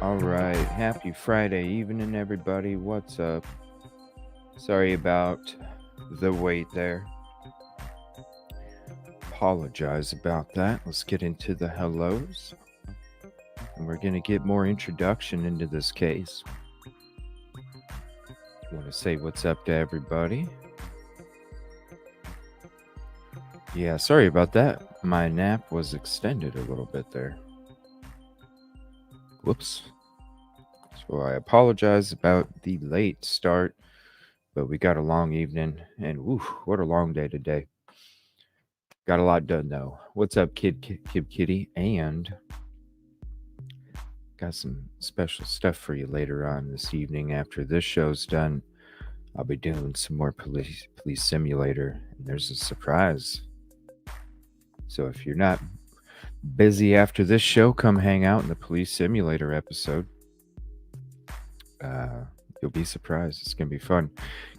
All right, happy Friday evening, everybody. What's up? Sorry about the wait there. Apologize about that. Let's get into the hellos. And we're going to get more introduction into this case. I want to say what's up to everybody. Yeah, sorry about that. My nap was extended a little bit there. Whoops. So I apologize about the late start, but we got a long evening, and whew, what a long day today. Got a lot done though. What's up, Kid Kitty? And got some special stuff for you later on this evening. After this show's done, I'll be doing some more police simulator, and there's a surprise. So if you're not busy after this show, come hang out in the police simulator episode. You'll be surprised. It's going to be fun.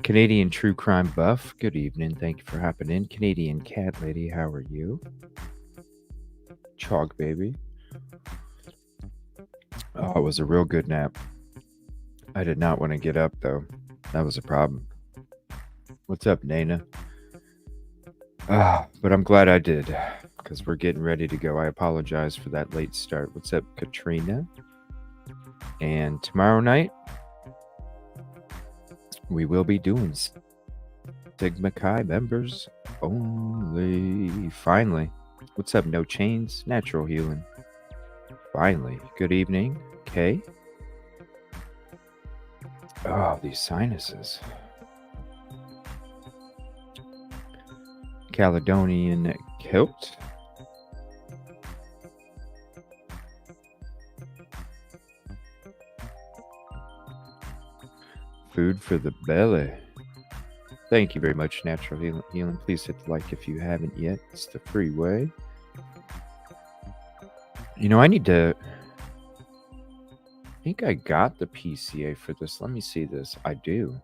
Canadian True Crime Buff, good evening. Thank you for hopping in. Canadian Cat Lady, how are you? Chog Baby. Oh, it was a real good nap. I did not want to get up, though. That was a problem. What's up, Nana? But I'm glad I did, because we're getting ready to go. I apologize for that late start. What's up, Katrina? And tomorrow night, we will be doing Sigma Chi members only. Finally. What's up, No Chains? Natural Healing. Finally. Good evening, Kay. Oh, these sinuses. Caledonian Kilt. Food for the belly. Thank you very much, Natural Healing. Please hit the like if you haven't yet. It's the free way. You know, I think I got the PCA for this. Let me see this. I do.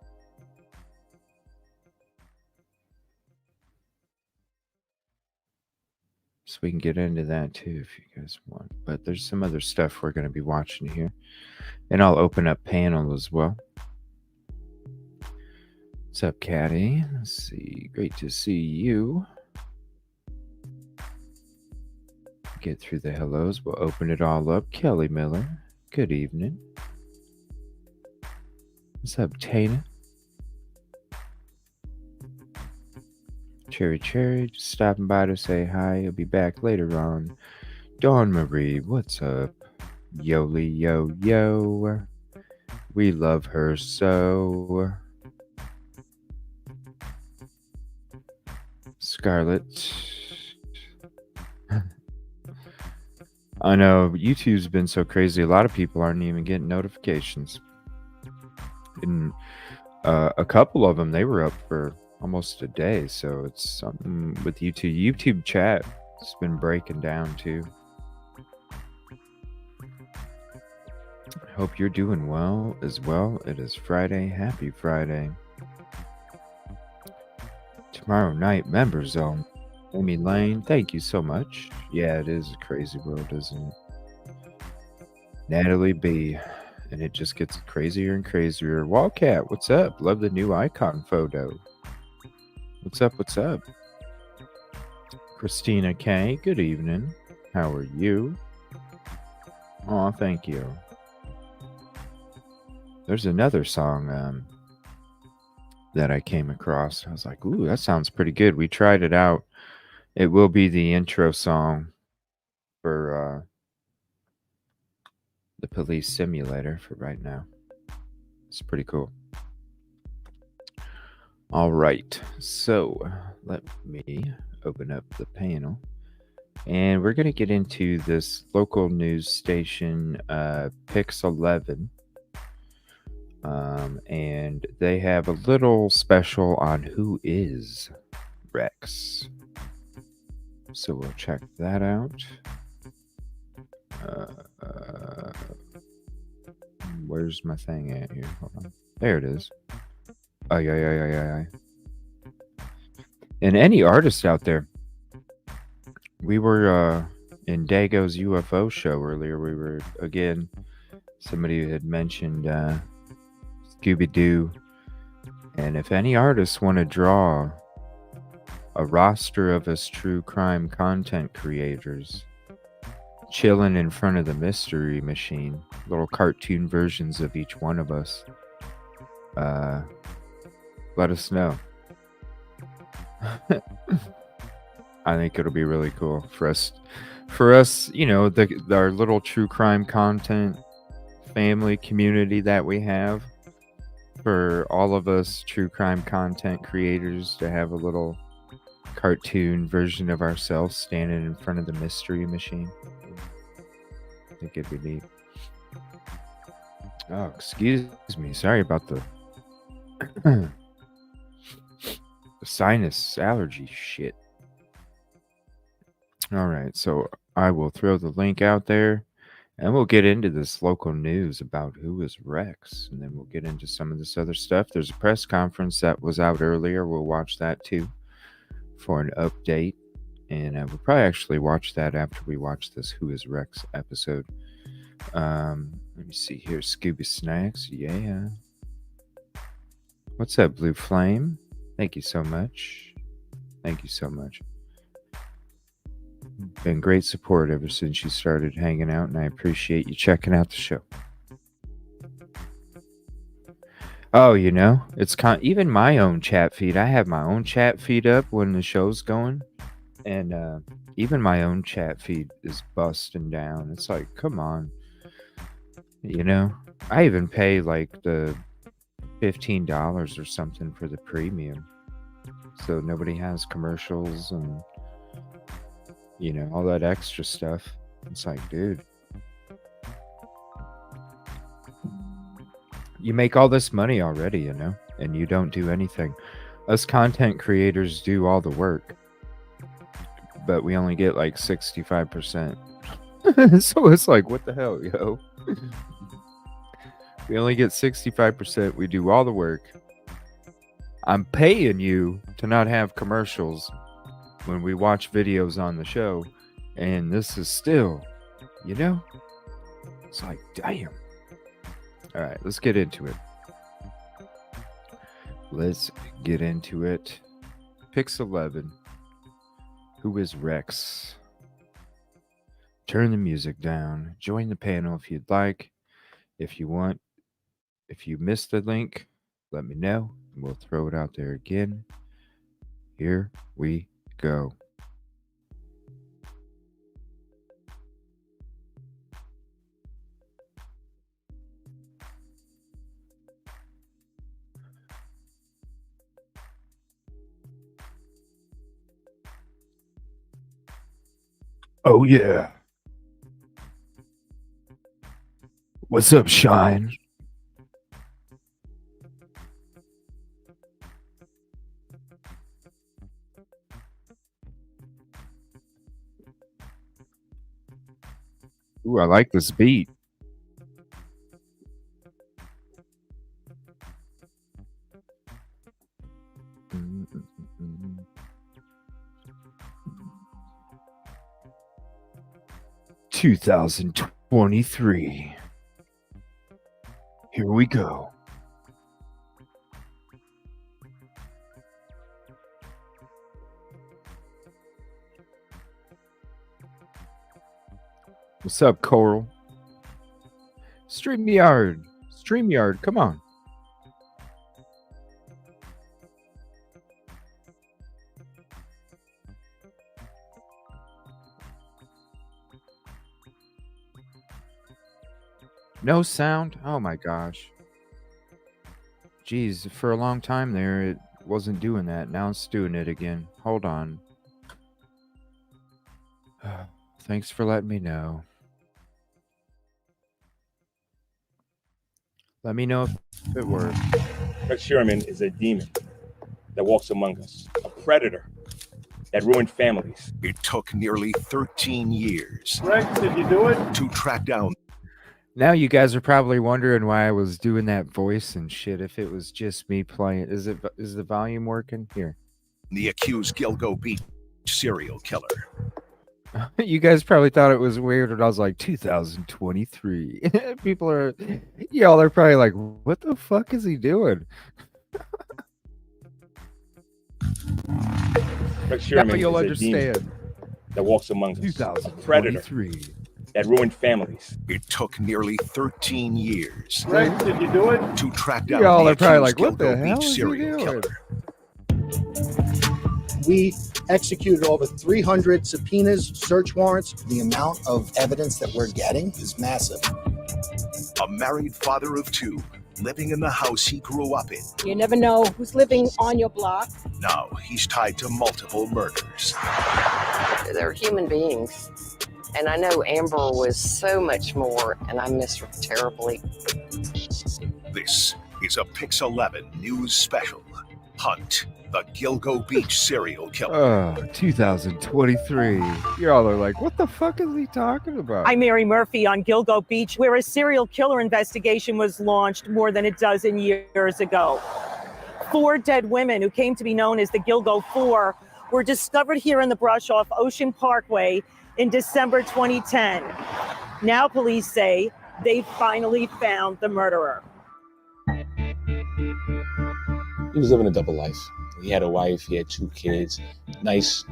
So we can get into that too if you guys want. But there's some other stuff we're going to be watching here. And I'll open up panel as well. What's up, Caddy? Let's see. Great to see you. Get through the hellos. We'll open it all up. Kelly Miller. Good evening. What's up, Tana? Cherry, just stopping by to say hi. I'll be back later on. Dawn Marie, what's up? Yoli, yo. We love her so. Scarlett. I know, YouTube's been so crazy. A lot of people aren't even getting notifications. And a couple of them, they were up for almost a day. So it's something with YouTube. YouTube chat, it's been breaking down too. I hope you're doing well as well. It is Friday. Happy Friday. Tomorrow night, Member Zone. Amy Lane, thank you so much. Yeah, it is a crazy world, isn't it? Natalie B. And it just gets crazier and crazier. Wildcat, what's up? Love the new icon photo. What's up? Christina K, good evening. How are you? Oh, thank you. There's another song that I came across. I was like, ooh, that sounds pretty good. We tried it out. It will be the intro song for the police simulator for right now. It's pretty cool. All right, so let me open up the panel. And we're going to get into this local news station, Pix 11. And they have a little special on who is Rex. So we'll check that out. Where's my thing at here? Hold on. There it is. Yeah. And any artist out there, we were in Dago's UFO show earlier. We were, again, somebody had mentioned Scooby-Doo. And if any artists want to draw a roster of us true crime content creators chilling in front of the mystery machine, little cartoon versions of each one of us, let us know. I think it'll be really cool for us, you know, our little true crime content family community that we have. For all of us true crime content creators to have a little cartoon version of ourselves standing in front of the mystery machine. I think it'd be neat. Oh, excuse me. Sorry about the the sinus allergy shit. All right, so I will throw the link out there And we'll get into this local news about who is Rex, and then we'll get into some of this other stuff. There's a press conference that was out earlier. We'll watch that too for an update. And we'll probably actually watch that after we watch this Who is Rex episode. Let me see here. Scooby Snacks. Yeah. What's up, Blue Flame? Thank you so much. Thank you so much. Been great support ever since you started hanging out, and I appreciate you checking out the show. Oh, you know, it's even my own chat feed. I have my own chat feed up when the show's going, and even my own chat feed is busting down. It's like, come on. You know, I even pay like the $15 or something for the premium, so nobody has commercials and, you know, all that extra stuff. It's like, dude, you make all this money already, you know, and you don't do anything. Us content creators do all the work, but we only get like 65%. So it's like, what the hell, yo? We only get 65%. We do all the work. I'm paying you to not have commercials when we watch videos on the show, and this is still, you know, it's like, damn. All right, let's get into it. Let's get into it. Pix 11. Who is Rex? Turn the music down. Join the panel if you'd like. If you want, if you missed the link, let me know. We'll throw it out there again. Here we go. Oh, yeah. What's up, Shine? Ooh, I like this beat. Mm-mm-mm. 2023. Here we go. What's up, Coral? StreamYard, come on. No sound? Oh my gosh. Geez, for a long time there, it wasn't doing that. Now it's doing it again. Hold on. Thanks for letting me know. Let me know if it works. Rex Sherman is a demon that walks among us, a predator that ruined families. It took nearly 13 years Rex, did you do it? to track down Now you guys are probably wondering why I was doing that voice and shit. If it was just me playing, is the volume working here? the accused Gilgo Beach serial killer. You guys probably thought it was weird when I was like 2023. People are, y'all are probably like, what the fuck is he doing? Rex Sherman Now you'll is a demon understand. that walks among us, a predator 2023. that ruined families. It took nearly 13 years Rex, did you do it? to track down Y'all the are probably accused like, what the Gilgo hell Beach is he serial doing? killer. We executed over 300 subpoenas, search warrants. The amount of evidence that we're getting is massive. A married father of two, living in the house he grew up in. You never know who's living on your block. Now he's tied to multiple murders. They're human beings. And I know Amber was so much more, and I miss her terribly. This is a Pix 11 news special. Hunt the Gilgo Beach serial killer. Oh, 2023. You all are like, what the fuck is he talking about? I'm Mary Murphy on Gilgo Beach, where a serial killer investigation was launched more than a dozen years ago. 4 dead women who came to be known as the Gilgo Four were discovered here in the brush off Ocean Parkway in December 2010. Now police say they finally found the murderer. He was living a double life. He had a wife, he had 2 kids, nice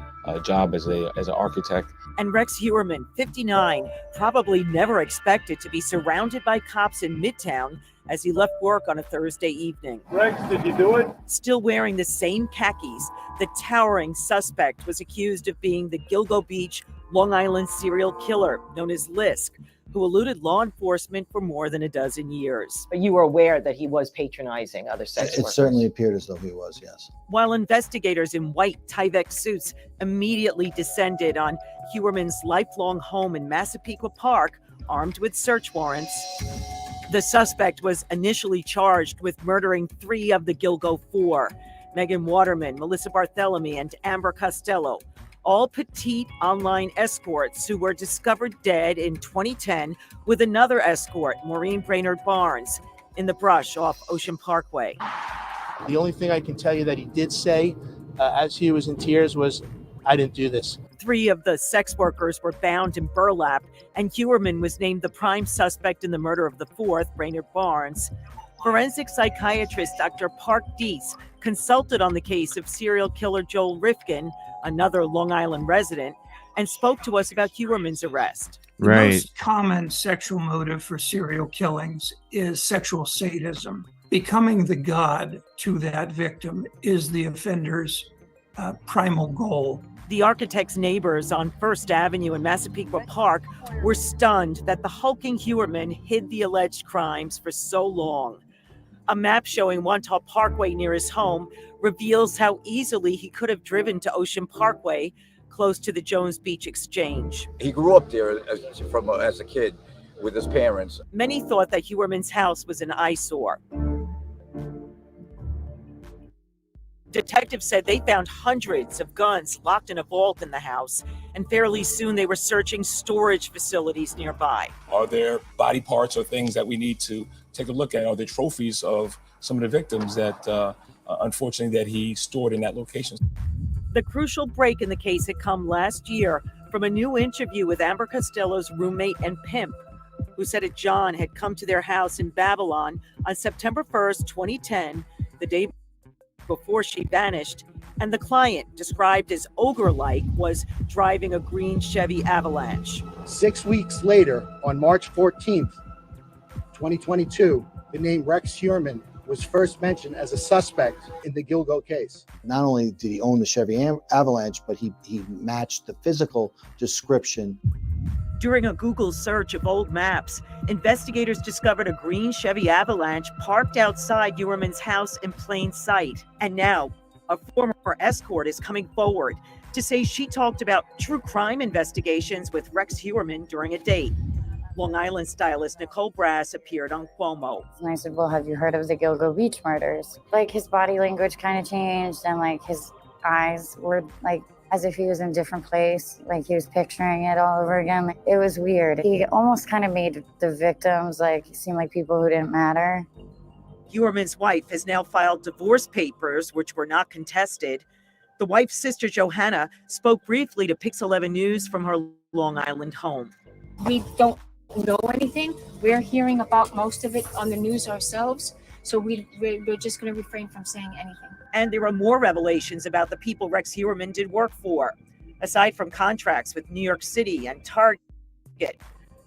job as an architect. And Rex Hewerman, 59, probably never expected to be surrounded by cops in Midtown as he left work on a Thursday evening. Rex, did you do it? Still wearing the same khakis, the towering suspect was accused of being the Gilgo Beach, Long Island serial killer known as LISK, who eluded law enforcement for more than a dozen years. But you were aware that he was patronizing other sex It workers? certainly appeared as though he was, yes. While investigators in white Tyvek suits immediately descended on Hewerman's lifelong home in Massapequa Park, armed with search warrants, the suspect was initially charged with murdering 3 of the Gilgo Four, Megan Waterman, Melissa Barthelemy, and Amber Costello, all petite online escorts who were discovered dead in 2010 with another escort, Maureen Brainerd Barnes, in the brush off Ocean Parkway. The only thing I can tell you that he did say as he was in tears was, "I didn't do this." 3 of the sex workers were bound in burlap, and Hewerman was named the prime suspect in the murder of the 4th, Brainerd Barnes. Forensic psychiatrist Dr. Park Deese consulted on the case of serial killer Joel Rifkin, another Long Island resident, and spoke to us about Hewerman's arrest. The most common sexual motive for serial killings is sexual sadism. Becoming the god to that victim is the offender's primal goal. The architect's neighbors on First Avenue in Massapequa Park were stunned that the hulking Hewerman hid the alleged crimes for so long. A map showing Wantagh Parkway near his home reveals how easily he could have driven to Ocean Parkway, close to the Jones Beach Exchange. He grew up there as a kid with his parents. Many thought that Hewerman's house was an eyesore. Detectives said they found hundreds of guns locked in a vault in the house, and fairly soon they were searching storage facilities nearby. Are there body parts or things that we need to take a look at? Are there trophies of some of the victims that, unfortunately, that he stored in that location? The crucial break in the case had come last year from a new interview with Amber Costello's roommate and pimp, who said that John had come to their house in Babylon on September 1st, 2010, the day before she vanished, and the client, described as ogre-like, was driving a green Chevy Avalanche. 6 weeks later, on March 14th, 2022, the name Rex Hewerman was first mentioned as a suspect in the Gilgo case. Not only did he own the Chevy Avalanche, but he matched the physical description. During a Google search of old maps, investigators discovered a green Chevy Avalanche parked outside Hewerman's house in plain sight. And now, a former escort is coming forward to say she talked about true crime investigations with Rex Hewerman during a date. Long Island stylist Nicole Brass appeared on Cuomo. And I said, well, have you heard of the Gilgo Beach murders? Like, his body language kind of changed, and like his eyes were like as if he was in a different place, like he was picturing it all over again. Like, it was weird. He almost kind of made the victims like seem like people who didn't matter. Hewerman's wife has now filed divorce papers, which were not contested. The wife's sister, Johanna, spoke briefly to Pix 11 News from her Long Island home. We don't know anything. We're hearing about most of it on the news ourselves, so we're just going to refrain from saying anything. And there are more revelations about the people Rex Hewerman did work for. Aside from contracts with New York City and Target,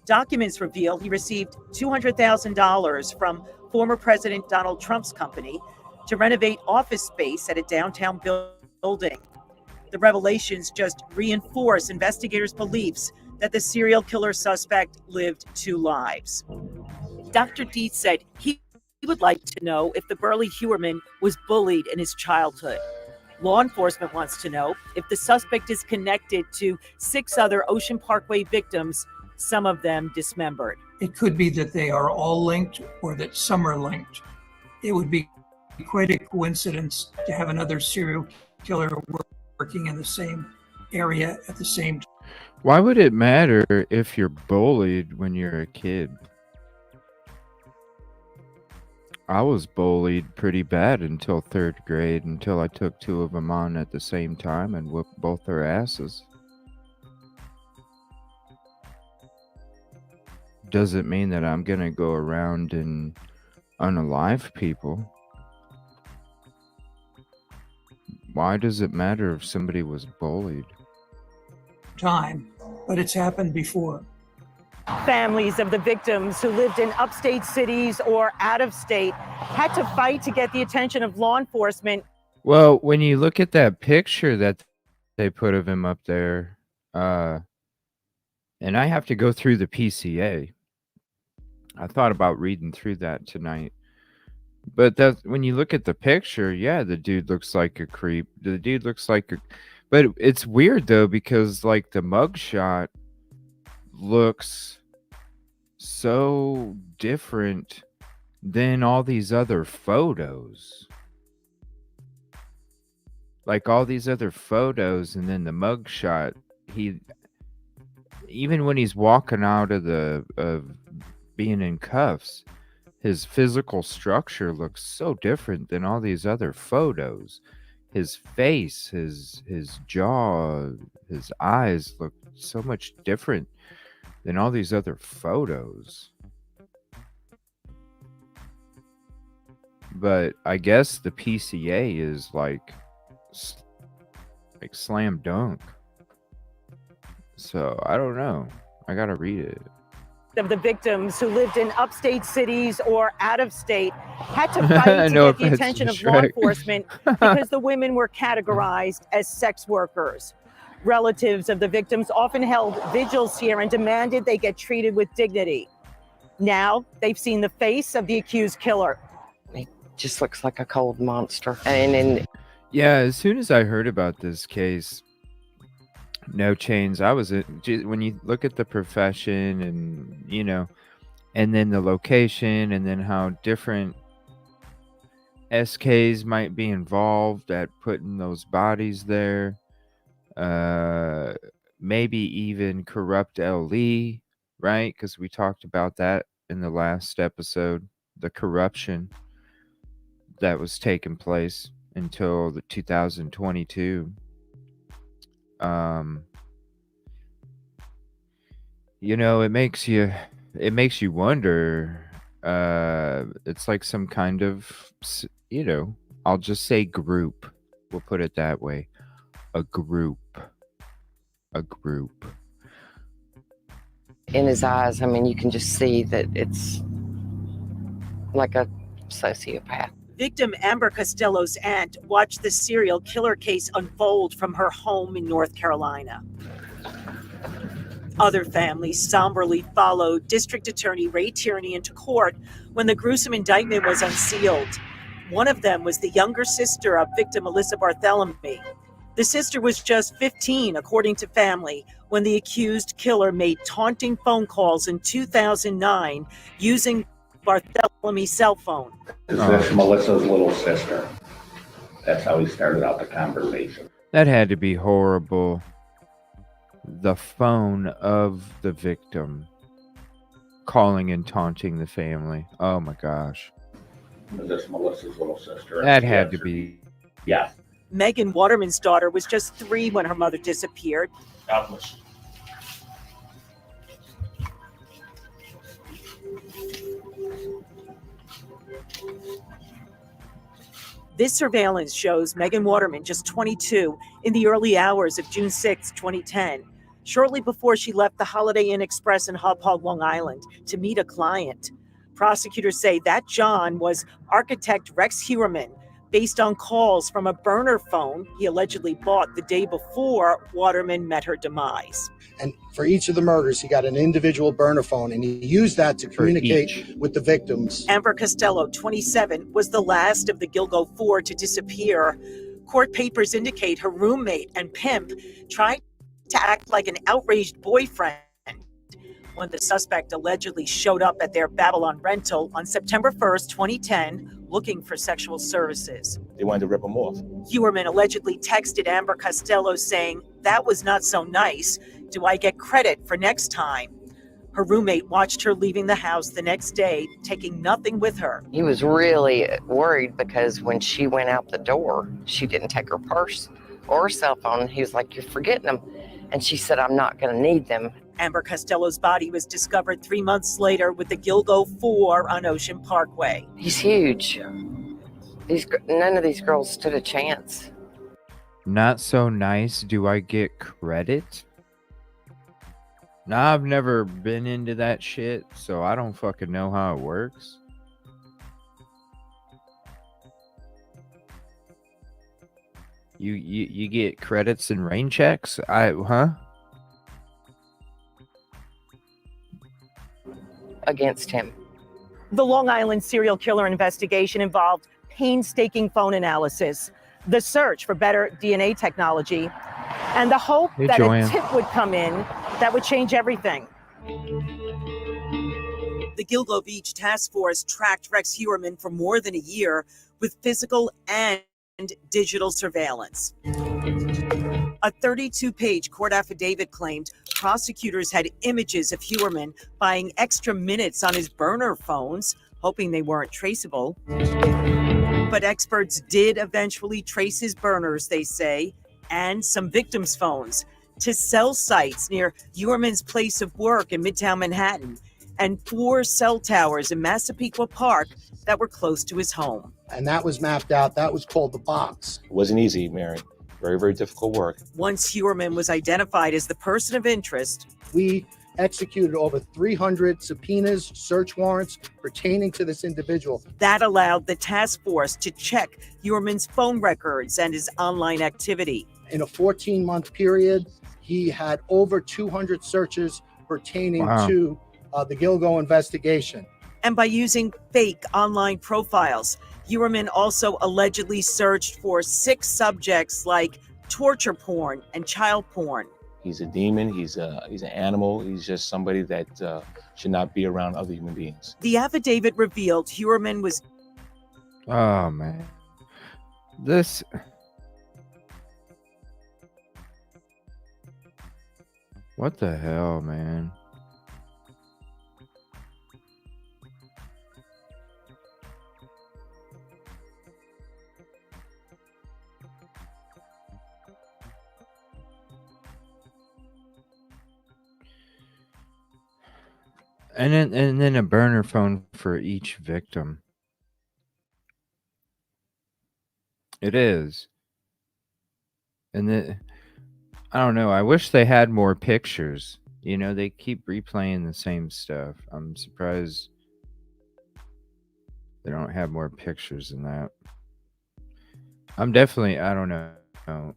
documents reveal he received $200,000 from former President Donald Trump's company to renovate office space at a downtown building. The revelations just reinforce investigators' beliefs that the serial killer suspect lived 2 lives. Dr. Deese said he would like to know if the burly Hewerman was bullied in his childhood. Law enforcement wants to know if the suspect is connected to 6 other Ocean Parkway victims, some of them dismembered. It could be that they are all linked or that some are linked. It would be quite a coincidence to have another serial killer working in the same area at the same time. Why would it matter if you're bullied when you're a kid? I was bullied pretty bad until 3rd grade, until I took 2 of them on at the same time and whooped both their asses. Doesn't mean that I'm gonna go around and unalive people. Why does it matter if somebody was bullied? Time, but it's happened before. Families of the victims who lived in upstate cities or out of state had to fight to get the attention of law enforcement. Well, when you look at that picture that they put of him up there, and I have to go through the PCA. I thought about reading through that tonight. But when you look at the picture, yeah, the dude looks like a creep. The dude looks like a... But it's weird, though, because, like, the mugshot looks so different than all these other photos. Like, all these other photos, and then the mugshot, even when he's walking out of being in cuffs, his physical structure looks so different than all these other photos. His face, his jaw, his eyes look so much different than all these other photos. But I guess the PCA is like slam dunk. So I don't know. I gotta read it. Of the victims who lived in upstate cities or out of state had to fight to get the attention of law enforcement because the women were categorized as sex workers. Relatives of the victims often held vigils here and demanded they get treated with dignity. Now they've seen the face of the accused killer. He just looks like a cold monster. And yeah, as soon as I heard about this case, No Chains, when you look at the profession and, you know, and then the location and then how different SKs might be involved at putting those bodies there, maybe even corrupt LE, right? Because we talked about that in the last episode, the corruption that was taking place until the 2022. You know, it makes you wonder. It's like some kind of, you know, I'll just say group. We'll put it that way. A group. in his eyes, I mean, you can just see that it's like a sociopath. Victim Amber Costello's aunt watched the serial killer case unfold from her home in North Carolina. Other families somberly followed District Attorney Ray Tierney into court when the gruesome indictment was unsealed. One of them was the younger sister of victim Alyssa Barthélemy. The sister was just 15, according to family, when the accused killer made taunting phone calls in 2009 using Barthélemy's cell phone. Is this Melissa's little sister? That's how he started out the conversation. That had to be horrible. The phone of the victim calling and taunting the family. Oh my gosh. Is this Melissa's little sister? That had to be. Yeah. Megan Waterman's daughter was just 3 when her mother disappeared. Doubtless. This surveillance shows Megan Waterman, just 22, in the early hours of June 6, 2010, shortly before she left the Holiday Inn Express in Hauppauge, Long Island, to meet a client. Prosecutors say that John was architect Rex Heuermann, based on calls from a burner phone he allegedly bought the day before Waterman met her demise. And for each of the murders, he got an individual burner phone, and he used that to communicate with the victims. Amber Costello, 27, was the last of the Gilgo Four to disappear. Court papers indicate her roommate and pimp tried to act like an outraged boyfriend. when the suspect allegedly showed up at their Babylon rental on September 1st, 2010, looking for sexual services. They wanted to rip him off. Heuermann allegedly texted Amber Costello saying, "That was not so nice. Do I get credit for next time?" Her roommate watched her leaving the house the next day, taking nothing with her. He was really worried because when she went out the door, she didn't take her purse or cell phone. He was like, "You're forgetting them." And she said, "I'm not going to need them." Amber Costello's body was discovered 3 months later with the Gilgo 4 on Ocean Parkway. He's huge. None of these girls stood a chance. Not so nice. Do I get credit? Nah, I've never been into that shit, so I don't fucking know how it works. You get credits and rain checks? Against him. The Long Island serial killer investigation involved painstaking phone analysis, the search for better DNA technology, and the hope that a tip would come in that would change everything. The Gilgo Beach Task Force tracked Rex Heuermann for more than a year with physical and digital surveillance. A 32-page court affidavit claimed prosecutors had images of Heuermann buying extra minutes on his burner phones, hoping they weren't traceable. But experts did eventually trace his burners, they say, and some victims' phones to cell sites near Heuermann's place of work in Midtown Manhattan and 4 cell towers in Massapequa Park that were close to his home. And that was mapped out. That was called the box. It wasn't easy, Mary. Very, very difficult work. Once Heuermann was identified as the person of interest, we executed over 300 subpoenas, search warrants pertaining to this individual. That allowed the task force to check Heuermann's phone records and his online activity. In a 14-month period, he had over 200 searches pertaining to the Gilgo investigation. And by using fake online profiles, Heuermann also allegedly searched for 6 subjects like torture porn and child porn. He's a demon. He's an animal. He's just somebody that should not be around other human beings. The affidavit revealed Heuermann was... Oh, man. What the hell, man? And then a burner phone for each victim. It is. And I don't know. I wish they had more pictures. You know, they keep replaying the same stuff. I'm surprised they don't have more pictures than that. I'm definitely, I don't know.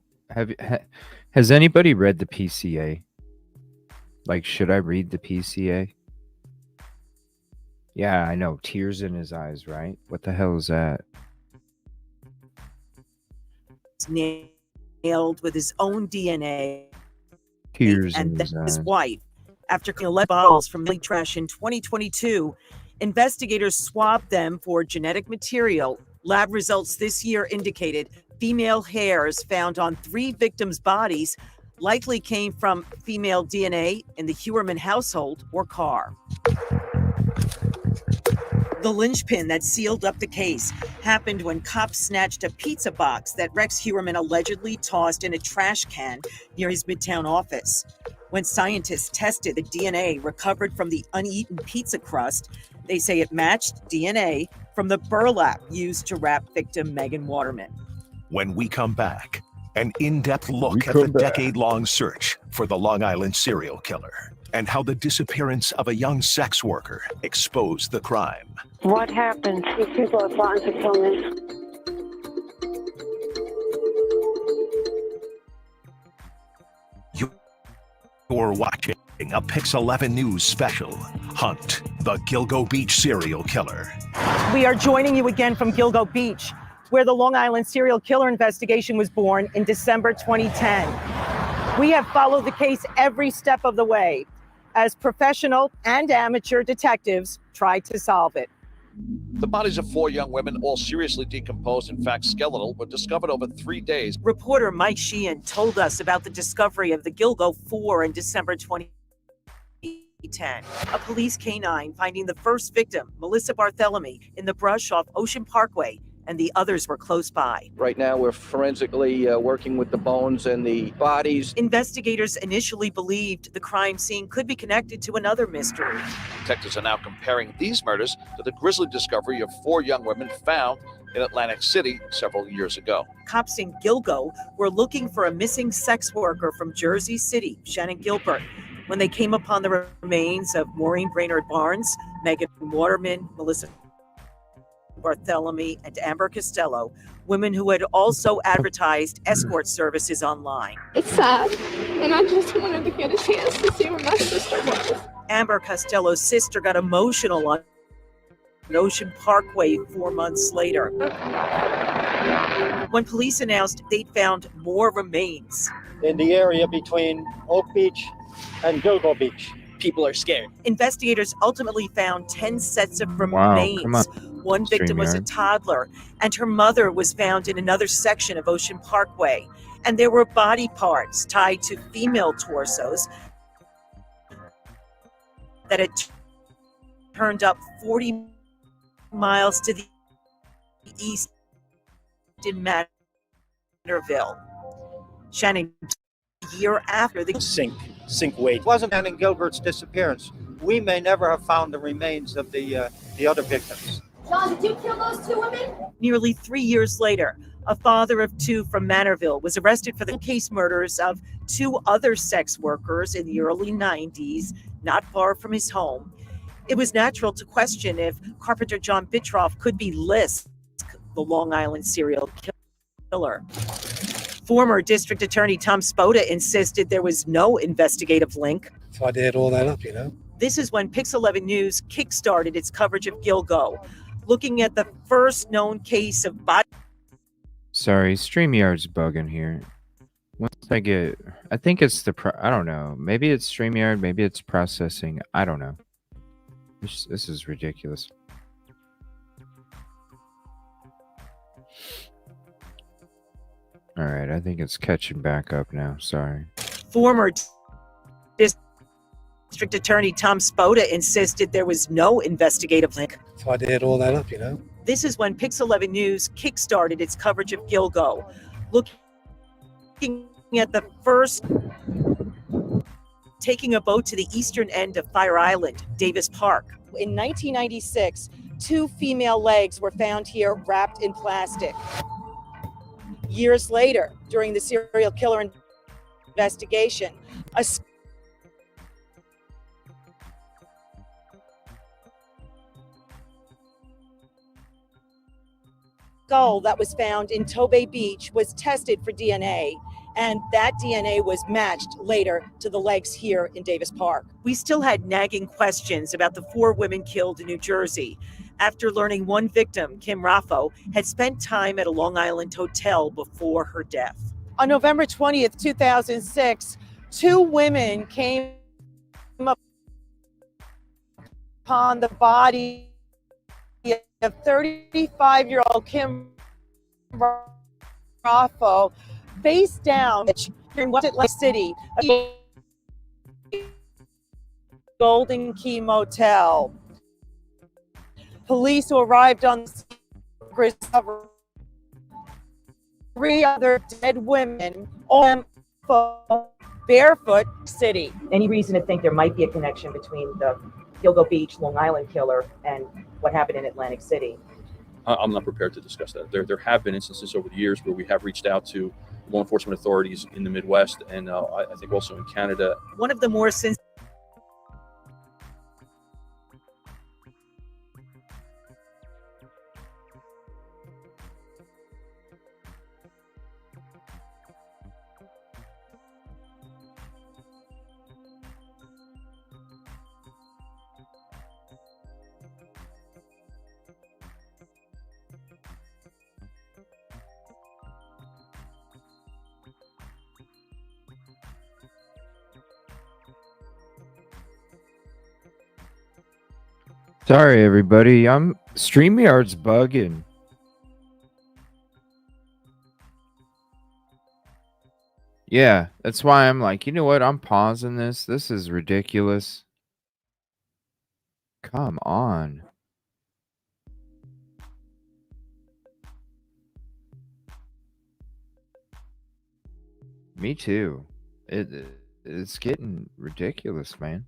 Has anybody read the PCA? Like, should I read the PCA? Yeah, I know. Tears in his eyes, right? What the hell is that? Nailed with his own DNA. Tears and in his his eyes. wife. After 11 bottles from lake trash in 2022, investigators swabbed them for genetic material. Lab results this year indicated female hairs found on 3 victims' bodies likely came from female DNA in the Heuermann household or car. The linchpin that sealed up the case happened when cops snatched a pizza box that Rex Heuermann allegedly tossed in a trash can near his Midtown office. When scientists tested the DNA recovered from the uneaten pizza crust, they say it matched DNA from the burlap used to wrap victim Megan Waterman. When we come back, an in-depth look at the decade-long search for the Long Island serial killer and how the disappearance of a young sex worker exposed the crime. What happened? These people are plotting to kill me. You're watching a Pix 11 News special, Hunt, the Gilgo Beach serial killer. We are joining you again from Gilgo Beach, where the Long Island serial killer investigation was born in December 2010. We have followed the case every step of the way. as professional and amateur detectives tried to solve it. The bodies of 4 young women, all seriously decomposed, in fact skeletal, were discovered over 3 days. Reporter Mike Sheehan told us about the discovery of the Gilgo 4 in December 2010. A police canine finding the first victim, Melissa Barthelemy, in the brush off Ocean Parkway, and the others were close by. Right now, we're forensically working with the bones and the bodies. Investigators initially believed the crime scene could be connected to another mystery. Detectives are now comparing these murders to the grisly discovery of 4 young women found in Atlantic City several years ago. Cops in Gilgo were looking for a missing sex worker from Jersey City, Shannon Gilbert, when they came upon the remains of Maureen Brainerd Barnes, Megan Waterman, Melissa Barthelemy, and Amber Costello, women who had also advertised escort services online. It's sad, and I just wanted to get a chance to see where my sister was. Amber Costello's sister got emotional on Ocean Parkway 4 months later, when police announced they'd found more remains in the area between Oak Beach and Gilgo Beach. People are scared. Investigators ultimately found 10 sets of Wow, remains. come on, One victim was a StreamYard. toddler, and her mother was found in another section of Ocean Parkway. And there were body parts tied to female torsos that had turned up 40 miles to the east in Manorville. Shannon, a year after the Sink weight. It wasn't Shannon Gilbert's disappearance. We may never have found the remains of the other victims. John, did you kill those 2 women? Nearly 3 years later, a father of 2 from Manorville was arrested for the case murders of 2 other sex workers in the early 90s, not far from his home. It was natural to question if Carpenter John Bittroff could be LISK, the Long Island serial killer. Former District Attorney Tom Spoda insisted there was no investigative link. So I did all that up, you know. This is when Pix 11 News kickstarted its coverage of Gilgo, looking at the first known case of body. Sorry, StreamYard's bugging here. Once I think it's I don't know. Maybe it's StreamYard, maybe it's processing. I don't know. This is ridiculous. All right, I think it's catching back up now. Sorry. Former District Attorney Tom Spoda insisted there was no investigative link. So I did all that up, you know. This is when Pix 11 News kickstarted its coverage of Gilgo, looking at the first, taking a boat to the eastern end of Fire Island, Davis Park. In 1996, 2 female legs were found here wrapped in plastic. Years later, during the serial killer investigation, a skull that was found in Tobay Beach was tested for DNA, and that DNA was matched later to the legs here in Davis Park. We still had nagging questions about the 4 women killed in New Jersey after learning one victim, Kim Raffo, had spent time at a Long Island hotel before her death. On November 20th, 2006, 2 women came upon the body of 35-year-old Kim Raffo face down in Atlantic City, Golden Key Motel. Police who arrived on the scene discovered 3 other dead women, all barefoot city. Any reason to think there might be a connection between the Gilgo Beach, Long Island killer and what happened in Atlantic City? I'm not prepared to discuss that. There have been instances over the years where we have reached out to law enforcement authorities in the Midwest and I think also in Canada. One of the more sensitive Sorry, everybody. StreamYard's bugging. Yeah, that's why I'm like, you know what? I'm pausing this. This is ridiculous. Come on. Me too. It's getting ridiculous, man.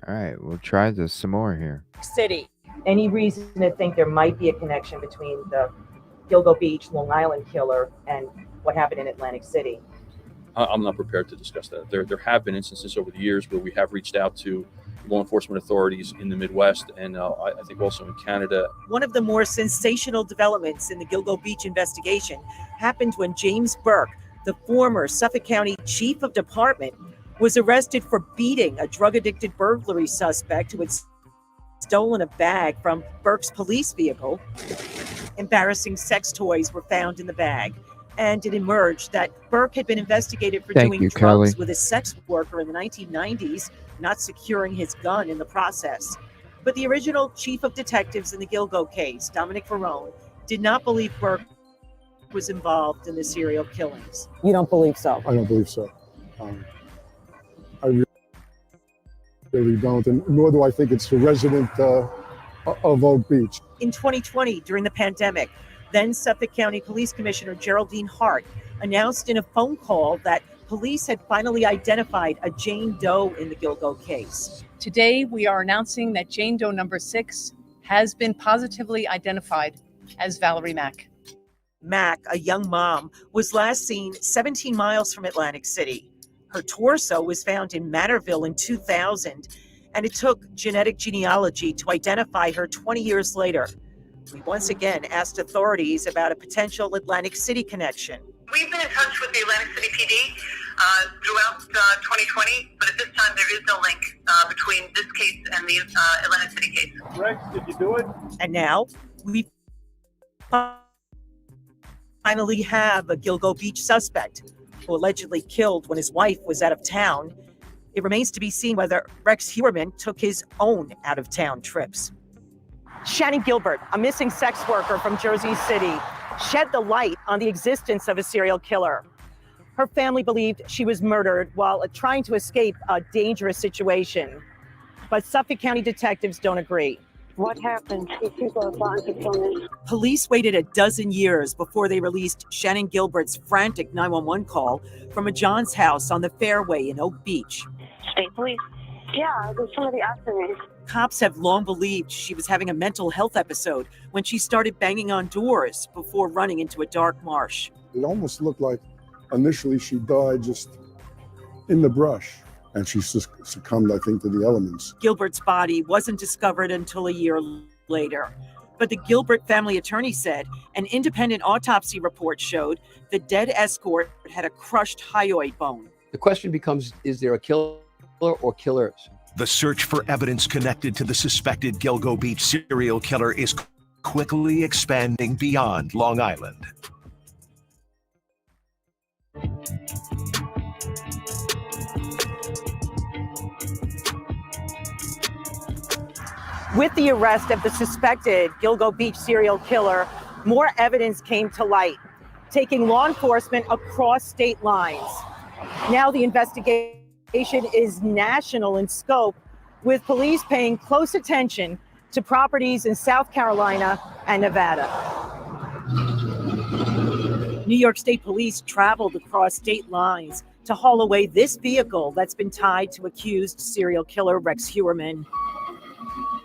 All right, we'll try this some more here. City. Any reason to think there might be a connection between the Gilgo Beach, Long Island killer and what happened in Atlantic City? I'm not prepared to discuss that. There have been instances over the years where we have reached out to law enforcement authorities in the Midwest and I think also in Canada. One of the more sensational developments in the Gilgo Beach investigation happened when James Burke, the former Suffolk County Chief of Department, was arrested for beating a drug-addicted burglary suspect who had stolen a bag from Burke's police vehicle. Embarrassing sex toys were found in the bag, and it emerged that Burke had been investigated for doing drugs Kelly. with a sex worker in the 1990s, not securing his gun in the process. But the original chief of detectives in the Gilgo case, Dominic Ferrone, did not believe Burke was involved in the serial killings. You don't believe so? I don't believe so. I really don't, and nor do I think it's the resident of Oak Beach. In 2020, during the pandemic, then Suffolk County Police Commissioner Geraldine Hart announced in a phone call that police had finally identified a Jane Doe in the Gilgo case. Today, we are announcing that Jane Doe number 6 has been positively identified as Valerie Mack. Mack, a young mom, was last seen 17 miles from Atlantic City. Her torso was found in Manorville in 2000, and it took genetic genealogy to identify her 20 years later. We once again asked authorities about a potential Atlantic City connection. We've been in touch with the Atlantic City PD throughout 2020, but at this time there is no link between this case and the Atlantic City case. Rex, did you do it? And now we finally have a Gilgo Beach suspect who allegedly killed when his wife was out of town. It remains to be seen whether Rex Heuermann took his own out-of-town trips. Shannon Gilbert, a missing sex worker from Jersey City, shed the light on the existence of a serial killer. Her family believed she was murdered while trying to escape a dangerous situation. But Suffolk County detectives don't agree. What happened? These people are plotting to kill me. Police waited a dozen years before they released Shannon Gilbert's frantic 911 call from a John's house on the fairway in Oak Beach. State police? Yeah, there's somebody after me. Cops have long believed she was having a mental health episode when she started banging on doors before running into a dark marsh. It almost looked like initially she died just in the brush, and she succumbed, I think, to the elements. Gilbert's body wasn't discovered until a year later. But the Gilbert family attorney said an independent autopsy report showed the dead escort had a crushed hyoid bone. The question becomes, is there a killer or killers? The search for evidence connected to the suspected Gilgo Beach serial killer is quickly expanding beyond Long Island. With the arrest of the suspected Gilgo Beach serial killer, more evidence came to light, taking law enforcement across state lines. Now the investigation is national in scope, with police paying close attention to properties in South Carolina and Nevada. New York State Police traveled across state lines to haul away this vehicle that's been tied to accused serial killer Rex Heuermann.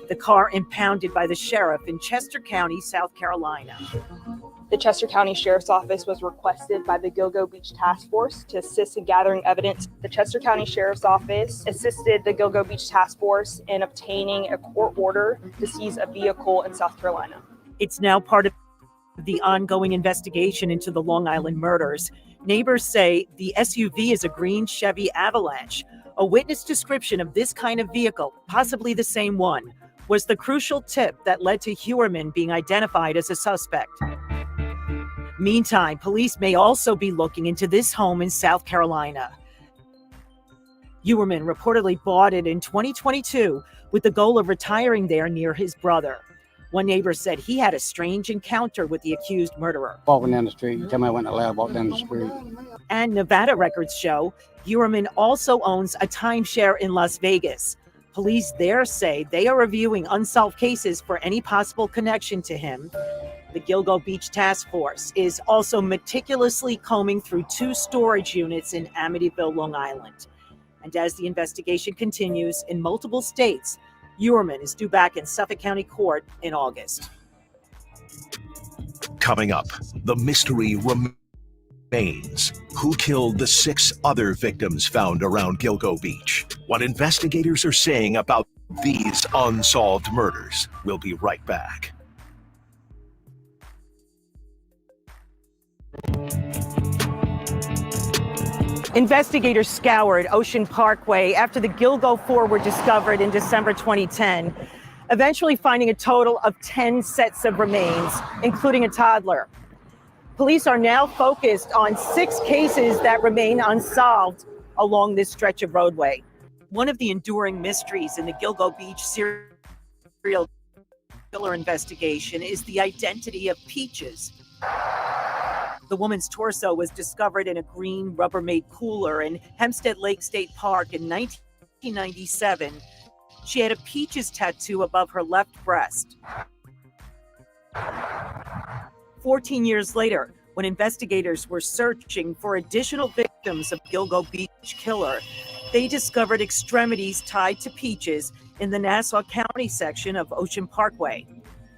The car impounded by the sheriff in Chester County, South Carolina. The Chester County Sheriff's Office was requested by the Gilgo Beach Task Force to assist in gathering evidence. The Chester County Sheriff's Office assisted the Gilgo Beach Task Force in obtaining a court order to seize a vehicle in South Carolina. It's now part of the ongoing investigation into the Long Island murders. Neighbors say the SUV is a green Chevy Avalanche. A witness description of this kind of vehicle, possibly the same one, was the crucial tip that led to Heuermann being identified as a suspect. Meantime, police may also be looking into this home in South Carolina. Ewerman reportedly bought it in 2022 with the goal of retiring there near his brother. One neighbor said he had a strange encounter with the accused murderer. Walking down the street, you tell me I went allowed to walk down the street. And Nevada records show Ewerman also owns a timeshare in Las Vegas. Police there say they are reviewing unsolved cases for any possible connection to him. The Gilgo Beach Task Force is also meticulously combing through 2 storage units in Amityville, Long Island. And as the investigation continues in multiple states, Ewerman is due back in Suffolk County Court in August. Coming up, the mystery remains. Who killed the 6 other victims found around Gilgo Beach? What investigators are saying about these unsolved murders. We'll be right back. Investigators scoured Ocean Parkway after the Gilgo 4 were discovered in December 2010, eventually finding a total of 10 sets of remains, including a toddler. Police are now focused on 6 cases that remain unsolved along this stretch of roadway. One of the enduring mysteries in the Gilgo Beach serial killer investigation is the identity of Peaches. The woman's torso was discovered in a green Rubbermaid cooler in Hempstead Lake State Park in 1997. She had a Peaches tattoo above her left breast. 14 years later, when investigators were searching for additional victims of Gilgo Beach killer, they discovered extremities tied to Peaches in the Nassau County section of Ocean Parkway.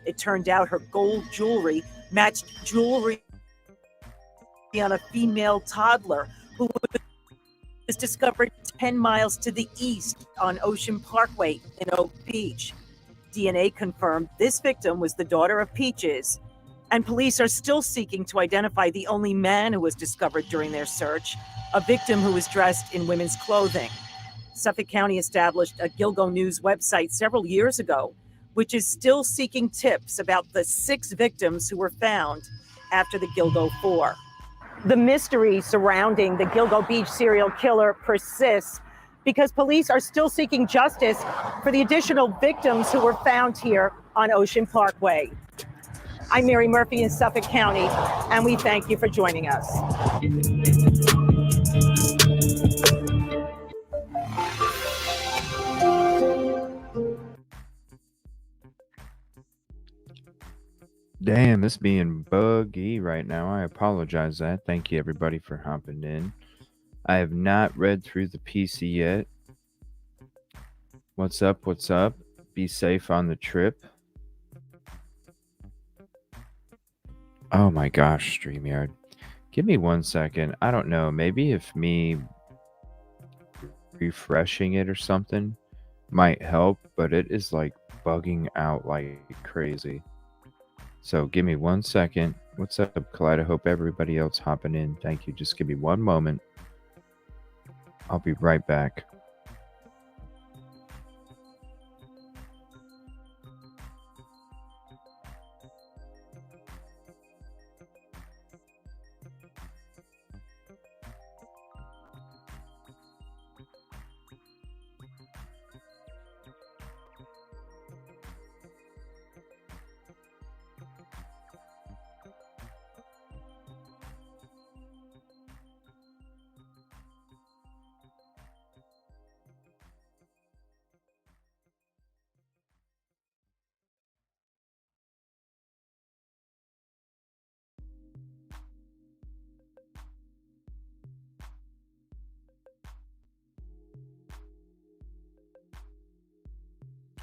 It turned out her gold jewelry matched jewelry on a female toddler who was discovered 10 miles to the east on Ocean Parkway in Oak Beach. DNA confirmed this victim was the daughter of Peaches, and police are still seeking to identify the only man who was discovered during their search, a victim who was dressed in women's clothing. Suffolk County established a Gilgo News website several years ago, which is still seeking tips about the 6 victims who were found after the Gilgo 4. The mystery surrounding the Gilgo Beach serial killer persists because police are still seeking justice for the additional victims who were found here on Ocean Parkway. I'm Mary Murphy in Suffolk County, and we thank you for joining us. Damn, this being buggy right now. I apologize that. Thank you everybody for hopping in. I have not read through the PC yet. What's up? What's up? Be safe on the trip. Oh my gosh, StreamYard. Give me 1 second. I don't know. Maybe if me refreshing it or something might help, but it is like bugging out like crazy. So give me 1 second. What's up, Clyde? I hope everybody else hopping in. Thank you. Just give me 1 moment. I'll be right back.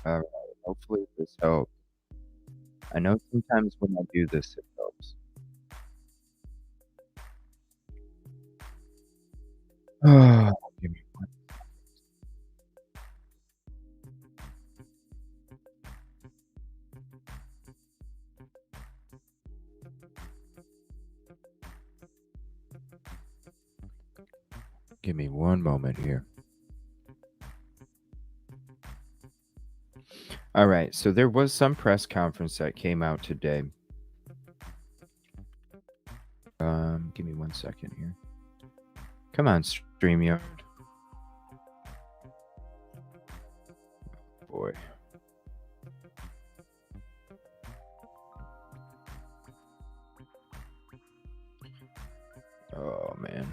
All right. Hopefully this helps. I know sometimes when I do this, it helps. Give me one. Give me 1 moment here. All right, so there was some press conference that came out today. Give me 1 second here. Come on, StreamYard. Boy. Oh, man.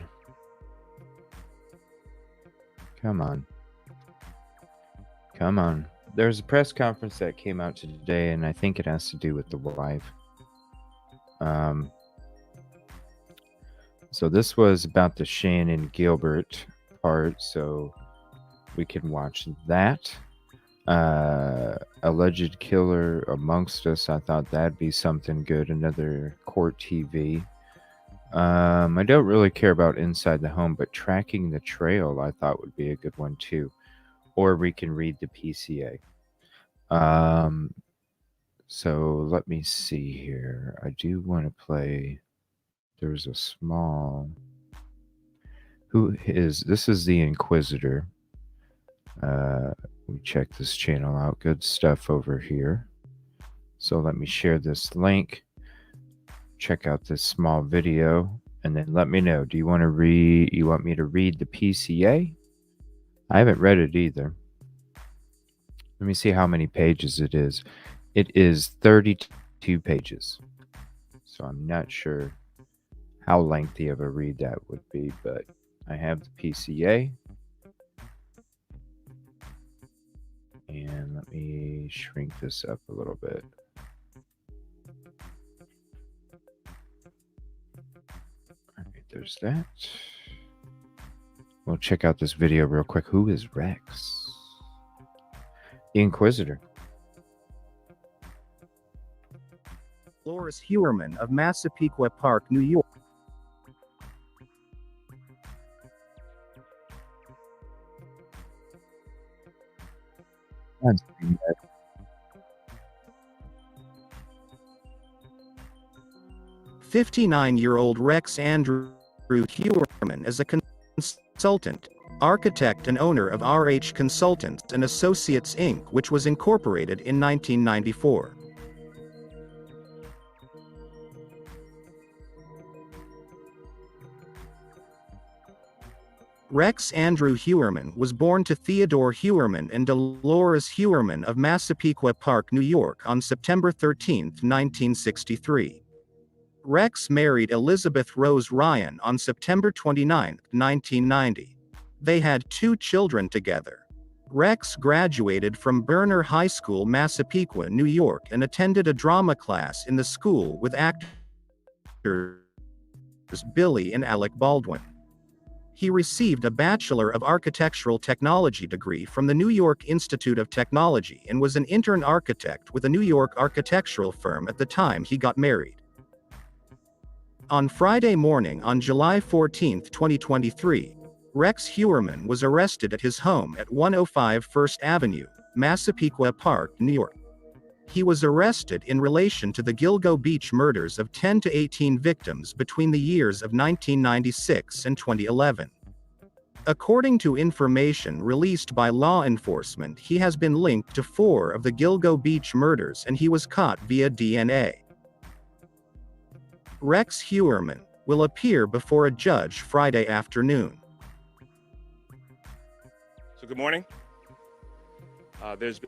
Come on. Come on. There's a press conference that came out today, and I think it has to do with the wife. So this was about the Shannon Gilbert part, so we can watch that. Alleged killer amongst us. I thought that'd be something good. Another court TV. I don't really care about inside the home, but tracking the trail I thought would be a good one too. Or we can read the PCA. So let me see here. I do want to play. There's a small. This is the Inquisitor. We check this channel out. Good stuff over here. So let me share this link. Check out this small video, and then let me know. Do you want to read? You want me to read the PCA? I haven't read it either. Let me see how many pages it is. It is 32 pages. So I'm not sure how lengthy of a read that would be, but I have the PCA. And let me shrink this up a little bit. All right, there's that. We'll check out this video real quick. Who is Rex? The Inquisitor. Dolores Hewerman of Massapequa Park, New York. Let's see that. 59-year-old Rex Andrew Hewerman is a consultant, architect and owner of RH Consultants and Associates Inc., which was incorporated in 1994. Rex Andrew Hewerman was born to Theodore Hewerman and Dolores Hewerman of Massapequa Park, New York on September 13, 1963. Rex married Elizabeth Rose Ryan on September 29, 1990. They had 2 children together. Rex graduated from Berner High School, Massapequa, New York, and attended a drama class in the school with actors Billy and Alec Baldwin. He received a Bachelor of Architectural Technology degree from the New York Institute of Technology and was an intern architect with a New York architectural firm at the time he got married. On Friday morning on July 14, 2023, Rex Hewerman was arrested at his home at 105 First Avenue, Massapequa Park, New York. He was arrested in relation to the Gilgo Beach murders of 10 to 18 victims between the years of 1996 and 2011. According to information released by law enforcement, he has been linked to 4 of the Gilgo Beach murders and he was caught via DNA. Rex Hewerman will appear before a judge Friday afternoon. So good morning. There's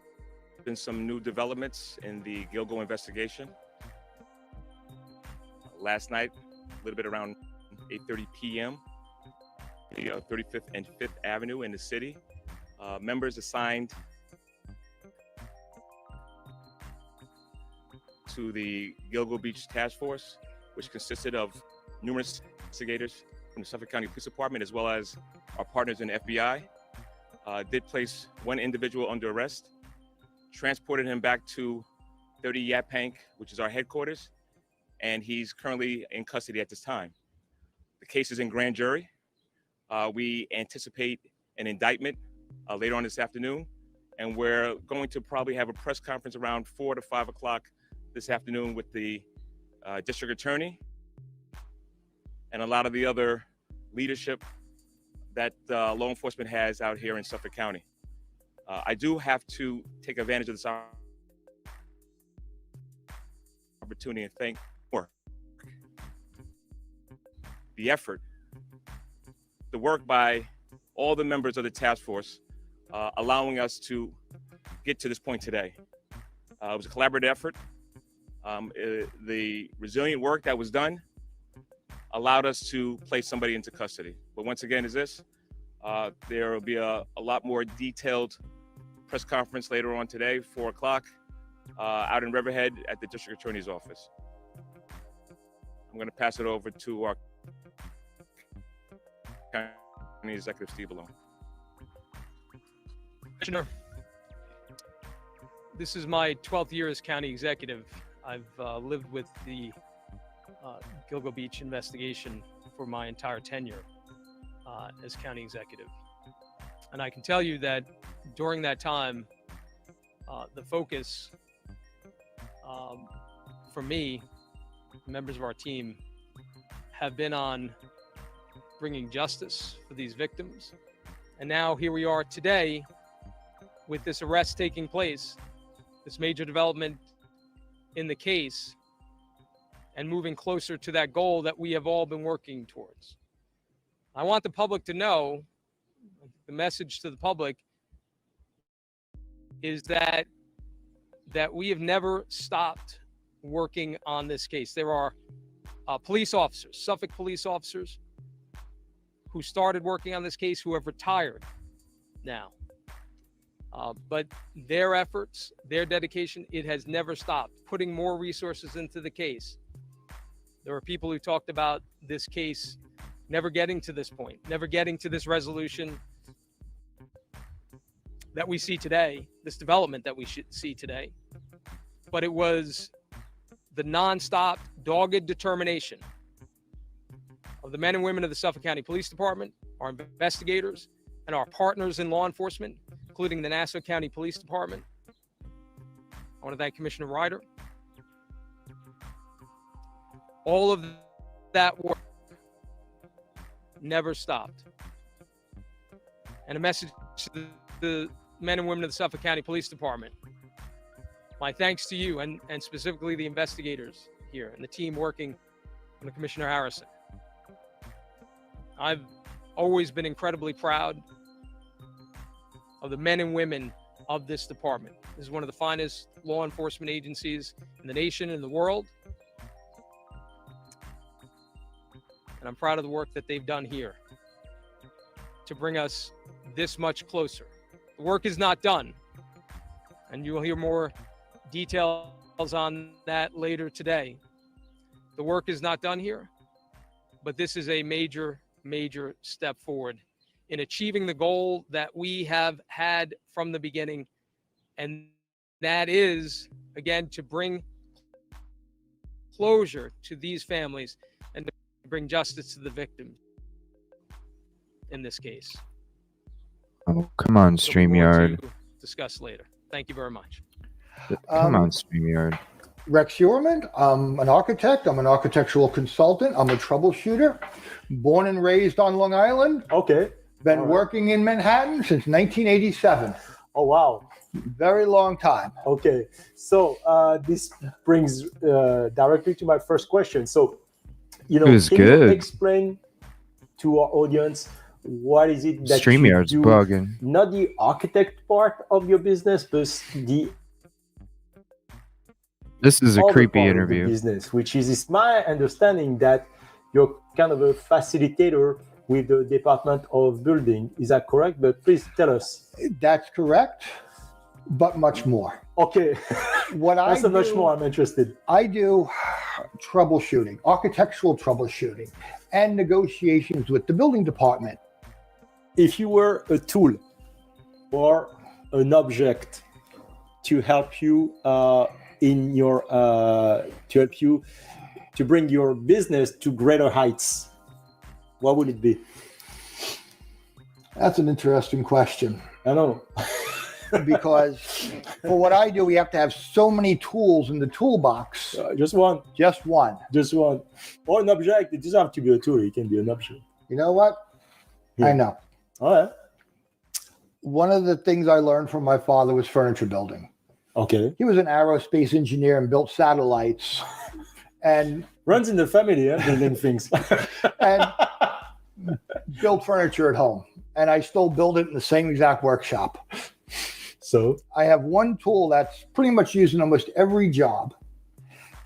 been some new developments in the Gilgo investigation. Last night, a little bit around 8:30 p.m., the 35th and 5th Avenue in the city, members assigned to the Gilgo Beach Task Force, which consisted of numerous investigators from the Suffolk County Police Department, as well as our partners in the FBI, did place one individual under arrest, transported him back to 30 Yaphank, which is our headquarters, and he's currently in custody at this time. The case is in grand jury. We anticipate an indictment later on this afternoon, and we're going to probably have a press conference around 4 to 5 o'clock this afternoon with the district attorney and a lot of the other leadership that law enforcement has out here in Suffolk County. I do have to take advantage of this opportunity and thank the effort, the work by all the members of the task force, allowing us to get to this point today. It was a collaborative effort. The resilient work that was done allowed us to place somebody into custody. But once again, there will be a lot more detailed press conference later on today, 4 o'clock, out in Riverhead at the District Attorney's Office. I'm going to pass it over to our County Executive, Steve Malone. Commissioner, this is my 12th year as county executive. I've lived with the Gilgo Beach investigation for my entire tenure as county executive. And I can tell you that during that time, the focus for me, members of our team, have been on bringing justice for these victims. And now here we are today with this arrest taking place, this major development in the case, and moving closer to that goal that we have all been working towards. I want the public to know, the message to the public is that we have never stopped working on this case. There are police officers, Suffolk police officers, who started working on this case who have retired now. But their efforts, their dedication, it has never stopped, putting more resources into the case. There are people who talked about this case never getting to this point, never getting to this resolution that we see today, this development that we should see today. But it was the nonstop, dogged determination of the men and women of the Suffolk County Police Department, our investigators, and our partners in law enforcement, including the Nassau County Police Department. I want to thank Commissioner Ryder. All of that work never stopped. And a message to the men and women of the Suffolk County Police Department. My thanks to you and specifically the investigators here and the team working under Commissioner Harrison. I've always been incredibly proud of the men and women of this department. This is one of the finest law enforcement agencies in the nation and the world. And I'm proud of the work that they've done here to bring us this much closer. The work is not done, and you will hear more details on that later today. The work is not done here, but this is a major, major step forward in achieving the goal that we have had from the beginning, and that is, again, to bring closure to these families and to bring justice to the victims in this case. Oh, come on, StreamYard. Discuss later. Thank you very much. Come on, StreamYard. Rex Heuermann. I'm an architect. I'm an architectural consultant. I'm a troubleshooter. Born and raised on Long Island. Okay. Been working in Manhattan since 1987. Oh, wow. Very long time. Okay. So this brings directly to my first question. So, can you explain to our audience what is it that StreamYard's you do? bugging. Not the architect part of your business, but the This is a other creepy part of the interview. business, which is my understanding that you're kind of a facilitator with the Department of Building. Is that correct? But please tell us. That's correct, but much more. Okay. That's much more I'm interested. I do troubleshooting, architectural troubleshooting, and negotiations with the building department. If you were a tool or an object to help you in your to help you to bring your business to greater heights, what would it be? That's an interesting question. I know. Because for what I do, we have to have so many tools in the toolbox. Just one. Just one. Just one. Or an object. It doesn't have to be a tool. It can be an object. You know what? Yeah. I know. All right. One of the things I learned from my father was furniture building. Okay. He was an aerospace engineer and built satellites and runs in the family, building things. and build furniture at home. And I still build it in the same exact workshop. So I have one tool that's pretty much used in almost every job.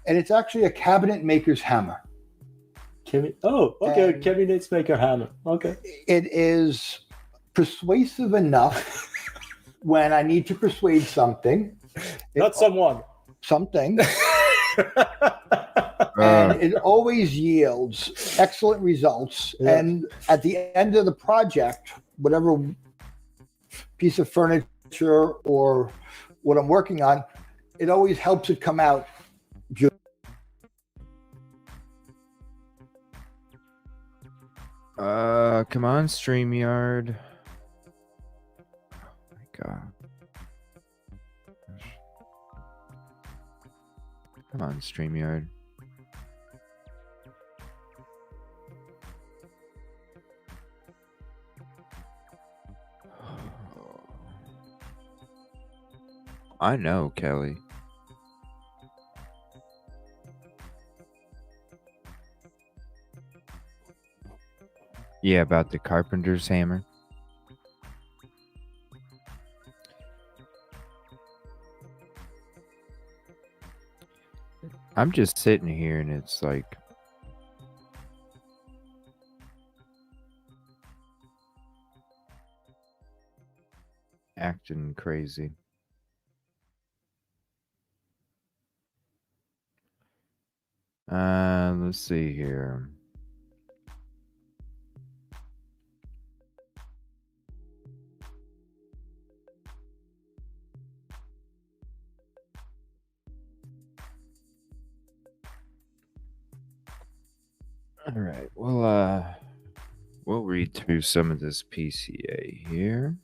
And it's actually a cabinet maker's hammer. Okay, cabinet maker hammer. Okay. It is persuasive enough when I need to persuade something. Not someone. Something. And it always yields excellent results. Yeah. And at the end of the project, whatever piece of furniture or what I'm working on, it always helps it come out. Come on, StreamYard. Oh my god. Come on, StreamYard. I know, Kelly. Yeah, about the carpenter's hammer. I'm just sitting here and it's like acting crazy. Let's see here. All right. Well, we'll read through some of this PCA here.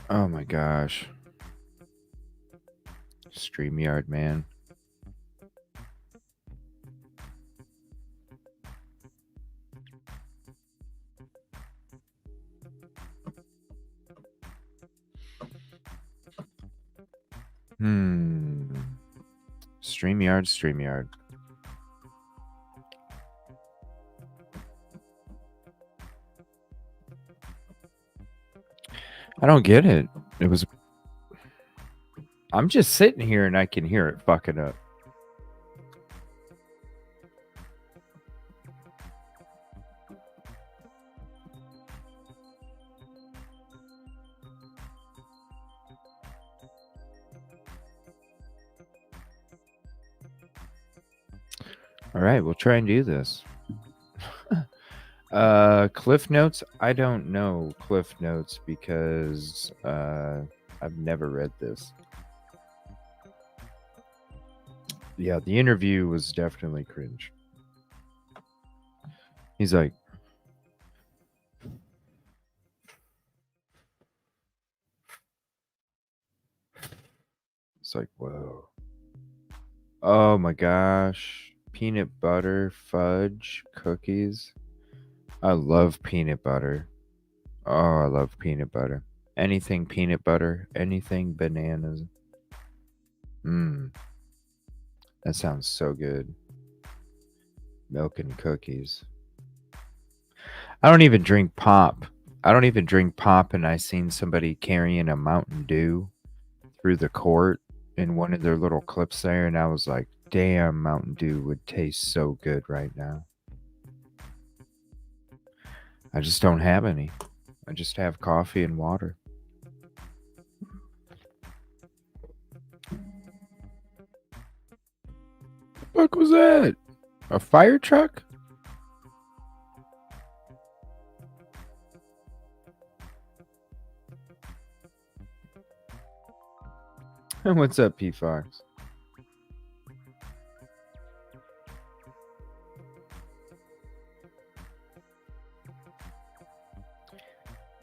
Oh my gosh. StreamYard, man. StreamYard. I don't get it. I'm just sitting here and I can hear it fucking up. All right, we'll try and do this. Cliff Notes. I don't know Cliff Notes because I've never read this. Yeah, the interview was definitely cringe. He's like, it's like, whoa. Oh my gosh. Peanut butter, fudge, cookies. I love peanut butter. Oh, I love peanut butter. Anything peanut butter, anything bananas. That sounds so good. Milk and cookies. I don't even drink pop. And I seen somebody carrying a Mountain Dew through the court in one of their little clips there, and I was like, damn, Mountain Dew would taste so good right now. I just don't have any. I just have coffee and water. What the fuck was that? A fire truck? What's up, P Fox?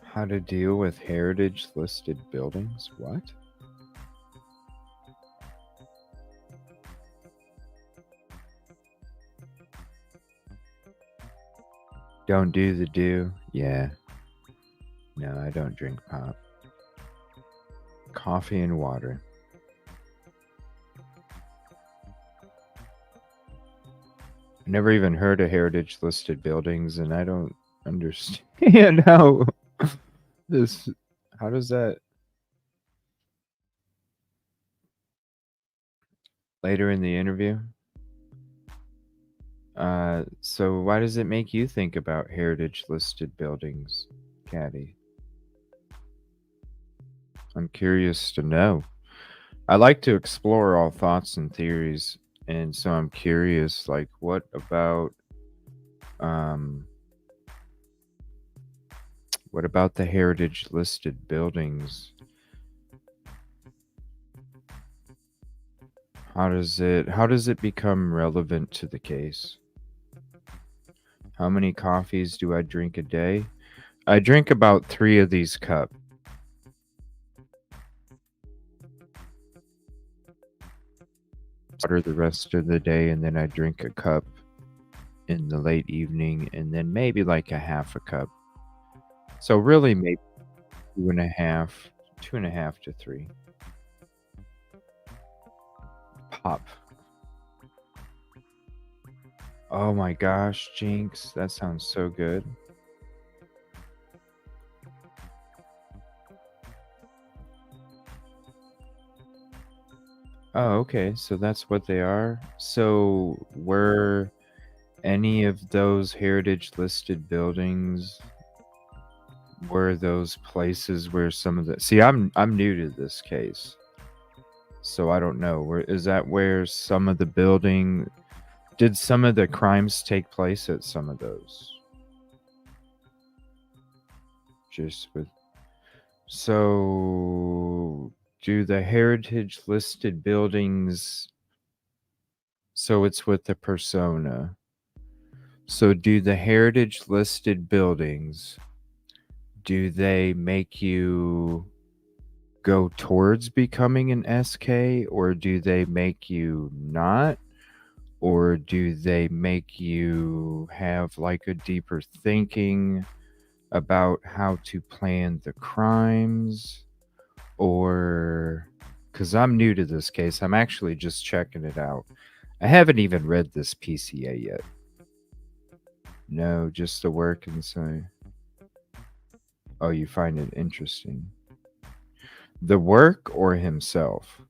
How to deal with heritage listed buildings? What? Don't do the do? Yeah. No, I don't drink pop. Coffee and water. I never even heard of heritage listed buildings, and I don't understand how this. How does that? Later in the interview. So why does it make you think about heritage listed buildings, Caddy? I'm curious to know. I like to explore all thoughts and theories, and so I'm curious, like, what about the heritage listed buildings? How does it become relevant to the case? How many coffees do I drink a day? I drink about 3 of these cups. Water the rest of the day, and then I drink a cup in the late evening, and then maybe like a half a cup. So really maybe 2.5 to 3. Pop. Oh my gosh, Jinx, that sounds so good. Oh, okay, so that's what they are. So were any of those heritage listed buildings, were those places where some of the I'm new to this case, so I don't know. Is that where some of the building did some of the crimes take place at some of those? So do the heritage listed buildings, so it's with the persona. So do the heritage listed buildings, do they make you go towards becoming an SK, or do they make you not? Or do they make you have like a deeper thinking about how to plan the crimes? Or, because I'm new to this case, I'm actually just checking it out. I haven't even read this PCA yet. No, just the work inside. Oh, you find it interesting. The work or himself?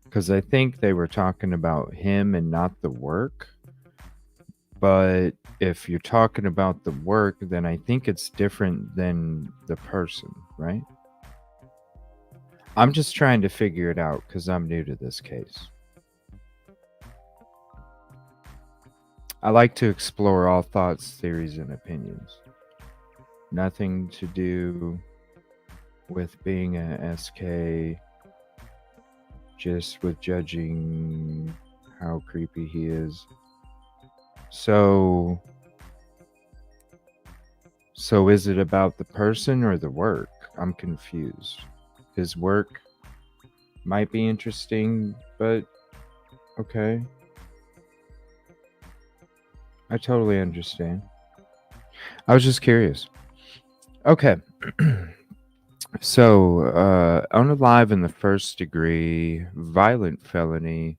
Because I think they were talking about him and not the work. But if you're talking about the work, then I think it's different than the person, right? I'm just trying to figure it out because I'm new to this case. I like to explore all thoughts, theories, and opinions. Nothing to do with being a SK, just with judging how creepy he is. So is it about the person or the work? I'm confused. His work might be interesting, but okay. I totally understand. I was just curious. Okay. So, unalive in the first degree, violent felony.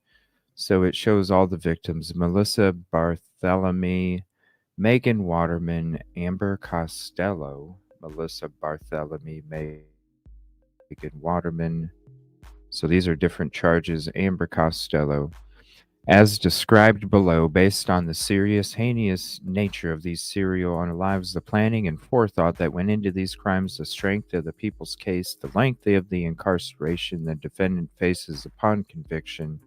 So it shows all the victims: Melissa Barthelemy, Megan Waterman, Amber Costello, Melissa Barthelemy, Megan Waterman. So these are different charges. Amber Costello. As described below, based on the serious, heinous nature of these serial unalives, the planning and forethought that went into these crimes, the strength of the people's case, the length of the incarceration the defendant faces upon conviction,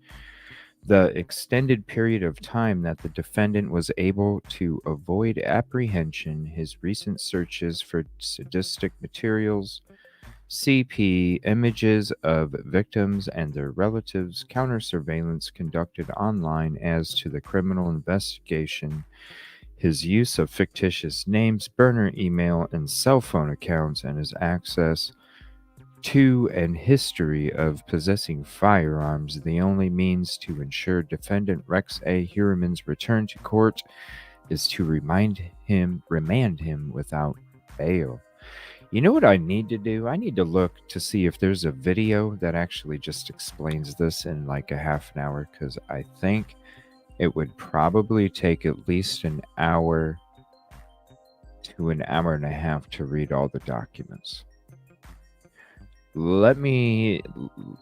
the extended period of time that the defendant was able to avoid apprehension, his recent searches for sadistic materials, CP, images of victims and their relatives, counter surveillance conducted online as to the criminal investigation, his use of fictitious names, burner email, and cell phone accounts, and his access to and history of possessing firearms, the only means to ensure defendant Rex A. Heuermann's return to court is to remand him without bail. You know what I need to do? I need to look to see if there's a video that actually just explains this in like a half an hour, because I think it would probably take at least an hour to an hour and a half to read all the documents. I'm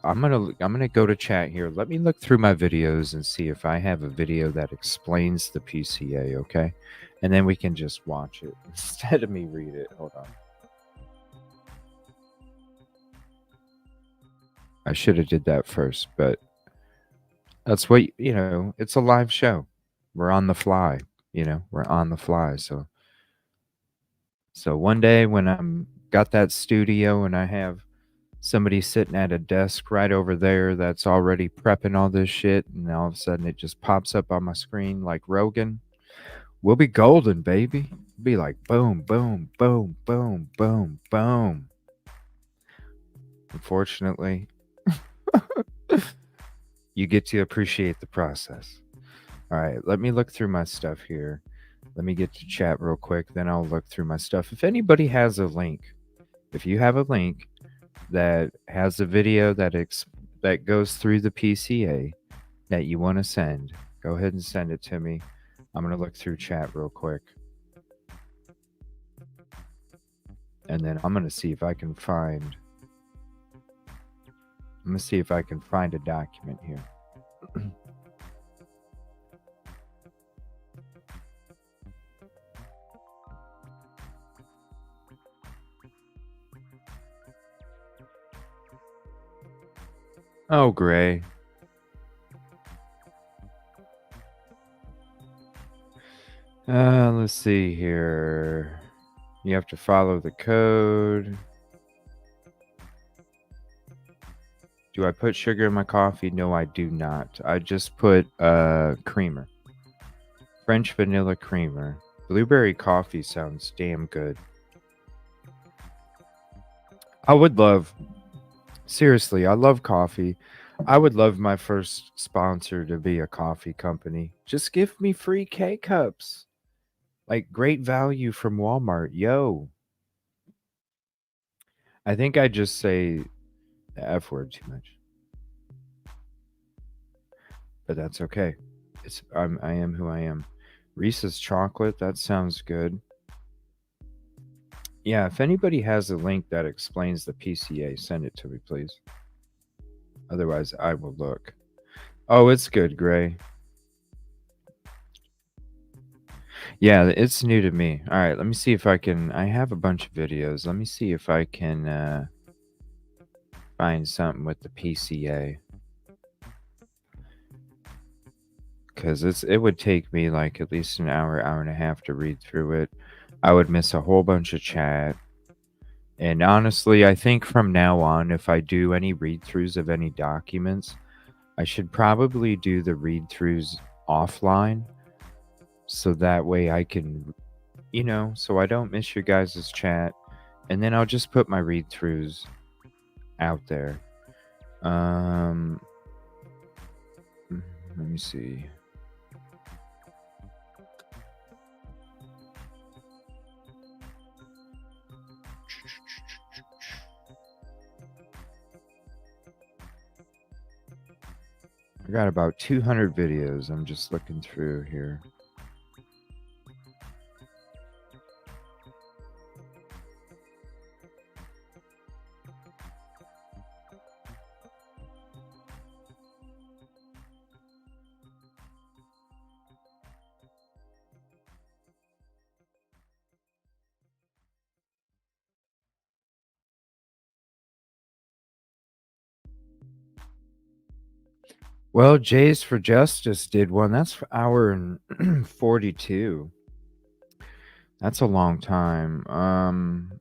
gonna go to chat here. Let me look through my videos and see if I have a video that explains the PCA, okay? And then we can just watch it instead of me read it. Hold on. I should have did that first, but that's what, it's a live show. We're on the fly, we're on the fly. So one day when I'm got that studio and I have somebody sitting at a desk right over there that's already prepping all this shit, and all of a sudden it just pops up on my screen like Rogan, we'll be golden, baby. Be like boom, boom, boom, boom, boom, boom. Unfortunately, you get to appreciate the process. All right, let me look through my stuff here. Let me get to chat real quick, then I'll look through my stuff. If anybody has a link, if you have a link that has a video that goes through the PCA that you want to send, go ahead and send it to me. I'm going to look through chat real quick. And then I'm going to see if I can find a document here. Oh, Gray. Let's see here. You have to follow the code. Do I put sugar in my coffee? No, I do not. I just put creamer. French vanilla creamer. Blueberry coffee sounds damn good. Seriously, I love coffee. I would love my first sponsor to be a coffee company. Just give me free K-cups. Like great value from Walmart. Yo. I think I just say the F word too much. But that's okay. I am who I am. Reese's chocolate, that sounds good. Yeah, if anybody has a link that explains the PCA, send it to me, please. Otherwise, I will look. Oh, it's good, Gray. Yeah, it's new to me. All right, let me see if I can. I have a bunch of videos. Let me see if I can find something with the PCA. Because it would take me like at least an hour and a half to read through it. I would miss a whole bunch of chat. And honestly, I think from now on, if I do any read-throughs of any documents, I should probably do the read-throughs offline. So that way I can, so I don't miss your guys' chat. And then I'll just put my read-throughs out there. Let me see. I got about 200 videos. I'm just looking through here. Well, Jays for Justice did one. That's hour and 42. That's a long time.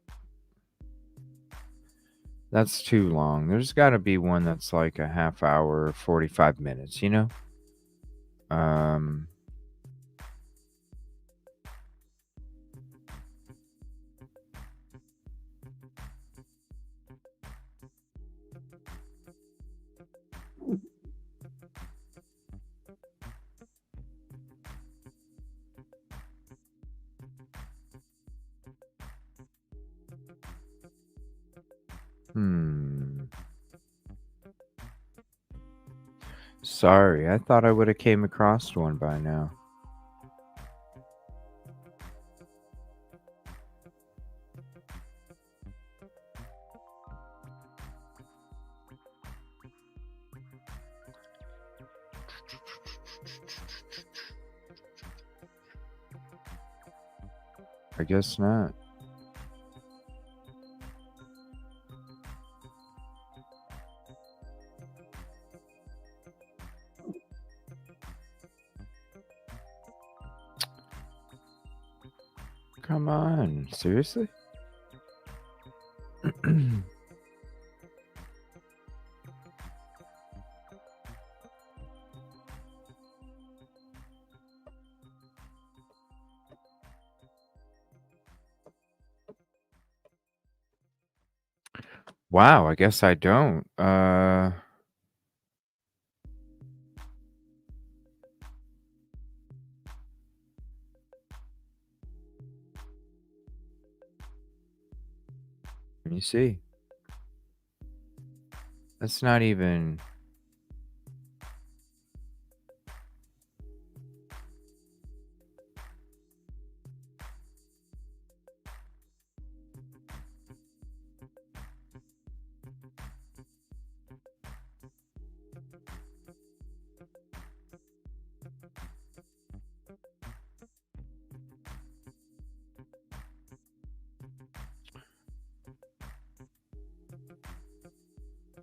That's too long. There's got to be one that's like a half hour, 45 minutes, Sorry, I thought I would have came across one by now. I guess not. Come on, seriously? Wow, I guess I don't. Let me see. That's not even.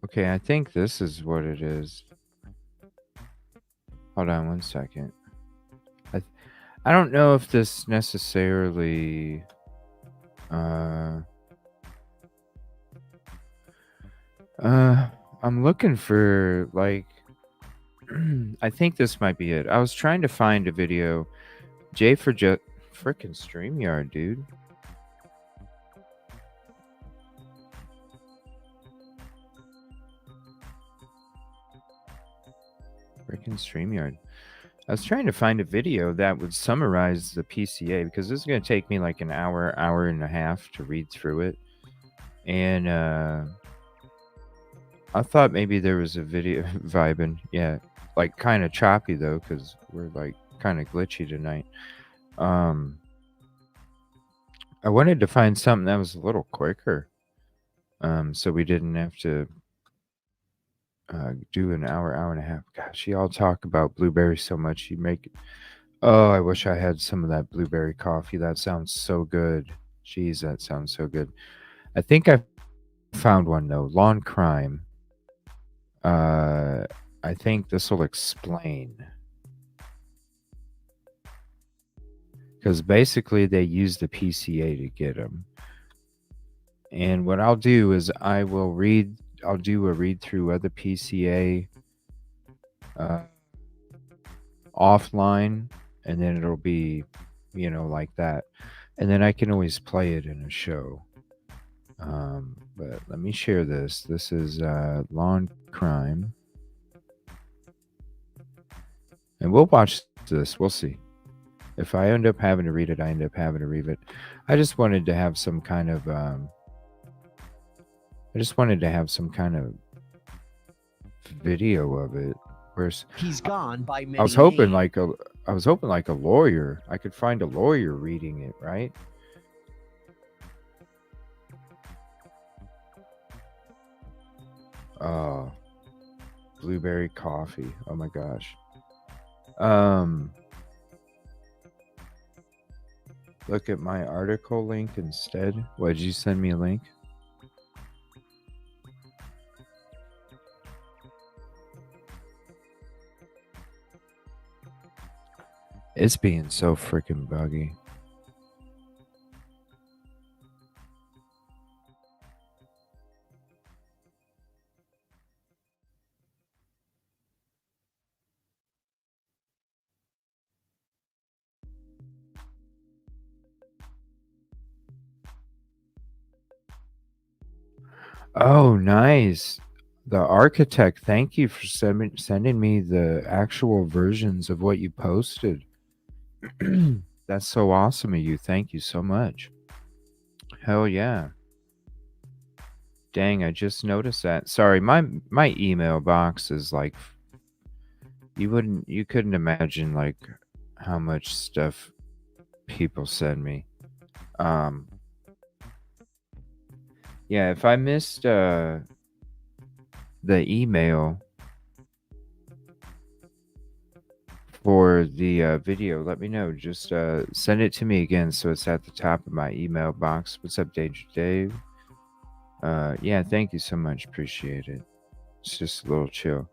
Okay, I think this is what it is. Hold on one second. I don't know if this necessarily I'm looking for like I think this might be it. I was trying to find a video. J for frickin' StreamYard, dude. Frickin' StreamYard. I was trying to find a video that would summarize the PCA because this is going to take me like an hour, hour and a half to read through it. And I thought maybe there was a video vibing. Yeah, like kind of choppy though because we're like kind of glitchy tonight. I wanted to find something that was a little quicker, so we didn't have to do an hour, hour and a half. Gosh, y'all talk about blueberry so much. You make it. Oh, I wish I had some of that blueberry coffee. That sounds so good. Jeez, that sounds so good. I think I found one though. Lawn crime. I think this will explain. Because basically they use the PCA to get them. And what I'll do is I'll do a read through of the PCA offline, and then it'll be, like that. And then I can always play it in a show. But let me share this. This is Lawn Crime. And we'll watch this. We'll see. If I end up having to read it, I end up having to read it. I just wanted to have some kind of video of it. Where's he's gone by many I was hoping names. like a lawyer. I could find a lawyer reading it, right? Oh, blueberry coffee. Oh my gosh. Look at my article link instead. What, did you send me a link? It's being so freaking buggy. Oh, nice. The architect, thank you for sending me the actual versions of what you posted. That's so awesome of you. Thank you so much. Hell yeah. Dang, I just noticed that. Sorry, my email box is like you couldn't imagine like how much stuff people send me. Um yeah, if I missed the email for the video, let me know. Just send it to me again so it's at the top of my email box. What's up, Dave? Yeah, thank you so much. Appreciate it. It's just a little chill.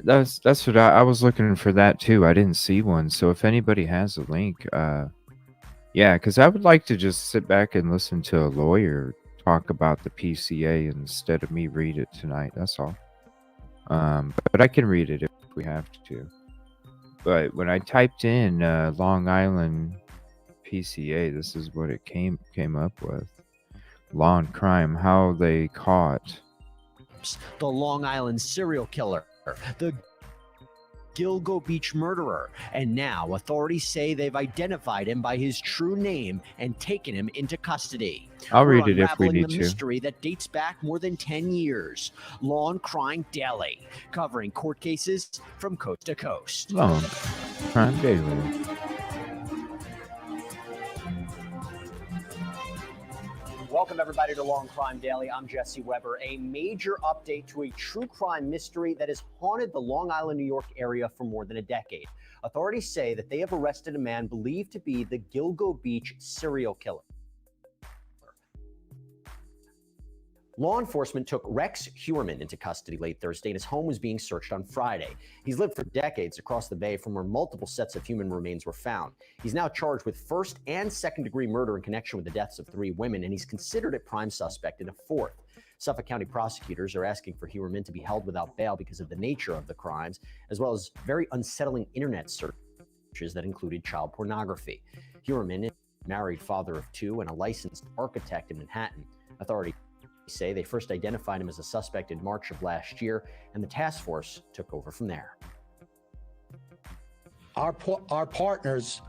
That's what I was looking for that too. I didn't see one. So if anybody has a link, yeah, because I would like to just sit back and listen to a lawyer talk about the PCA instead of me read it tonight. That's all. But I can read it if we have to. But when I typed in Long Island PCA, this is what it came up with. Law and crime, how they caught the Long Island serial killer, the Gilgo Beach murderer, and now authorities say they've identified him by his true name and taken him into custody. I'll We're read it if we unraveling need the to. mystery that dates back more than 10 years. Law and Crime Daily, covering court cases from coast to coast. Law and Crime Daily. Welcome, everybody, to Long Crime Daily. I'm Jesse Weber. A major update to a true crime mystery that has haunted the Long Island, New York area for more than a decade. Authorities say that they have arrested a man believed to be the Gilgo Beach serial killer. Law enforcement took Rex Heuermann into custody late Thursday, and his home was being searched on Friday. He's lived for decades across the bay from where multiple sets of human remains were found. He's now charged with first and second-degree murder in connection with the deaths of 3 women, and he's considered a prime suspect in a 4th. Suffolk County prosecutors are asking for Heuermann to be held without bail because of the nature of the crimes, as well as very unsettling internet searches that included child pornography. Heuermann is a married father of 2 and a licensed architect in Manhattan. Authorities say they first identified him as a suspect in March of last year, and the task force took over from there. Our partners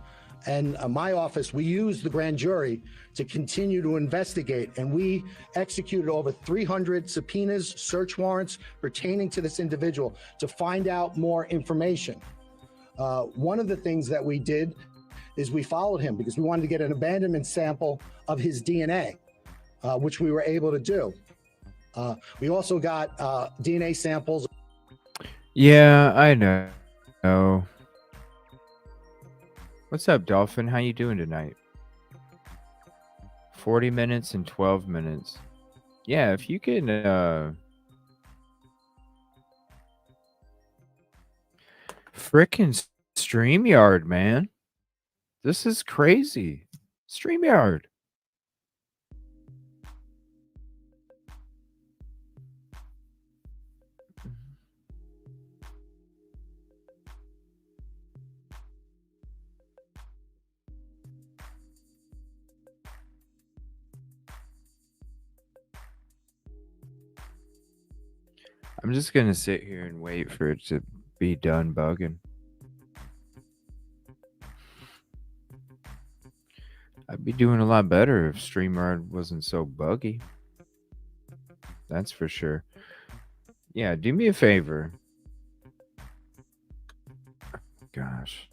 and my office, we used the grand jury to continue to investigate, and we executed over 300 subpoenas, search warrants pertaining to this individual to find out more information. One of the things that we did is we followed him because we wanted to get an abandonment sample of his DNA. Which we were able to do. We also got DNA samples. Yeah, I know. What's up, Dolphin? How you doing tonight? 40 minutes and 12 minutes. Yeah, if you can frickin' StreamYard, man. This is crazy. StreamYard. I'm just gonna sit here and wait for it to be done bugging. I'd be doing a lot better if StreamYard wasn't so buggy. That's for sure. Yeah, do me a favor. Gosh.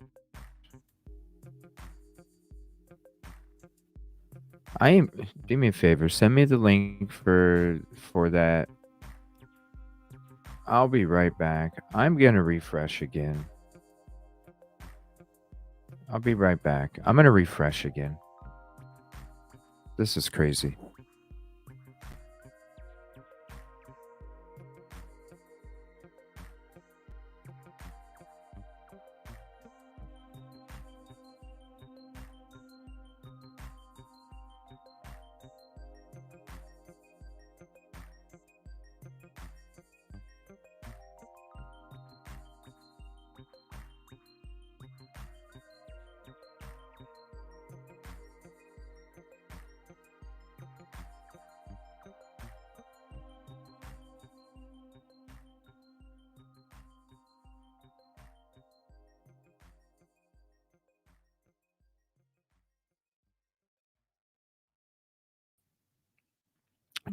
Do me a favor, send me the link for that. I'll be right back. I'm gonna refresh again. I'll be right back. I'm gonna refresh again. This is crazy.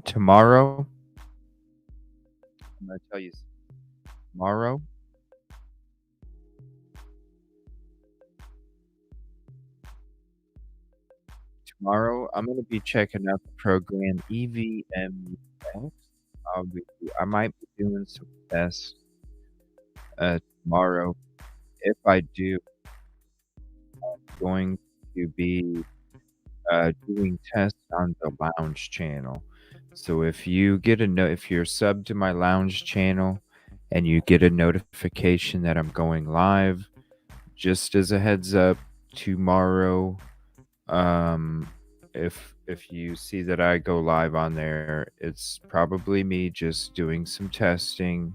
tomorrow, I'm going to tell you tomorrow. Tomorrow, I'm going to be checking out the program EvilleCJ. I might be doing some tests tomorrow. If I do, I'm going to be doing tests on the lounge channel. So if you get if you're subbed to my lounge channel and you get a notification that I'm going live, just as a heads up, tomorrow, if you see that I go live on there, it's probably me just doing some testing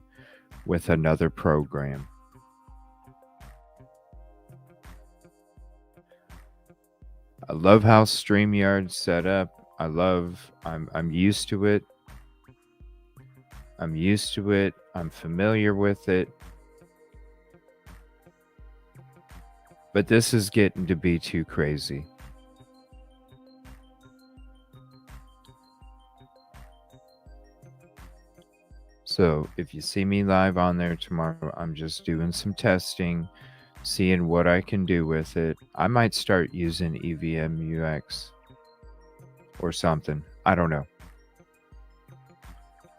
with another program. I love how StreamYard's set up. I'm used to it. I'm familiar with it. But this is getting to be too crazy. So if you see me live on there tomorrow, I'm just doing some testing, seeing what I can do with it. I might start using EVMUX or something. I don't know.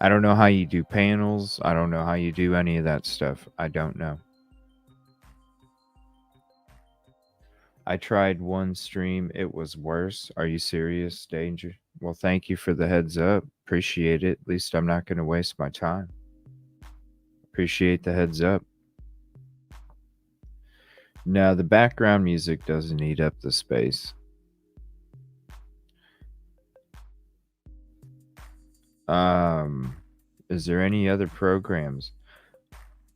I don't know how you do panels. I don't know how you do any of that stuff. I don't know. I tried one stream. It was worse. Are you serious, Danger? Well, thank you for the heads up. Appreciate it. At least I'm not going to waste my time. Appreciate the heads up. Now, the background music doesn't eat up the space. Is there any other programs?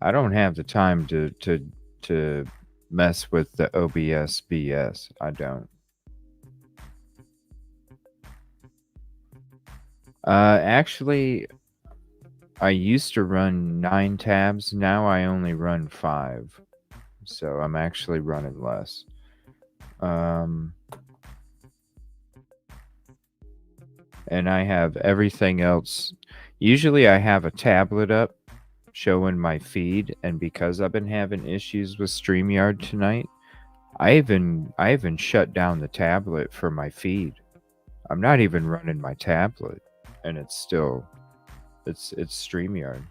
I don't have the time to mess with the OBS BS. I don't. Actually, I used to run 9 tabs. Now I only run 5. So I'm actually running less. And I have everything else. Usually I have a tablet up showing my feed, and because I've been having issues with StreamYard tonight, I even shut down the tablet for my feed. I'm not even running my tablet, and it's still it's StreamYard.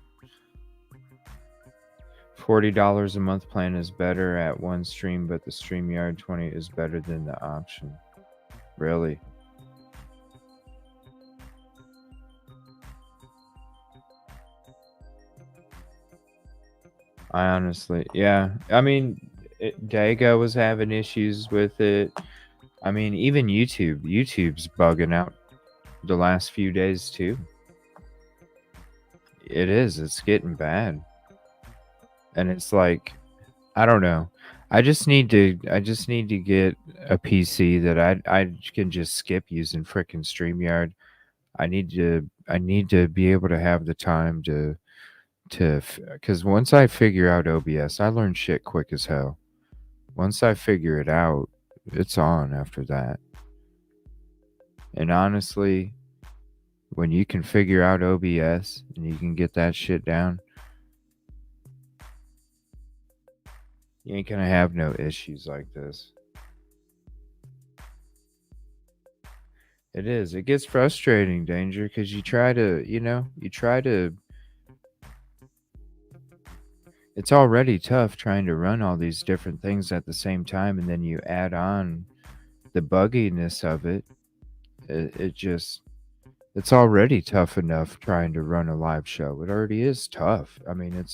$40 a month plan is better at one stream, but the StreamYard 20 is better than the option. Really? I honestly, yeah. I mean, Dago was having issues with it. I mean, even YouTube's bugging out the last few days too. It is. It's getting bad. And it's like, I don't know. I just need to get a PC that I can just skip using frickin' StreamYard. I need to be able to have the time to because once I figure out OBS, I learn shit quick as hell. Once I figure it out, it's on after that. And honestly, when you can figure out OBS and you can get that shit down, you ain't gonna have no issues like this. It is. It gets frustrating, Danger, because you try to, it's already tough trying to run all these different things at the same time, and then you add on the bugginess of it. It's already tough enough trying to run a live show. It already is tough. I mean,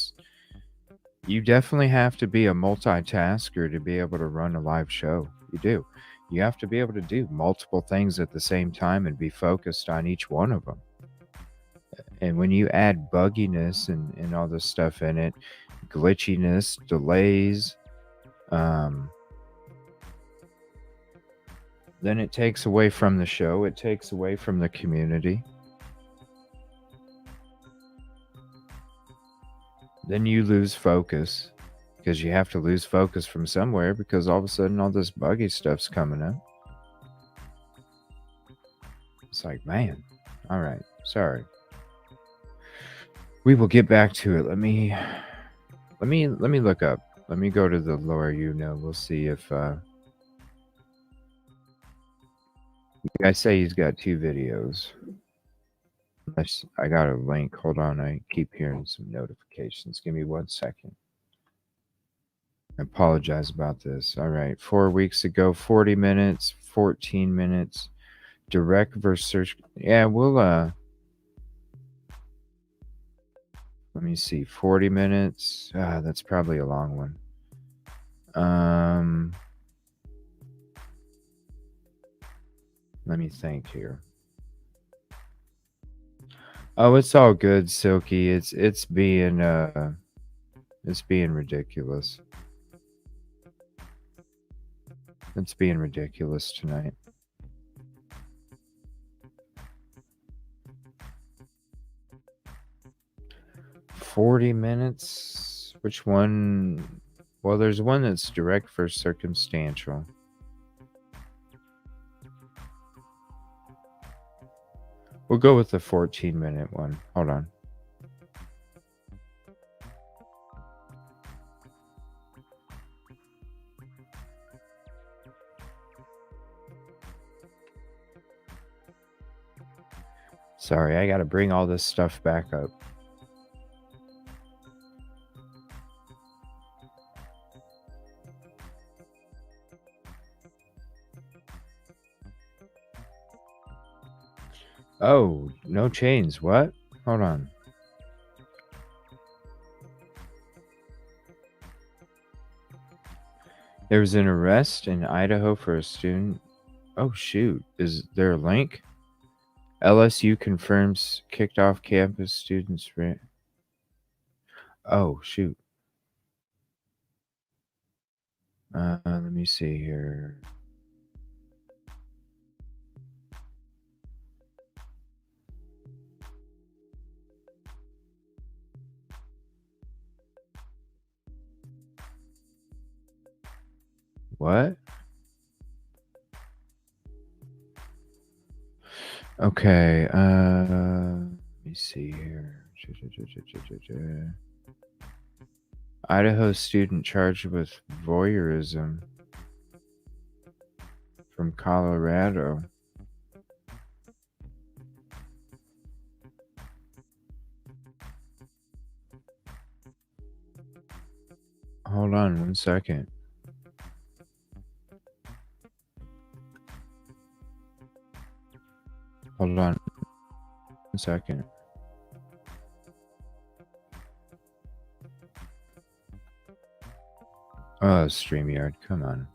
you definitely have to be a multitasker to be able to run a live show. You do. You have to be able to do multiple things at the same time and be focused on each one of them. And when you add bugginess and all this stuff in it, glitchiness, delays, then it takes away from the show. It takes away from the community. Then you lose focus because you have to lose focus from somewhere because all of a sudden all this buggy stuff's coming up. It's like, man, all right. Sorry. We will get back to it. Let me look up. Let me go to the lawyer. We'll see if I say he's got 2 videos. I got a link. Hold on. I keep hearing some notifications. Give me 1 second. I apologize about this. All right. 4 weeks ago, 40 minutes, 14 minutes. Direct versus search. Yeah, we'll let me see. 40 minutes. That's probably a long one. Let me think here. Oh, it's all good, Silky. It's being ridiculous. It's being ridiculous tonight. $40 minutes. Which one? Well, there's one that's direct versus circumstantial. We'll go with the 14-minute one. Hold on. Sorry, I gotta bring all this stuff back up. Oh, no chains. What? Hold on. There was an arrest in Idaho for a student. Oh, shoot. Is there a link? LSU confirms kicked off campus students. Oh, shoot. Let me see here. What? Okay, let me see here. Idaho student charged with voyeurism from Colorado. Hold on 1 second. Hold on 1 second. Oh, StreamYard, come on.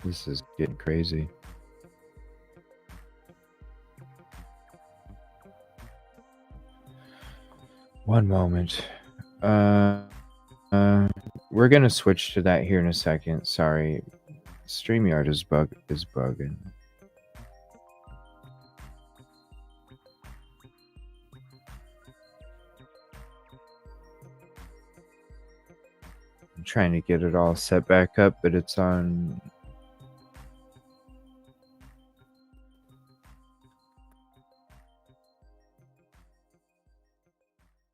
This is getting crazy. One moment. We're gonna switch to that here in a second. Sorry. StreamYard is bugging. I'm trying to get it all set back up, but it's on.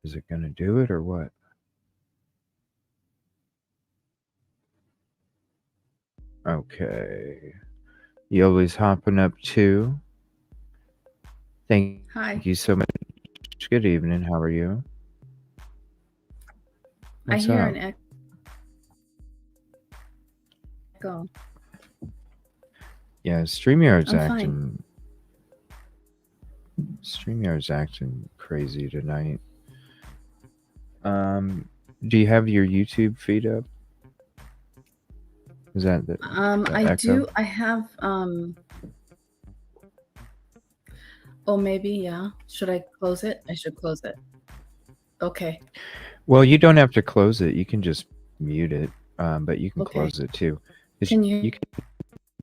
Is it gonna do it or what? Okay. Yoli's hopping up too. Thank you so much. Good evening. How are you? What's I hear up? an echo. Yeah, StreamYard's I'm acting. StreamYard's acting crazy tonight. Do you have your YouTube feed up? Is that the I echo? do. I have. Oh, maybe, yeah. Should I close it? I should close it. Okay. Well, you don't have to close it. You can just mute it, but you can Okay. close it too. 'Cause Can you can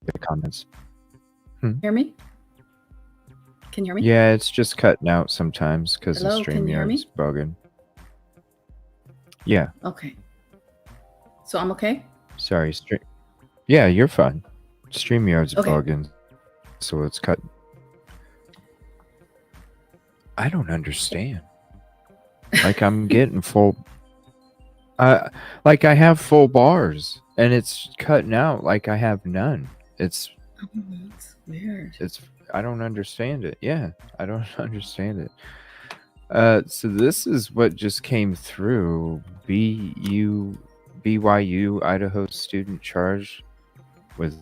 get comments. hear me? Can you hear me? Yeah, it's just cutting out sometimes because the Hello, can you hear me? StreamYard's bugging. Yeah, Okay. So I'm okay? sorry. Yeah, you're fine. StreamYard's Okay. bugging, so it's cut. I don't understand. Like I'm getting full. Like I have full bars, and it's cutting out like I have none. It's That's weird. I don't understand it. Yeah, I don't understand it. So this is what just came through. BYU Idaho student charged with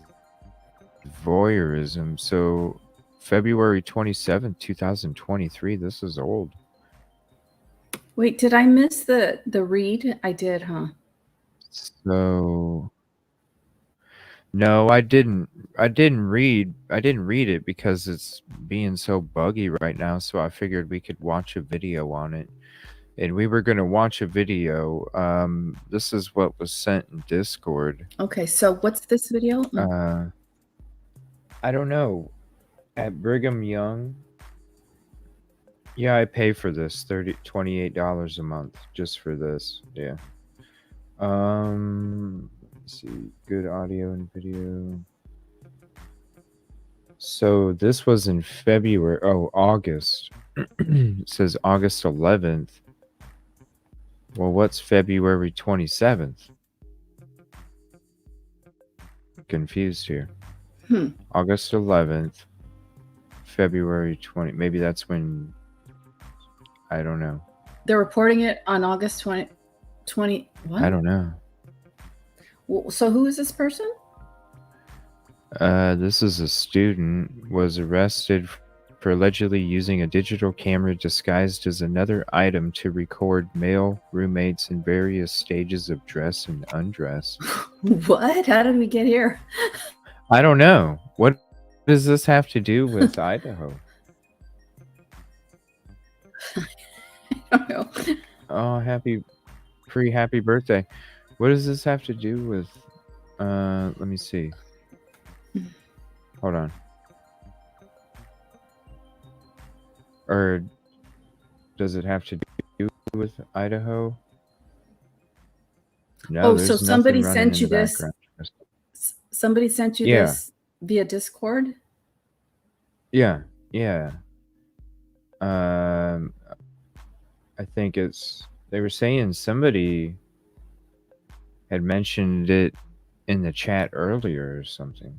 voyeurism. So February 27th, 2023. This is old. Wait, did I miss the read? I did, huh? So no, I didn't read it because it's being so buggy right now, so I figured we could watch a video on it. And we were going to watch a video. This is what was sent in Discord. Okay, so what's this video? I don't know. At Brigham Young. Yeah, I pay for this $28 a month just for this. Yeah. Let's see. Good audio and video. So this was in February. Oh, August. It says August 11th. Well, what's February 27th? Confused here. August 11th, February 20. Maybe that's when. I don't know. They're reporting it on August 20. What? I don't know. So who is this person? This is a student was arrested for allegedly using a digital camera disguised as another item to record male roommates in various stages of dress and undress. What? How did we get here? I don't know. What does this have to do with Idaho? I don't know. Oh, happy birthday. What does this have to do with let me see. Hold on. Or does it have to do with Idaho? No, So somebody sent you this. Somebody sent you this via Discord? Yeah. I think they were saying somebody had mentioned it in the chat earlier or something.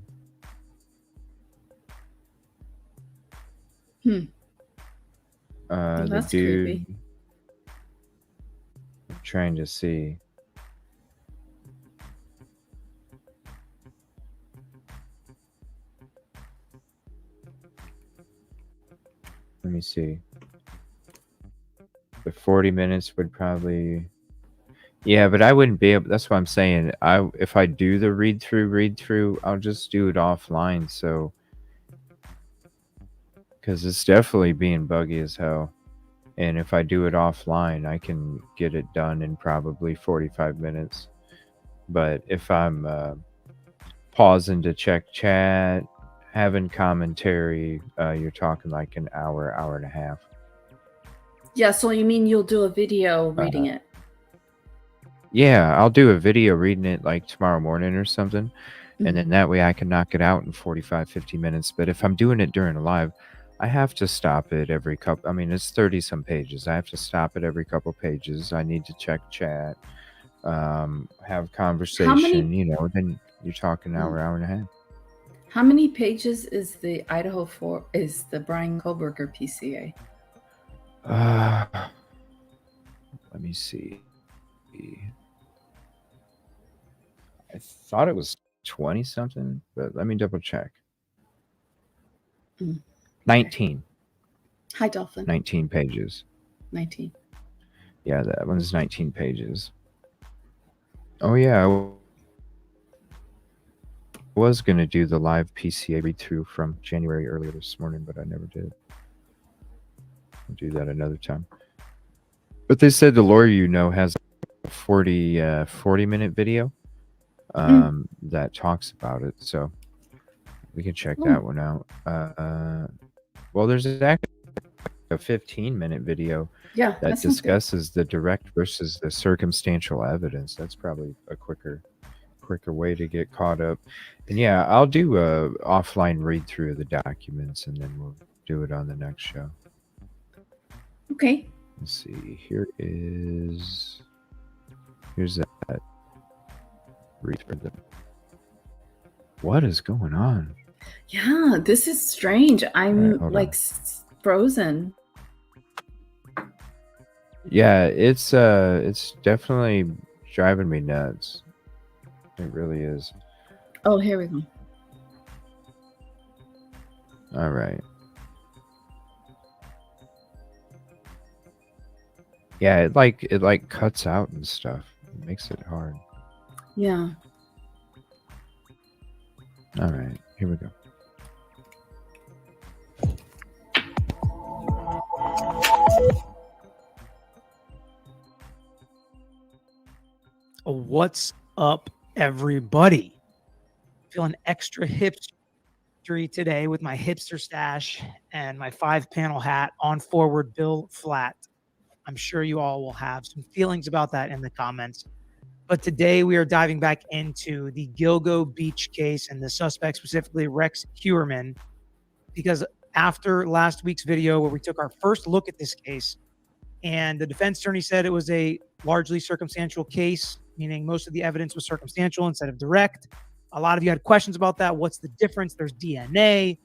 That's the dude. creepy. I'm trying to see. Let me see. The 40 minutes would probably. Yeah, but I wouldn't be able. That's what I'm saying. If I do the read through, I'll just do it offline. So, because it's definitely being buggy as hell, and if I do it offline, I can get it done in probably 45 minutes. But if I'm pausing to check chat, having commentary, you're talking like an hour and a half. Yeah, so you mean you'll do a video reading it? Yeah, I'll do a video reading it like tomorrow morning or something. And then that way I can knock it out in 50 minutes. But if I'm doing it during a live, I have to stop it every couple. I mean, it's 30 some pages. I have to stop it every couple pages. I need to check chat, have conversation, then you're talking an hour and a half. How many pages is the is the Brian Koberger PCA? Let me see. I thought it was 20 something, but let me double check. 19. Hi, Dolphin. 19 pages. 19. Yeah, that one's 19 pages. Oh yeah, I was going to do the live PCA read through from January earlier this morning, but I never did. I'll do that another time. But they said the lawyer has a 40-minute video that talks about it, so we can check that one out. Well, there's actually a 15-minute video that discusses the direct versus the circumstantial evidence. That's probably a quicker way to get caught up. And yeah, I'll do a offline read through of the documents, and then we'll do it on the next show. Okay. Let's see. Here's that. What is going on? Yeah, this is strange. I'm hold like frozen. Yeah, it's definitely driving me nuts. It really is. Oh, here we go. All right. Yeah, it like cuts out and stuff. It makes it hard. Yeah. All right, here we go. What's up, everybody? Feeling extra hipstery today with my hipster stash and my 5-panel hat on forward, Bill flat. I'm sure you all will have some feelings about that in the comments. But today we are diving back into the Gilgo Beach case and the suspect, specifically Rex Heuermann, because after last week's video where we took our first look at this case, and the defense attorney said it was a largely circumstantial case, meaning most of the evidence was circumstantial instead of direct. A lot of you had questions about that. What's the difference? There's DNA,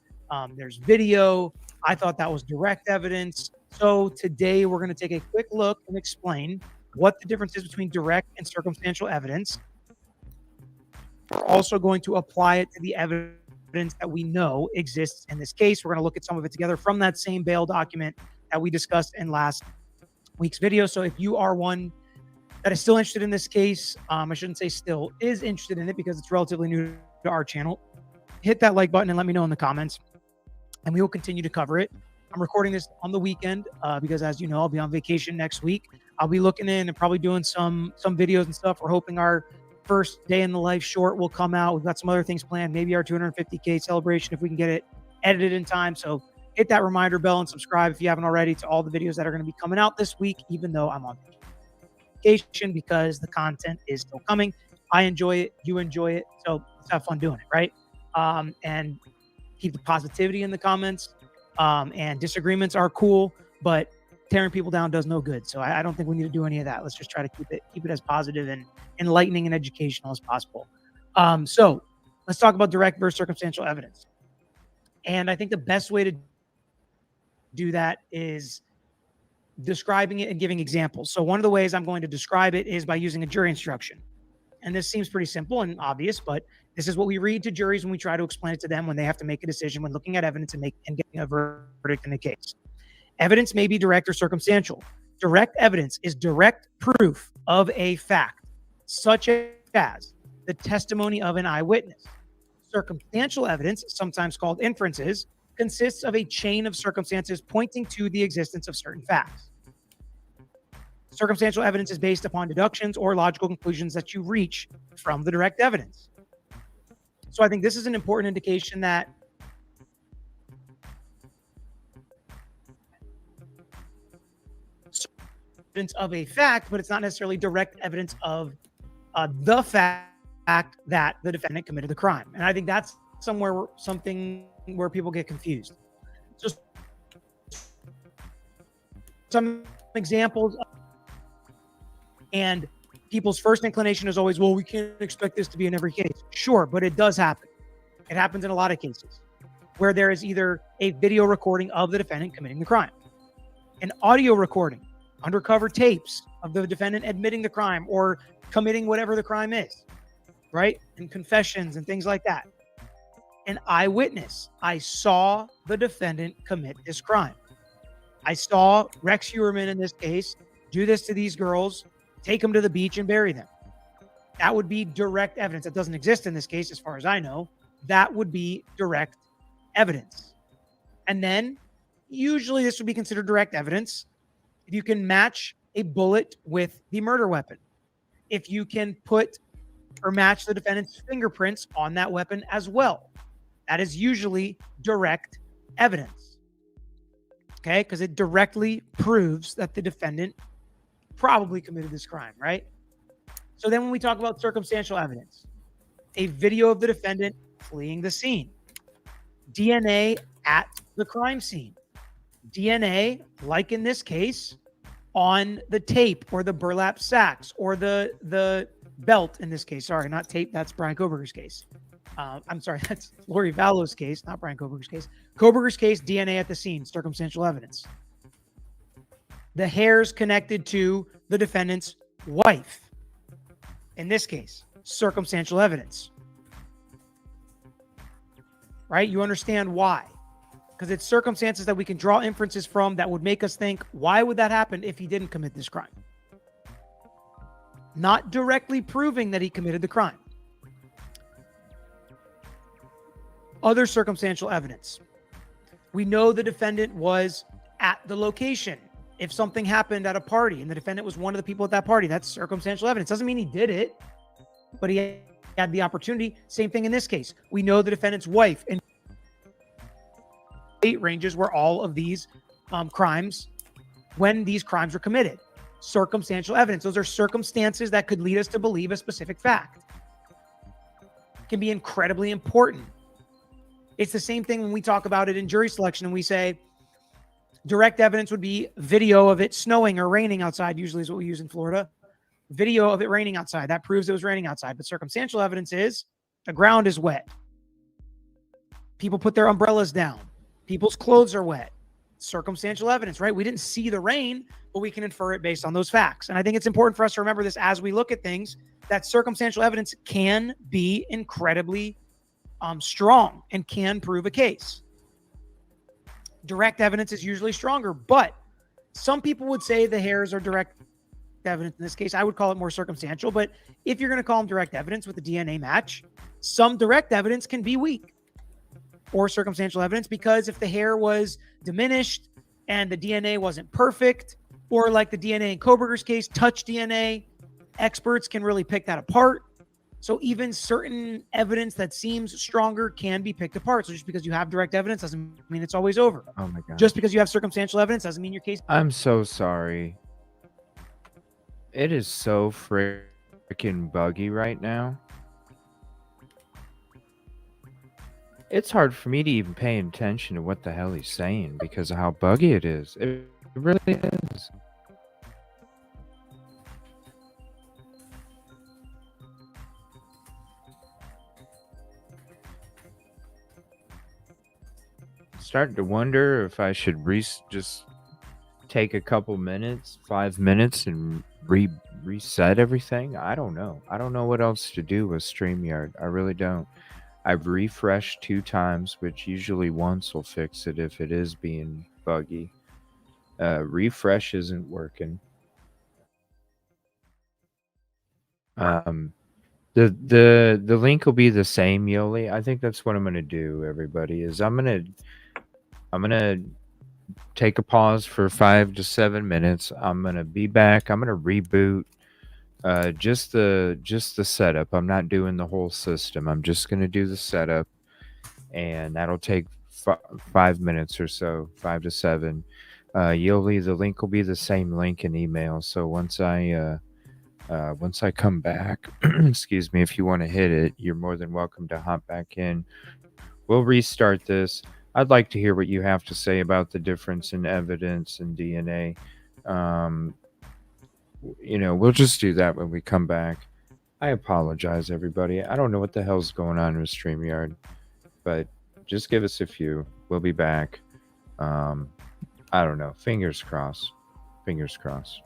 there's video. I thought that was direct evidence. So today we're going to take a quick look and explain what the difference is between direct and circumstantial evidence. We're also going to apply it to the evidence that we know exists in this case. We're going to look at some of it together from that same bail document that we discussed in last week's video. So if you are one that is still interested in this case, I shouldn't say still, is interested in it because it's relatively new to our channel, hit that like button and let me know in the comments, and we will continue to cover it. I'm recording this on the weekend because, as you know, I'll be on vacation next week. I'll be looking in and probably doing some videos and stuff. We're hoping our first day in the life short will come out. We've got some other things planned, maybe our 250K celebration if we can get it edited in time. So hit that reminder bell and subscribe if you haven't already to all the videos that are going to be coming out this week, even though I'm on vacation, because the content is still coming. I enjoy it. You enjoy it. So let's have fun doing it, right? And keep the positivity in the comments. And disagreements are cool, but tearing people down does no good. So I don't think we need to do any of that. Let's just try to keep it as positive and enlightening and educational as possible. So let's talk about direct versus circumstantial evidence. And I think the best way to do that is describing it and giving examples. So one of the ways I'm going to describe it is by using a jury instruction. And this seems pretty simple and obvious, but this is what we read to juries when we try to explain it to them when they have to make a decision when looking at evidence and getting a verdict in a case. Evidence may be direct or circumstantial. Direct evidence is direct proof of a fact, such as the testimony of an eyewitness. Circumstantial evidence, sometimes called inferences, consists of a chain of circumstances pointing to the existence of certain facts. Circumstantial evidence is based upon deductions or logical conclusions that you reach from the direct evidence. So I think this is an important indication that evidence of a fact, but it's not necessarily direct evidence of the fact that the defendant committed the crime. And I think that's something where people get confused. So some examples, and people's first inclination is always, well, we can't expect this to be in every case. Sure, but it does happen. It happens in a lot of cases where there is either a video recording of the defendant committing the crime, an audio recording, undercover tapes of the defendant admitting the crime or committing whatever the crime is, right? And confessions and things like that. An eyewitness. I saw the defendant commit this crime. I saw Rex Heuermann in this case do this to these girls, take them to the beach and bury them. That would be direct evidence. That doesn't exist in this case, as far as I know. That would be direct evidence. And then usually this would be considered direct evidence if you can match a bullet with the murder weapon. If you can put or match the defendant's fingerprints on that weapon as well. That is usually direct evidence. Okay? Because it directly proves that the defendant probably committed this crime, right? So then when we talk about circumstantial evidence, a video of the defendant fleeing the scene, DNA at the crime scene, DNA, like in this case, on the tape or the burlap sacks or the belt in this case. Sorry, not tape. That's Brian Koberger's case. I'm sorry, that's Lori Vallow's case, not Brian Koberger's case. Koberger's case, DNA at the scene, circumstantial evidence. The hairs connected to the defendant's wife. In this case, circumstantial evidence. Right? You understand why? Because it's circumstances that we can draw inferences from that would make us think, why would that happen if he didn't commit this crime? Not directly proving that he committed the crime. Other circumstantial evidence. We know the defendant was at the location. If something happened at a party and the defendant was one of the people at that party, that's circumstantial evidence. Doesn't mean he did it, but he had the opportunity. Same thing in this case. We know the defendant's wife and state ranges where all of these crimes, when these crimes were committed. Circumstantial evidence. Those are circumstances that could lead us to believe a specific fact. It can be incredibly important. It's the same thing when we talk about it in jury selection and we say direct evidence would be video of it snowing or raining outside, usually is what we use in Florida. Video of it raining outside. That proves it was raining outside. But circumstantial evidence is the ground is wet. People put their umbrellas down. People's clothes are wet. Circumstantial evidence, right? We didn't see the rain, but we can infer it based on those facts. And I think it's important for us to remember this as we look at things, that circumstantial evidence can be incredibly strong and can prove a case. Direct evidence is usually stronger, but some people would say the hairs are direct evidence. In this case, I would call it more circumstantial, but if you're going to call them direct evidence with a DNA match, some direct evidence can be weak or circumstantial evidence, because if the hair was diminished and the DNA wasn't perfect, or like the DNA in Koberger's case, touch DNA, experts can really pick that apart. So even certain evidence that seems stronger can be picked apart. So just because you have direct evidence doesn't mean it's always over. Oh my God. Just because you have circumstantial evidence doesn't mean your case. I'm so sorry. It is so freaking buggy right now. It's hard for me to even pay attention to what the hell he's saying because of how buggy it is. It really is. Starting to wonder if I should just take a couple minutes, 5 minutes, and reset everything. I don't know. I don't know what else to do with StreamYard. I really don't. I've refreshed 2 times, which usually once will fix it if it is being buggy. Refresh isn't working. The link will be the same, Yoli. I think that's what I'm gonna do, everybody, is I'm gonna take a pause for 5 to 7 minutes. I'm gonna be back. I'm gonna reboot just the setup. I'm not doing the whole system. I'm just gonna do the setup, and that'll take 5 minutes or so, 5 to 7. Yoli, the link will be the same link in email. So once I come back, excuse me, if you want to hit it, you're more than welcome to hop back in. We'll restart this. I'd like to hear what you have to say about the difference in evidence and DNA. We'll just do that when we come back. I apologize, everybody. I don't know what the hell's going on with StreamYard, but just give us a few. We'll be back. I don't know. Fingers crossed. Fingers crossed.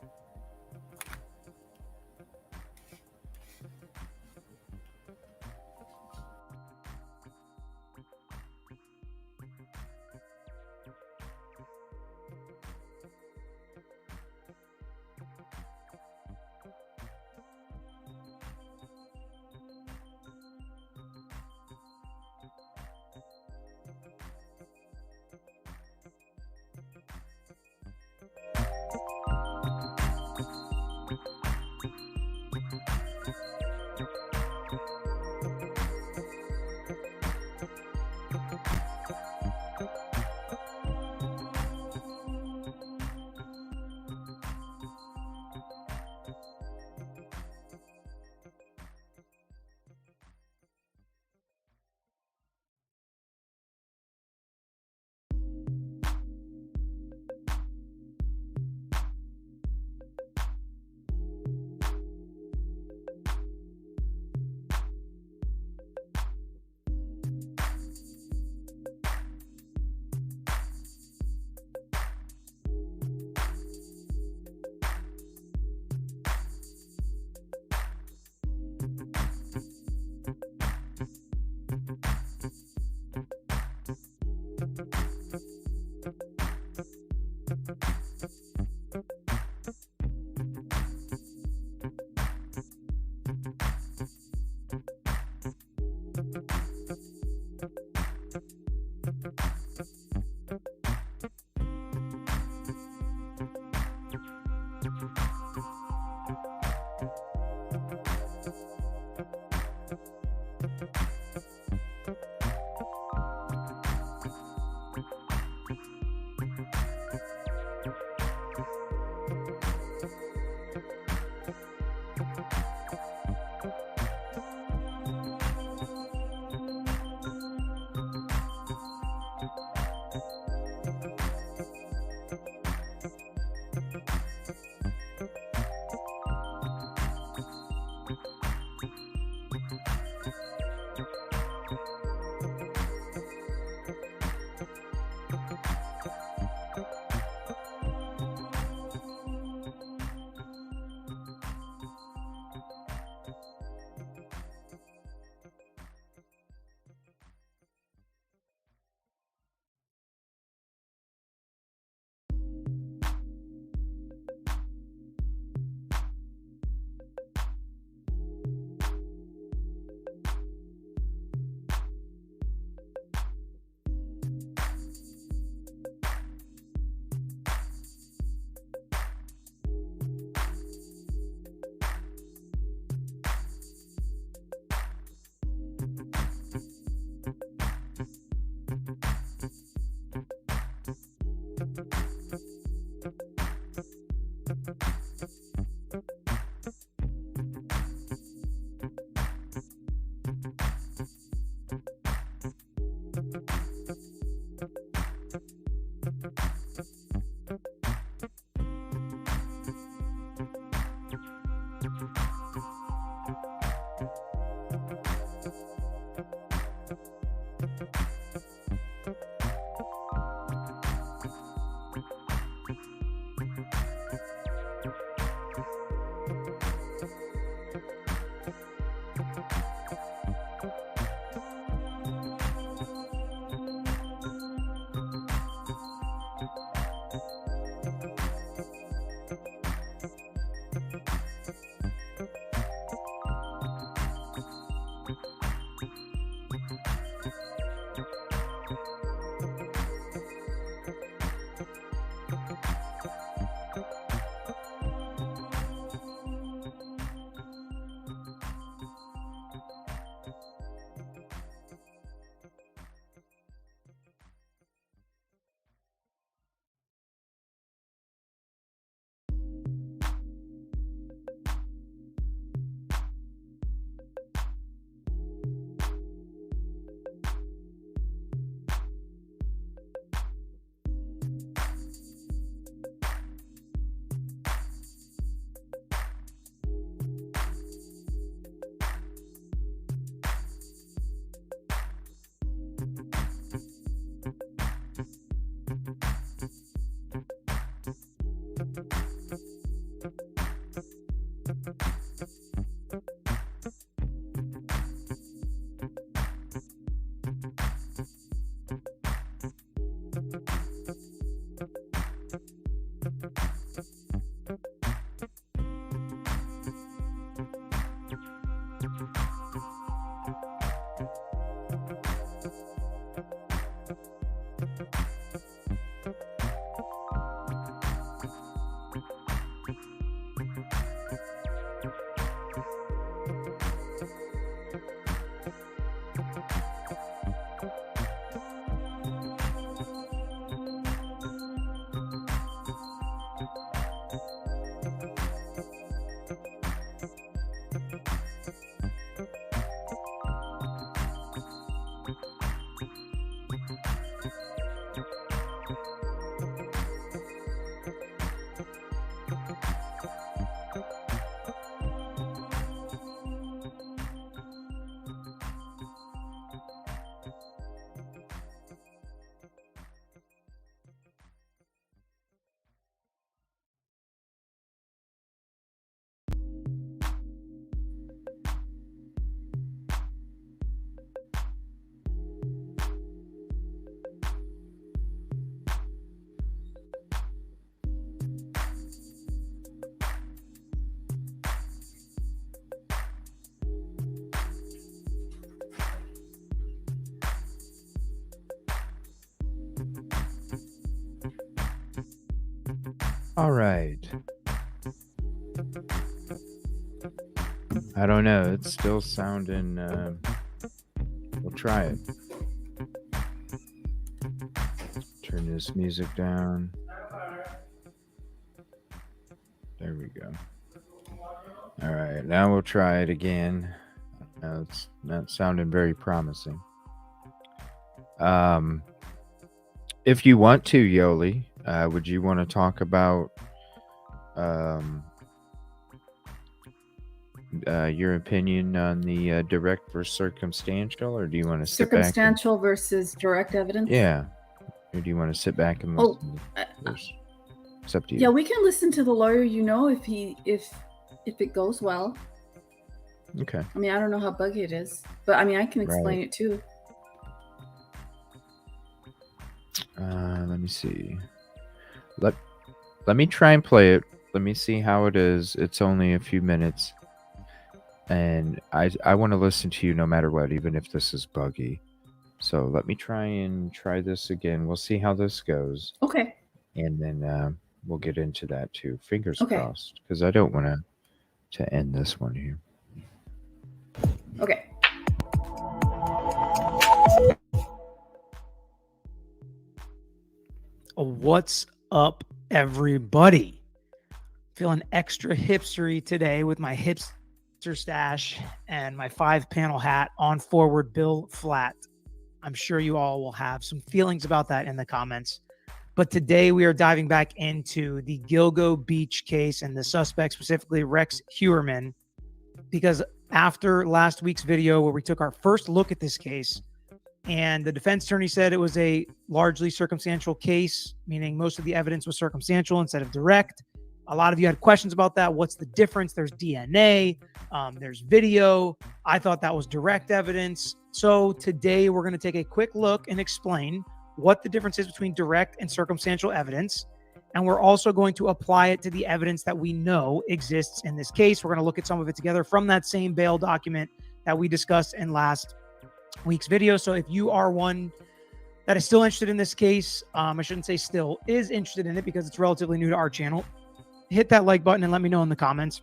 All right. I don't know. It's still sounding. We'll try it. Turn this music down. There we go. All right, now we'll try it again. Now it's not sounding very promising. If you want to, Yoli, would you want to talk about your opinion on the direct versus circumstantial, or do you want to sit back? Circumstantial versus direct evidence? Yeah. Or do you want to sit back and listen? It's up to you. Yeah, we can listen to the lawyer, if it goes well. Okay. I mean, I don't know how buggy it is, but I mean, I can explain it too. Let me see. Let me try and play it. Let me see how it is. It's only a few minutes. And I want to listen to you no matter what, even if this is buggy. So let me try this again. We'll see how this goes. Okay. And then we'll get into that too. Fingers Okay. crossed. Because I don't want to end this one here. Okay. What's up, everybody? Feeling extra hipstery today with my hipster stash and my 5-panel hat on forward bill flat. I'm sure you all will have some feelings about that in the comments. But today we are diving back into the Gilgo Beach case and the suspect, specifically Rex Heuermann, because after last week's video where we took our first look at this case, and the defense attorney said it was a largely circumstantial case, meaning most of the evidence was circumstantial instead of direct. A lot of you had questions about that. What's the difference? There's DNA, there's video. I thought that was direct evidence. So today we're going to take a quick look and explain what the difference is between direct and circumstantial evidence. And we're also going to apply it to the evidence that we know exists in this case. We're going to look at some of it together from that same bail document that we discussed in last week's video. So if you are one that is still interested in this case, I shouldn't say still, is interested in it because it's relatively new to our channel, hit that like button and let me know in the comments,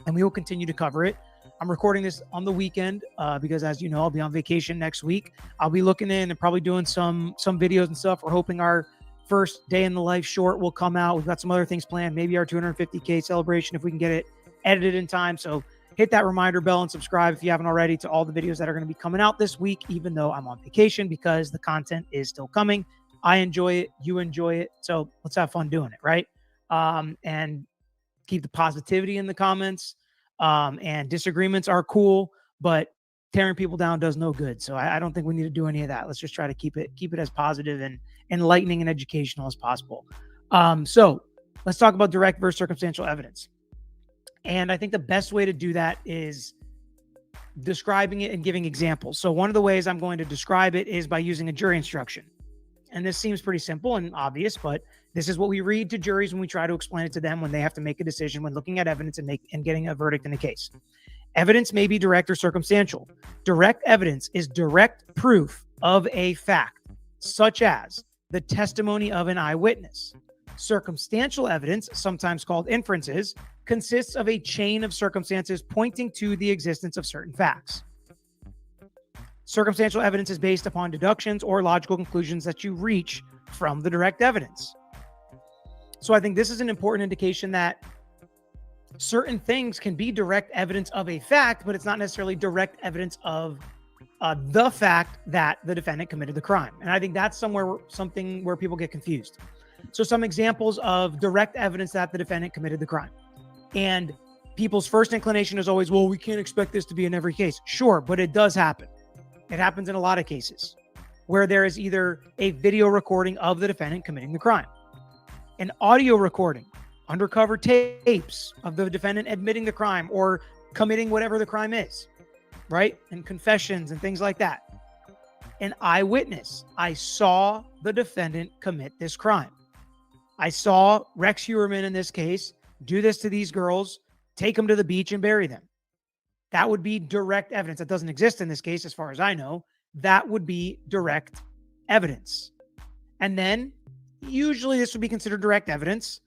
and we will continue to cover it. I'm recording this on the weekend because, as you know, I'll be on vacation next week. I'll be looking in and probably doing some videos and stuff. We're hoping our first day in the life short will come out. We've got some other things planned, maybe our 250K celebration if we can get it edited in time. So hit that reminder bell and subscribe if you haven't already to all the videos that are going to be coming out this week, even though I'm on vacation, because the content is still coming. I enjoy it. You enjoy it. So let's have fun doing it, right? And keep the positivity in the comments. And disagreements are cool, but tearing people down does no good. So I don't think we need to do any of that. Let's just try to keep it as positive and enlightening and educational as possible. So let's talk about direct versus circumstantial evidence. And I think the best way to do that is describing it and giving examples. So one of the ways I'm going to describe it is by using a jury instruction. And this seems pretty simple and obvious, but this is what we read to juries when we try to explain it to them when they have to make a decision when looking at evidence and getting a verdict in a case. Evidence may be direct or circumstantial. Direct evidence is direct proof of a fact, such as the testimony of an eyewitness. Circumstantial evidence, sometimes called inferences, consists of a chain of circumstances pointing to the existence of certain facts. Circumstantial evidence is based upon deductions or logical conclusions that you reach from the direct evidence. So I think this is an important indication that certain things can be direct evidence of a fact, but it's not necessarily direct evidence of the fact that the defendant committed the crime. And I think that's something where people get confused. So some examples of direct evidence that the defendant committed the crime. And people's first inclination is always, well, we can't expect this to be in every case. Sure, but it does happen. It happens in a lot of cases where there is either a video recording of the defendant committing the crime, an audio recording, undercover tapes of the defendant admitting the crime or committing whatever the crime is, right? And confessions and things like that. An eyewitness. I saw the defendant commit this crime. I saw Rex Heuermann in this case do this to these girls, take them to the beach and bury them. That would be direct evidence. That doesn't exist in this case, as far as I know. That would be direct evidence. And then usually this would be considered direct evidence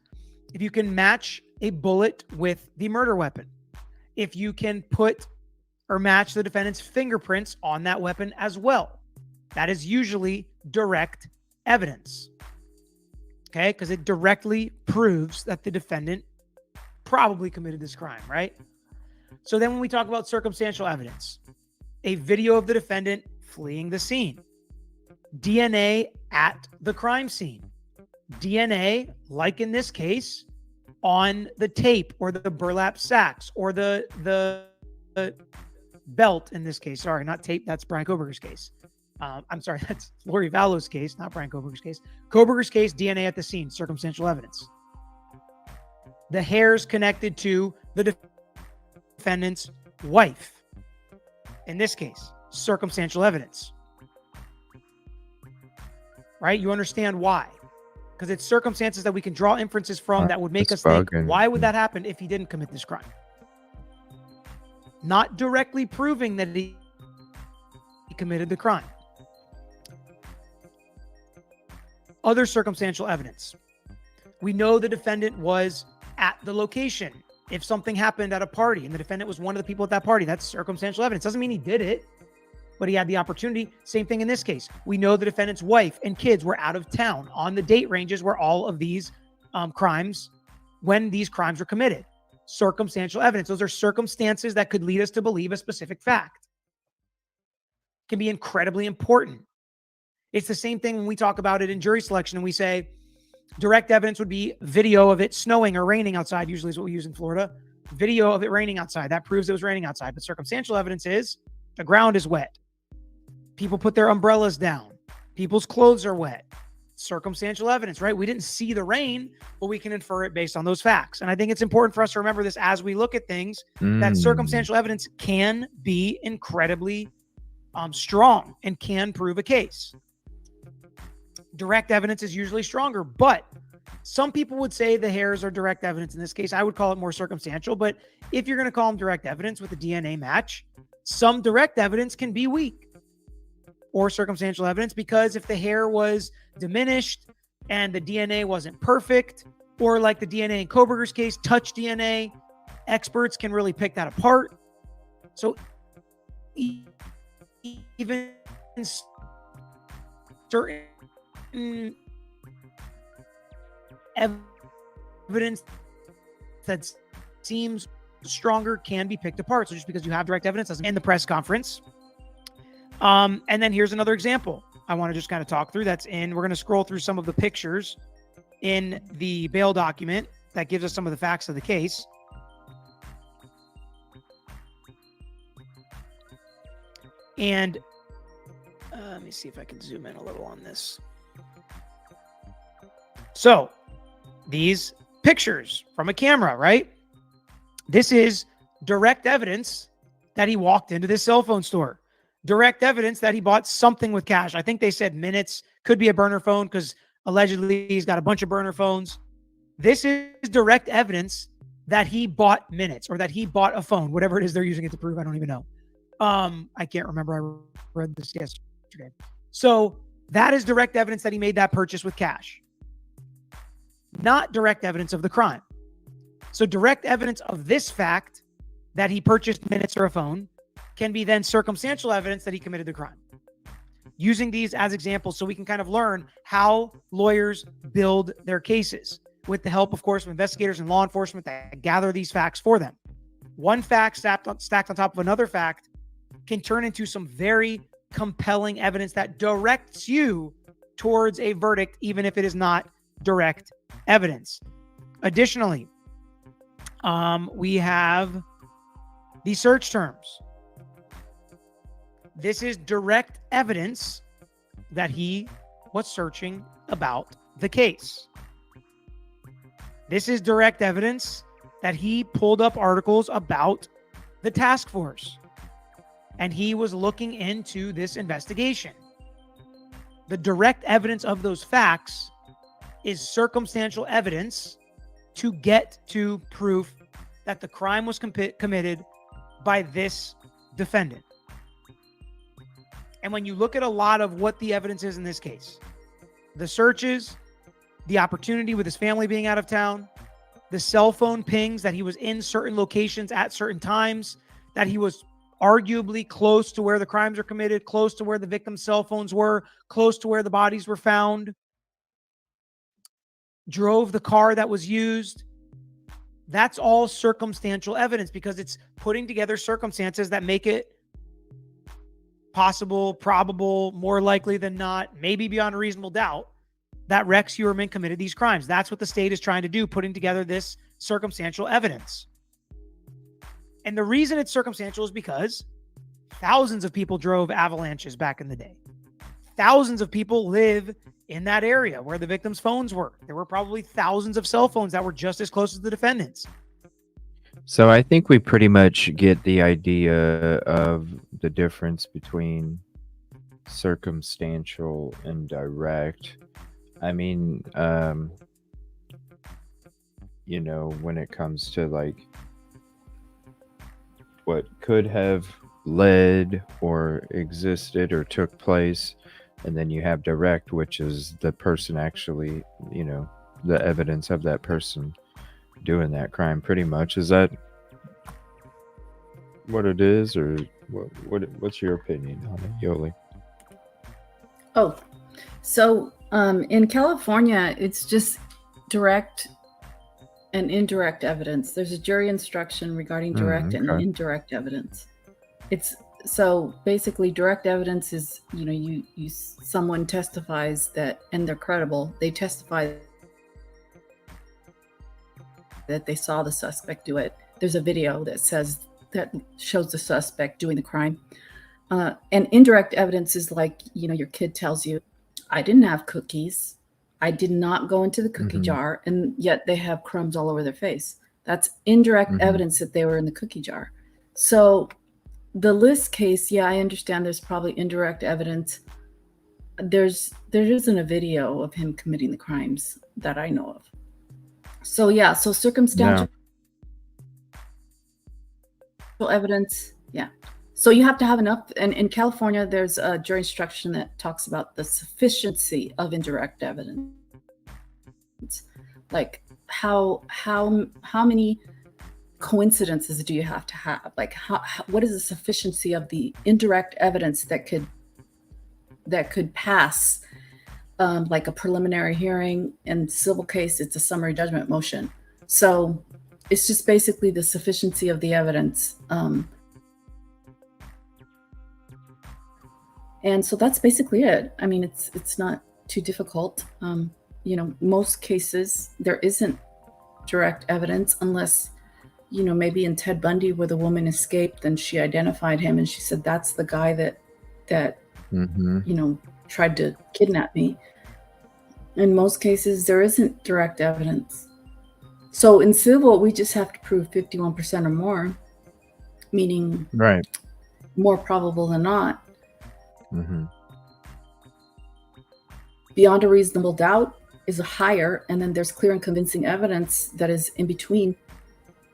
if you can match a bullet with the murder weapon. If you can put or match the defendant's fingerprints on that weapon as well. That is usually direct evidence. Okay? Because it directly proves that the defendant probably committed this crime, right? So then when we talk about circumstantial evidence, a video of the defendant fleeing the scene, DNA at the crime scene, DNA, like in this case, on the tape or the burlap sacks or the belt in this case. Sorry, not tape. That's Brian Koberger's case. I'm sorry, that's Lori Vallow's case, not Brian Koberger's case. Koberger's case, DNA at the scene, circumstantial evidence. The hairs connected to the defendant's wife. In this case, circumstantial evidence. Right? You understand why? Because it's circumstances that we can draw inferences from that would make us think, why would that happen if he didn't commit this crime? Not directly proving that he committed the crime. Other circumstantial evidence. We know the defendant was at the location. If something happened at a party and the defendant was one of the people at that party, that's circumstantial evidence. Doesn't mean he did it, but he had the opportunity. Same thing in this case. We know the defendant's wife and kids were out of town on the date ranges where all of these crimes, when these crimes were committed. Circumstantial evidence. Those are circumstances that could lead us to believe a specific fact. Can be incredibly important. It's the same thing when we talk about it in jury selection and we say direct evidence would be video of it snowing or raining outside, usually is what we use in Florida. Video of it raining outside. That proves it was raining outside. But circumstantial evidence is the ground is wet. People put their umbrellas down. People's clothes are wet. Circumstantial evidence, right? We didn't see the rain, but we can infer it based on those facts. And I think it's important for us to remember this as we look at things, that circumstantial evidence can be incredibly strong and can prove a case. Direct evidence is usually stronger, but some people would say the hairs are direct evidence. In this case, I would call it more circumstantial, but if you're going to call them direct evidence with a DNA match, some direct evidence can be weak or circumstantial evidence, because if the hair was diminished and the DNA wasn't perfect, or like the DNA in Koberger's case, touch DNA, experts can really pick that apart. So even certain evidence that seems stronger can be picked apart. So just because you have direct evidence doesn't. In the press conference. And then here's another example I want to just kind of talk through. We're going to scroll through some of the pictures in the bail document that gives us some of the facts of the case. And let me see if I can zoom in a little on this. So these pictures from a camera, right? This is direct evidence that he walked into this cell phone store. Direct evidence that he bought something with cash. I think they said minutes, could be a burner phone because allegedly he's got a bunch of burner phones. This is direct evidence that he bought minutes or that he bought a phone, whatever it is they're using it to prove. I don't even know. I can't remember. I read this yesterday. So that is direct evidence that he made that purchase with cash. Not direct evidence of the crime. So direct evidence of this fact that he purchased minutes or a phone can be then circumstantial evidence that he committed the crime. Using these as examples so we can kind of learn how lawyers build their cases with the help, of course, of investigators and law enforcement that gather these facts for them. One fact stacked on top of another fact can turn into some very compelling evidence that directs you towards a verdict, even if it is not direct evidence. Additionally, we have the search terms. This is direct evidence that he was searching about the case. This is direct evidence that he pulled up articles about the task force and he was looking into this investigation. The direct evidence of those facts is circumstantial evidence to get to proof that the crime was committed by this defendant. And when you look at a lot of what the evidence is in this case, the searches, the opportunity with his family being out of town, the cell phone pings that he was in certain locations at certain times, that he was arguably close to where the crimes are committed, close to where the victim's cell phones were, close to where the bodies were found, drove the car that was used. That's all circumstantial evidence because it's putting together circumstances that make it possible, probable, more likely than not, maybe beyond a reasonable doubt that Rex Heuermann committed these crimes. That's what the state is trying to do, putting together this circumstantial evidence. And the reason it's circumstantial is because thousands of people drove avalanches back in the day. Thousands of people live in that area where the victims' phones were. There were probably thousands of cell phones that were just as close as the defendants. So I think we pretty much get the idea of the difference between circumstantial and direct. I mean, you know, when it comes to like what could have led or existed or took place, and then you have direct, which is the person actually, you know, the evidence of that person doing that crime. Pretty much, is that what it is, or what's your opinion on it, Yoli? Oh, so in California, it's just direct and indirect evidence. There's a jury instruction regarding direct and Okay. indirect evidence. It's so basically direct evidence is, you know, someone testifies that, and they're credible. They testify that they saw the suspect do it. There's a video that shows the suspect doing the crime. And indirect evidence is like, you know, your kid tells you, I didn't have cookies. I did not go into the cookie jar, and yet they have crumbs all over their face. That's indirect evidence that they were in the cookie jar. So the LISK case, yeah, I understand there's probably indirect evidence. There isn't a video of him committing the crimes that I know of. So yeah, so circumstantial evidence, yeah. So you have to have enough, and in California, there's a jury instruction that talks about the sufficiency of indirect evidence. Like how many coincidences do you have to have? Like what is the sufficiency of the indirect evidence that could pass like a preliminary hearing? In civil case, it's a summary judgment motion. So it's just basically the sufficiency of the evidence. And so that's basically it. I mean, it's not too difficult. You know, most cases there isn't direct evidence unless, you know, maybe in Ted Bundy where the woman escaped and she identified him and she said, that's the guy that you know, tried to kidnap me. In most cases, there isn't direct evidence. So in civil, we just have to prove 51% or more, meaning more probable than not. Beyond a reasonable doubt is a higher, and then there's clear and convincing evidence that is in between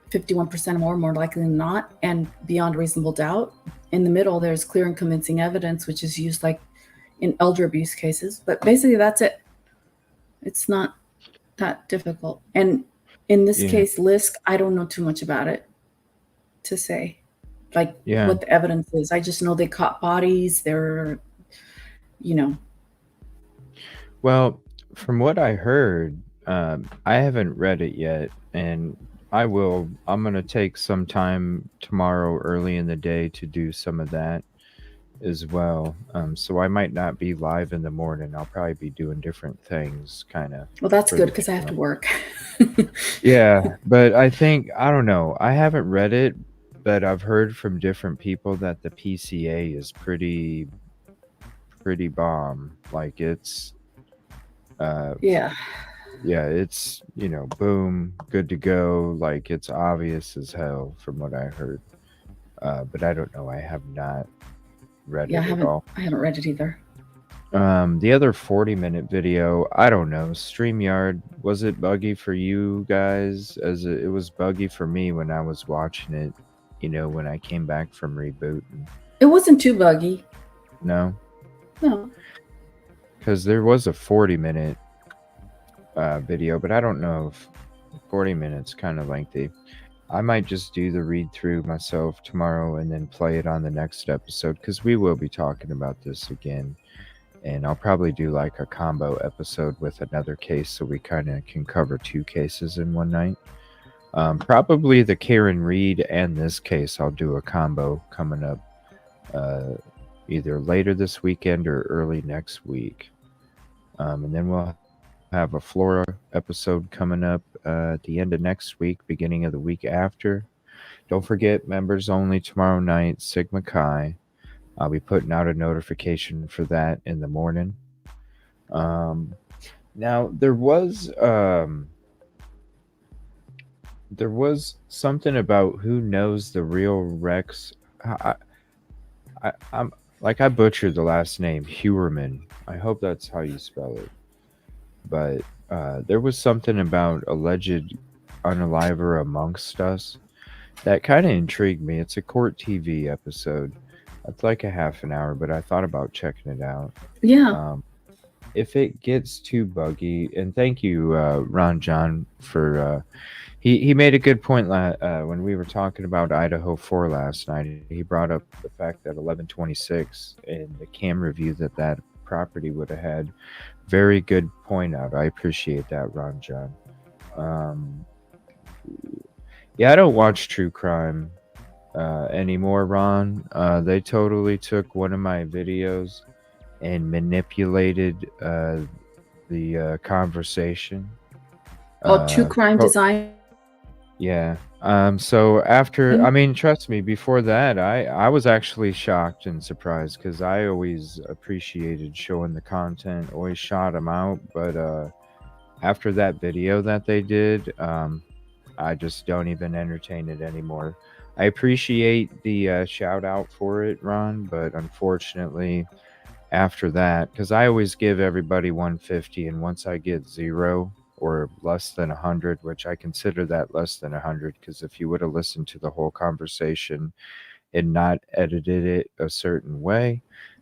51% or more likely than not, and beyond reasonable doubt. In the middle, there's clear and convincing evidence, which is used like in elder abuse cases. But basically, that's it. It's not that difficult. And in this case, LISK, I don't know too much about it to say, like what the evidence is. I just know they caught bodies. They're, you know. Well, from what I heard, I haven't read it yet, and I will. I'm going to take some time tomorrow early in the day to do some of that as well. So I might not be live in the morning. I'll probably be doing different things, kind of. Well, that's good because I have to work. Yeah, but I don't know. I haven't read it, but I've heard from different people that the PCA is pretty bomb. Like it's it's, you know, boom, good to go. Like it's obvious as hell from what I heard. But I don't know. I have not read it at all. I haven't read it either. The other 40-minute video, I don't know. StreamYard, was it buggy for you guys? It was buggy for me when I was watching it, you know, when I came back from rebooting. It wasn't too buggy. No? No. Because there was a 40-minute video, but I don't know if 40 minutes kind of lengthy. I might just do the read through myself tomorrow and then play it on the next episode, because we will be talking about this again. And I'll probably do like a combo episode with another case so we kind of can cover two cases in one night. Probably the Karen Reed and this case. I'll do a combo coming up either later this weekend or early next week. And then we'll have a Flora episode coming up at the end of next week, beginning of the week after. Don't forget, members only tomorrow night, Sigma Chi. I'll be putting out a notification for that in the morning. Now, there was something about who knows the real Rex. I'm like, I butchered the last name, Hewerman. I hope that's how you spell it. But there was something about alleged unaliver amongst us that kind of intrigued me. It's a court TV episode. It's like a half an hour, but I thought about checking it out. Yeah. If it gets too buggy, and thank you, Ron John, for he made a good point when we were talking about Idaho 4 last night. He brought up the fact that 1126 and the camera view that property would have had. Very good point out. I appreciate that, Ron John. Yeah, I don't watch true crime anymore, Ron. They totally took one of my videos and manipulated the conversation. True crime design. Yeah. So after, I mean, trust me, before that, I was actually shocked and surprised because I always appreciated showing the content, always shot them out. But after that video that they did, I just don't even entertain it anymore. I appreciate the shout out for it, Ron, but unfortunately, after that, because I always give everybody 150, and once I get 0 or less than 100, which I consider that less than 100, because if you would have listened to the whole conversation and not edited it a certain way,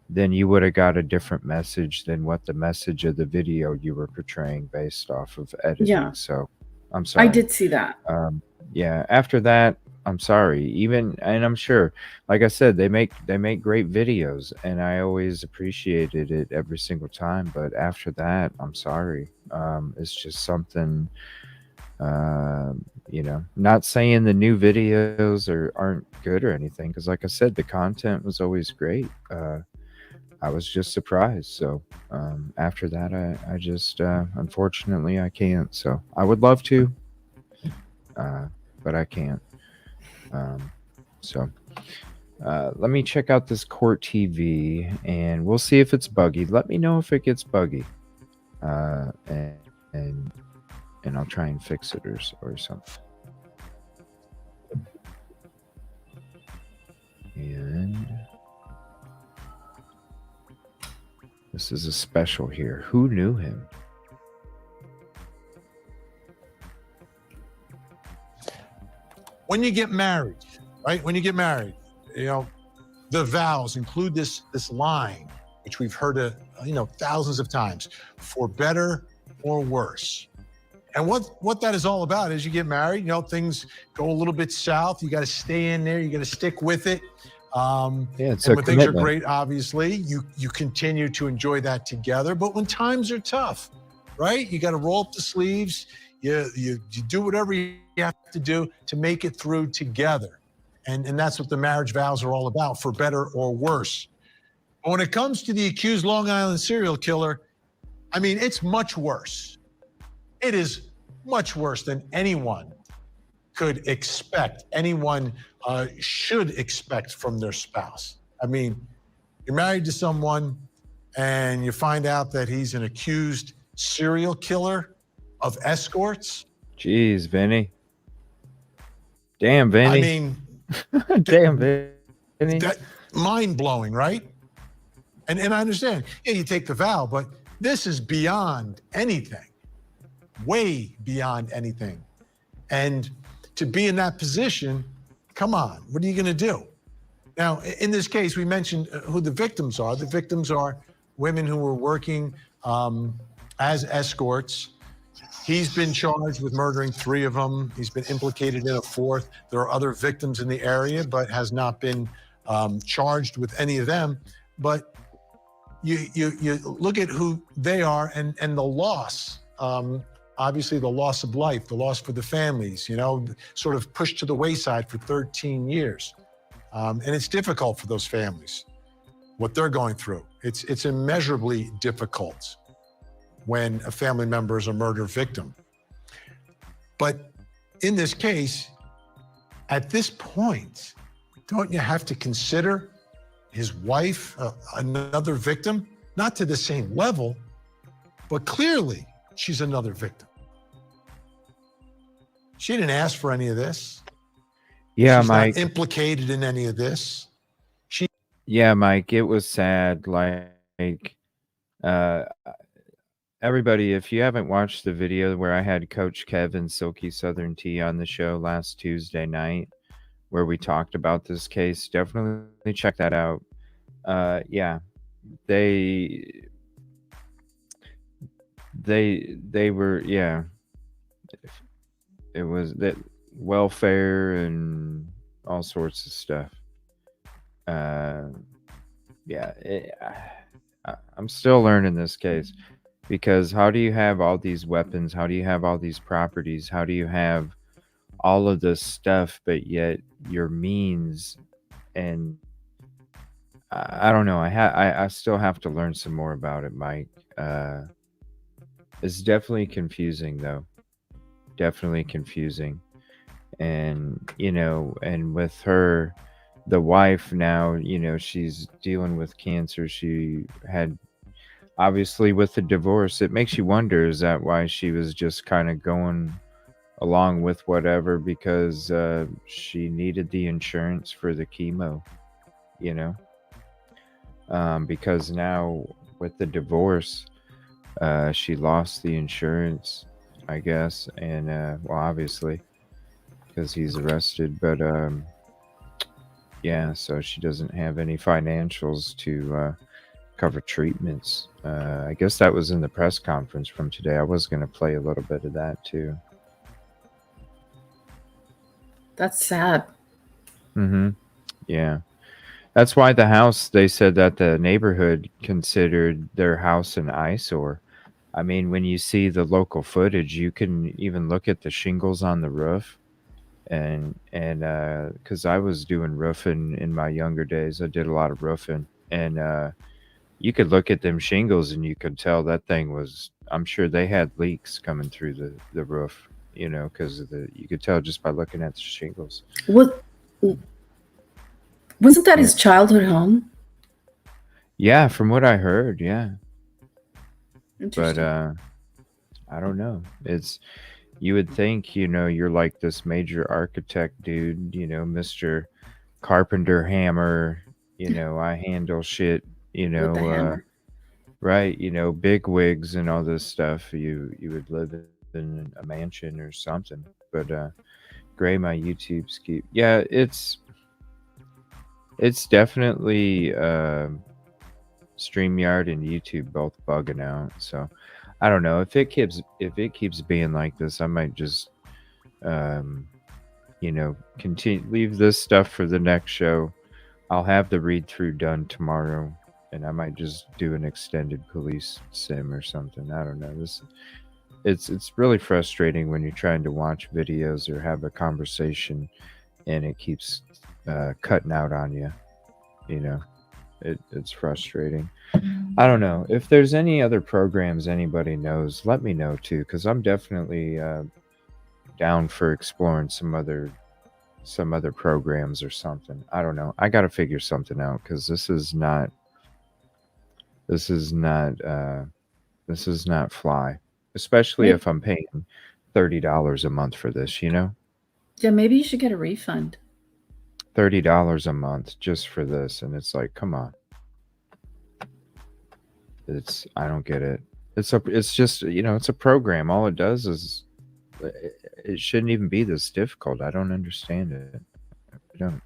then you would have got a different message than what the message of the video you were portraying based off of editing. Yeah. So I'm sorry. I did see that. Yeah. After that, I'm sorry. Even, and I'm sure, like I said, they make great videos, and I always appreciated it every single time. But after that, I'm sorry. It's just something. Not saying the new videos aren't good or anything, because like I said, the content was always great. I was just surprised. So after that, I just unfortunately I can't. So I would love to, but I can't. Let me check out this court TV, and we'll see if it's buggy. Let me know if it gets buggy, and I'll try and fix it or something. And this is a special here. Who knew him? When you get married, right? When you get married, the vows include this line, which we've heard thousands of times: for better or worse. And what that is all about is you get married, things go a little bit south. You got to stay in there. You got to stick with it. It's and a when things are commitment. great, obviously, you continue to enjoy that together. But when times are tough, right? You got to roll up the sleeves. You do whatever you have to do to make it through together. And that's what the marriage vows are all about, for better or worse. But when it comes to the accused Long Island serial killer, I mean, it's much worse. It is much worse than anyone could expect, anyone should expect from their spouse. I mean, you're married to someone and you find out that he's an accused serial killer of escorts. Jeez, Vinny. Damn, Vinny. I mean, damn, Vinny. That mind-blowing, right? And I understand, you take the vow, but this is beyond anything, way beyond anything. And to be in that position, come on, what are you going to do? Now, in this case, we mentioned who the victims are. The victims are women who were working as escorts. He's been charged with murdering 3 of them. He's been implicated in a 4th. There are other victims in the area, but has not been charged with any of them. But you look at who they are and the loss obviously the loss of life, the loss for the families, you know, sort of pushed to the wayside for 13 years. And it's difficult for those families, what they're going through. It's immeasurably difficult when a family member is a murder victim. But in this case, at this point, don't you have to consider his wife another victim? Not to the same level, but clearly she's another victim. She didn't ask for any of this. Yeah, She's Mike. not implicated in any of this. Yeah, Mike, it was sad. Everybody, if you haven't watched the video where I had Coach Kevin Silky Southern Tea on the show last Tuesday night, where we talked about this case, definitely check that out. Yeah, they were, yeah, it was that welfare and all sorts of stuff. Yeah, I'm still learning this case, because how do you have all these weapons? How do you have all these properties? How do you have all of this stuff, but yet your means, and I don't know. I still have to learn some more about it, Mike. It's definitely confusing, though. Definitely confusing. And, you know, and with her, the wife now, you know, she's dealing with cancer. She had, obviously, with the divorce, it makes you wonder, is that why she was just kind of going along with whatever, because she needed the insurance for the chemo, you know? Because now with the divorce, she lost the insurance, I guess, and well, obviously, because he's arrested, but yeah, so she doesn't have any financials to cover treatments. I guess that was in the press conference from today. I was going to play a little bit of that too. That's sad. Mm-hmm. Yeah. That's why the house, they said that the neighborhood considered their house an eyesore. I mean, when you see the local footage, you can even look at the shingles on the roof. And because I was doing roofing in my younger days, I did a lot of roofing. And you could look at them shingles and you could tell that thing was, I'm sure they had leaks coming through the roof, you know, because you could tell just by looking at the shingles. Wasn't that his childhood home? Yeah, from what I heard, yeah. But Interesting. I don't know. You would think, you know, you're like this major architect dude, you know, Mr. Carpenter Hammer, you know, I handle shit, you With the know, hammer. right, you know, big wigs and all this stuff. You would live in a mansion or something. But Gray, my YouTube's keep, yeah, it's definitely StreamYard and YouTube both bugging out. So I don't know if it keeps being like this. I might just you know, leave this stuff for the next show. I'll have the read through done tomorrow, and I might just do an extended police sim or something. I don't know. It's really frustrating when you're trying to watch videos or have a conversation, and it keeps cutting out on you. You know, it's frustrating. I don't know if there's any other programs anybody knows. Let me know too, because I'm definitely down for exploring some other programs or something. I don't know. I got to figure something out, because this is not fly, especially if I'm paying $30 a month for this, you know. Yeah, maybe you should get a refund. $30 a month just for this, and it's like, come on. I don't get it. It's just, you know, it's a program. All it does is, it shouldn't even be this difficult. I don't understand it. I don't.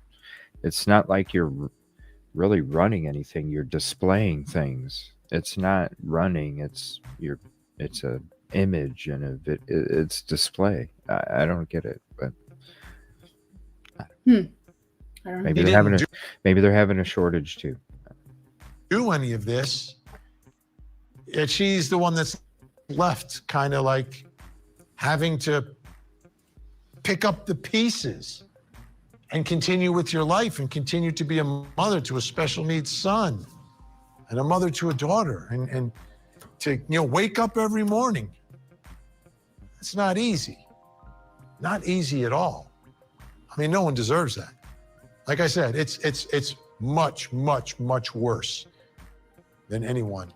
It's not like you're really running anything. You're displaying things. It's not running. It's a image and it's display. I don't get it, but I don't know. Maybe they're having a shortage too. Do any of this? And she's the one that's left, kind of like having to pick up the pieces and continue with your life and continue to be a mother to a special needs son and a mother to a daughter and to, wake up every morning. It's not easy. Not easy at all. I mean, no one deserves that. Like I said, it's much, much, much worse than anyone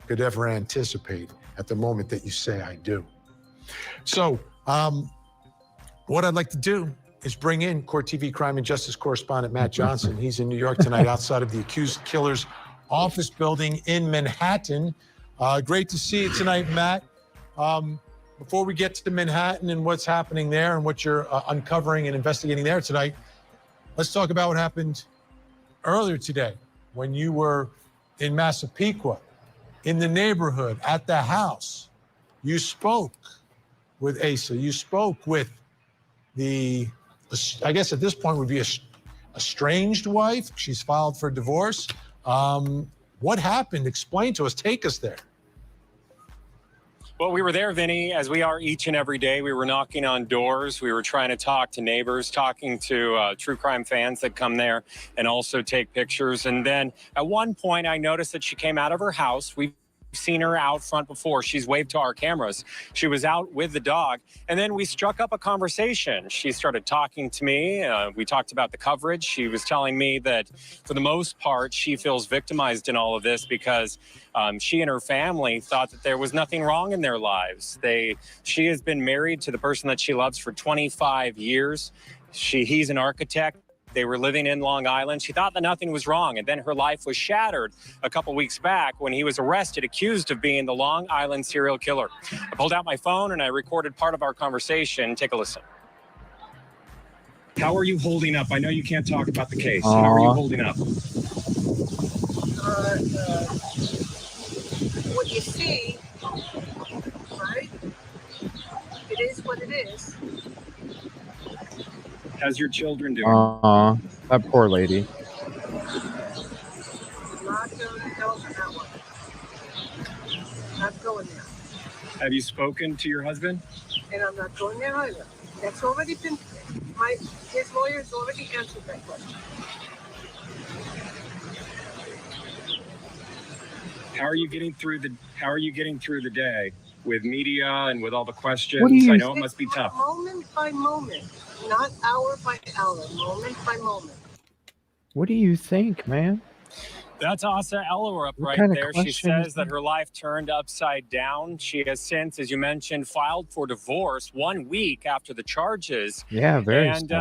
could ever anticipate at the moment that you say I do. So what I'd like to do is bring in Court TV crime and justice correspondent Matt Johnson. He's in New York tonight outside of the accused killer's office building in Manhattan. Great to see you tonight, Matt. Before we get to Manhattan and what's happening there and what you're uncovering and investigating there tonight, let's talk about what happened earlier today when you were in Massapequa, in the neighborhood, at the house. You spoke with Asa. You spoke with I guess at this point would be a estranged wife. She's filed for divorce. What happened? Explain to us. Take us there. Well, we were there, Vinny, as we are each and every day. We were knocking on doors. We were trying to talk to neighbors, talking to true crime fans that come there and also take pictures. And then at one point, I noticed that she came out of her house. We've seen her out front before. She's waved to our cameras. She was out with the dog. And then we struck up a conversation. She started talking to me. We talked about the coverage. She was telling me that for the most part, she feels victimized in all of this because she and her family thought that there was nothing wrong in their lives. She has been married to the person that she loves for 25 years. He's an architect. They were living in Long Island. She thought that nothing was wrong. And then her life was shattered a couple weeks back when he was arrested, accused of being the Long Island serial killer. I pulled out my phone and I recorded part of our conversation. Take a listen. How are you holding up? I know you can't talk about the case. How are you holding up? What you see, right? It is what it is. How's your children doing? That poor lady. I'm not going to go for that one. Not going there. Have you spoken to your husband? And I'm not going there either. That's already been, his lawyer's already answered that question. How are you getting through the day with media and with all the questions? I know it must be tough. Moment by moment, not hour by hour, moment by moment. What do you think, man? That's Asa Ellerup right kind of there. She question says that her life turned upside down. She has since, as you mentioned, filed for divorce 1 week after the charges. Yeah, very And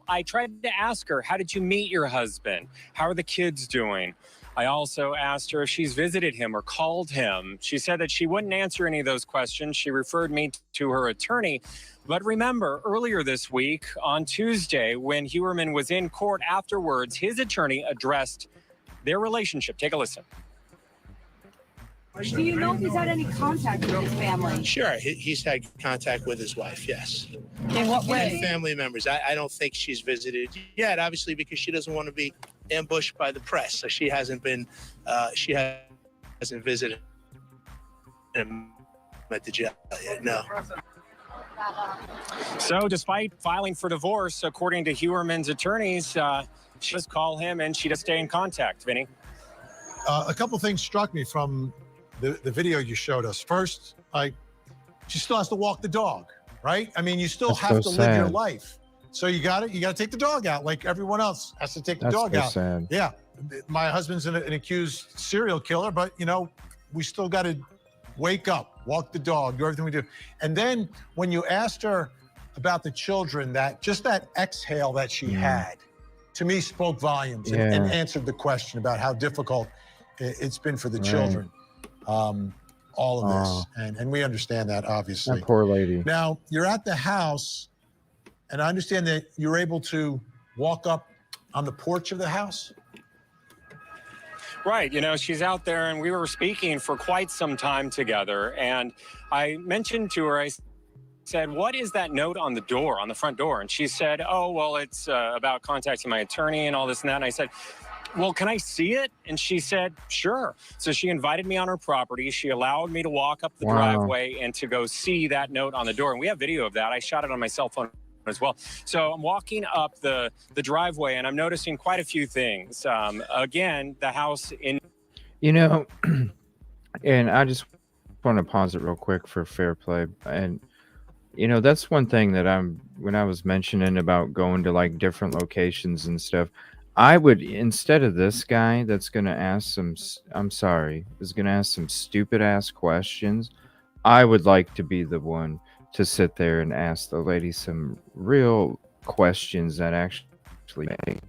I tried to ask her, how did you meet your husband? How are the kids doing? I also asked her if she's visited him or called him. She said that she wouldn't answer any of those questions. She referred me to her attorney. But remember, earlier this week, on Tuesday, when Heuermann was in court afterwards, his attorney addressed their relationship. Take a listen. Do you know if he's had any contact with his family? Sure, he's had contact with his wife, yes. In what way? And family members. I don't think she's visited yet, obviously, because she doesn't want to be ambushed by the press. So she hasn't visited him at the jail yet, no. So despite filing for divorce, according to Heuermann's attorneys, she does call him and she does stay in contact, Vinny. A couple things struck me from the video you showed us. First, she still has to walk the dog, right? I mean, you still That's have so to live your sad. life. So you got to take the dog out like everyone else has to take the dog so out. sad. Yeah. My husband's an accused serial killer, but we still got to wake up, walk the dog, do everything we do. And then when you asked her about the children, that exhale that she had, to me spoke volumes and answered the question about how difficult it's been for the children. All of this. And we understand that, obviously. That poor lady. Now, you're at the house, and I understand that you're able to walk up on the porch of the house. Right. She's out there and we were speaking for quite some time together. And I mentioned to her, I said, what is that note on the front door? And she said, oh, well, it's about contacting my attorney and all this and that. And I said, well, can I see it? And she said, sure. So she invited me on her property. She allowed me to walk up the driveway and to go see that note on the door. And we have video of that. I shot it on my cell phone as well. So I'm walking up the driveway and I'm noticing quite a few things. Again, the house in... You know, and I just want to pause it real quick for fair play. And, you know, that's one thing that when I was mentioning about going to like different locations and stuff, I would, instead of this guy that's going to ask is going to ask some stupid ass questions, I would like to be the one to sit there and ask the lady some real questions that actually make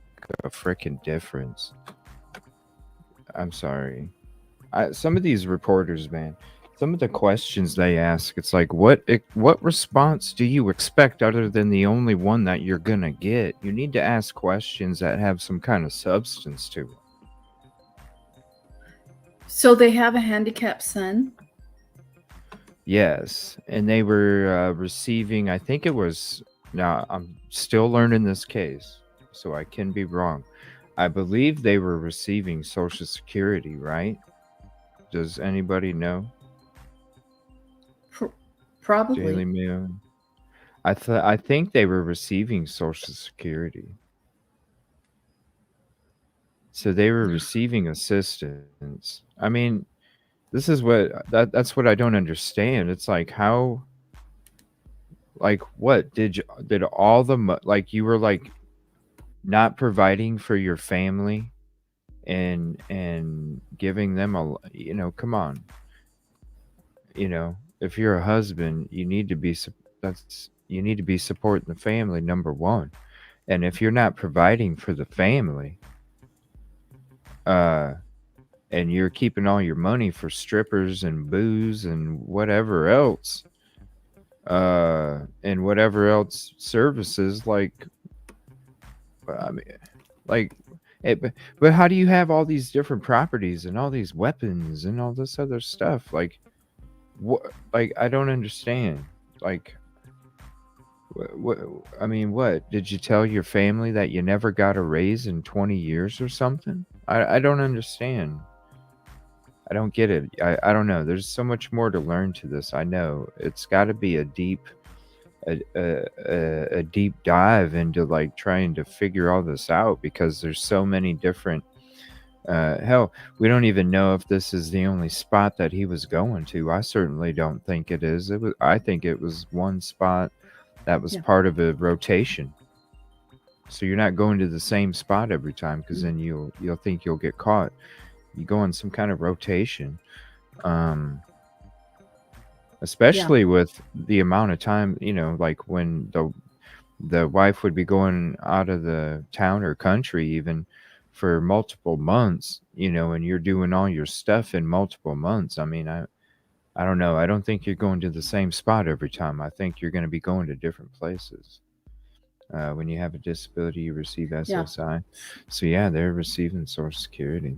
a freaking difference. I'm sorry. Some of these reporters, man, some of the questions they ask, it's like, what response do you expect other than the only one that you're gonna get? You need to ask questions that have some kind of substance to them. So they have a handicapped son? Yes, and they were receiving, I think it was, now I'm still learning this case, so I can be wrong. I believe they were receiving Social Security, right? Does anybody know? Probably. Daily Mail. I think they were receiving Social Security. So they were receiving assistance. I mean, this is that's what I don't understand. It's like, how, like, what did all the like, you were like not providing for your family and giving them come on. You know, if you're a husband, you need to be supporting the family, number one. And if you're not providing for the family, and you're keeping all your money for strippers and booze and whatever else, and whatever else services, like, I mean, like, but how do you have all these different properties and all these weapons and all this other stuff? Like, what? Like, I don't understand. Like, what? I mean, what did you tell your family that you never got a raise in 20 years or something? I don't understand. I don't get it. I don't know. There's so much more to learn to this. I know it's got to be a deep dive into like trying to figure all this out, because there's so many different. Hell, we don't even know if this is the only spot that he was going to. I certainly don't think it is. I think it was one spot that was part of a rotation. So you're not going to the same spot every time, because then you'll think you'll get caught. You go on some kind of rotation, especially with the amount of time, like when the wife would be going out of the town or country even for multiple months, and you're doing all your stuff in multiple months. I mean, I don't know. I don't think you're going to the same spot every time. I think you're going to be going to different places. When you have a disability, you receive SSI. So yeah, they're receiving Social Security.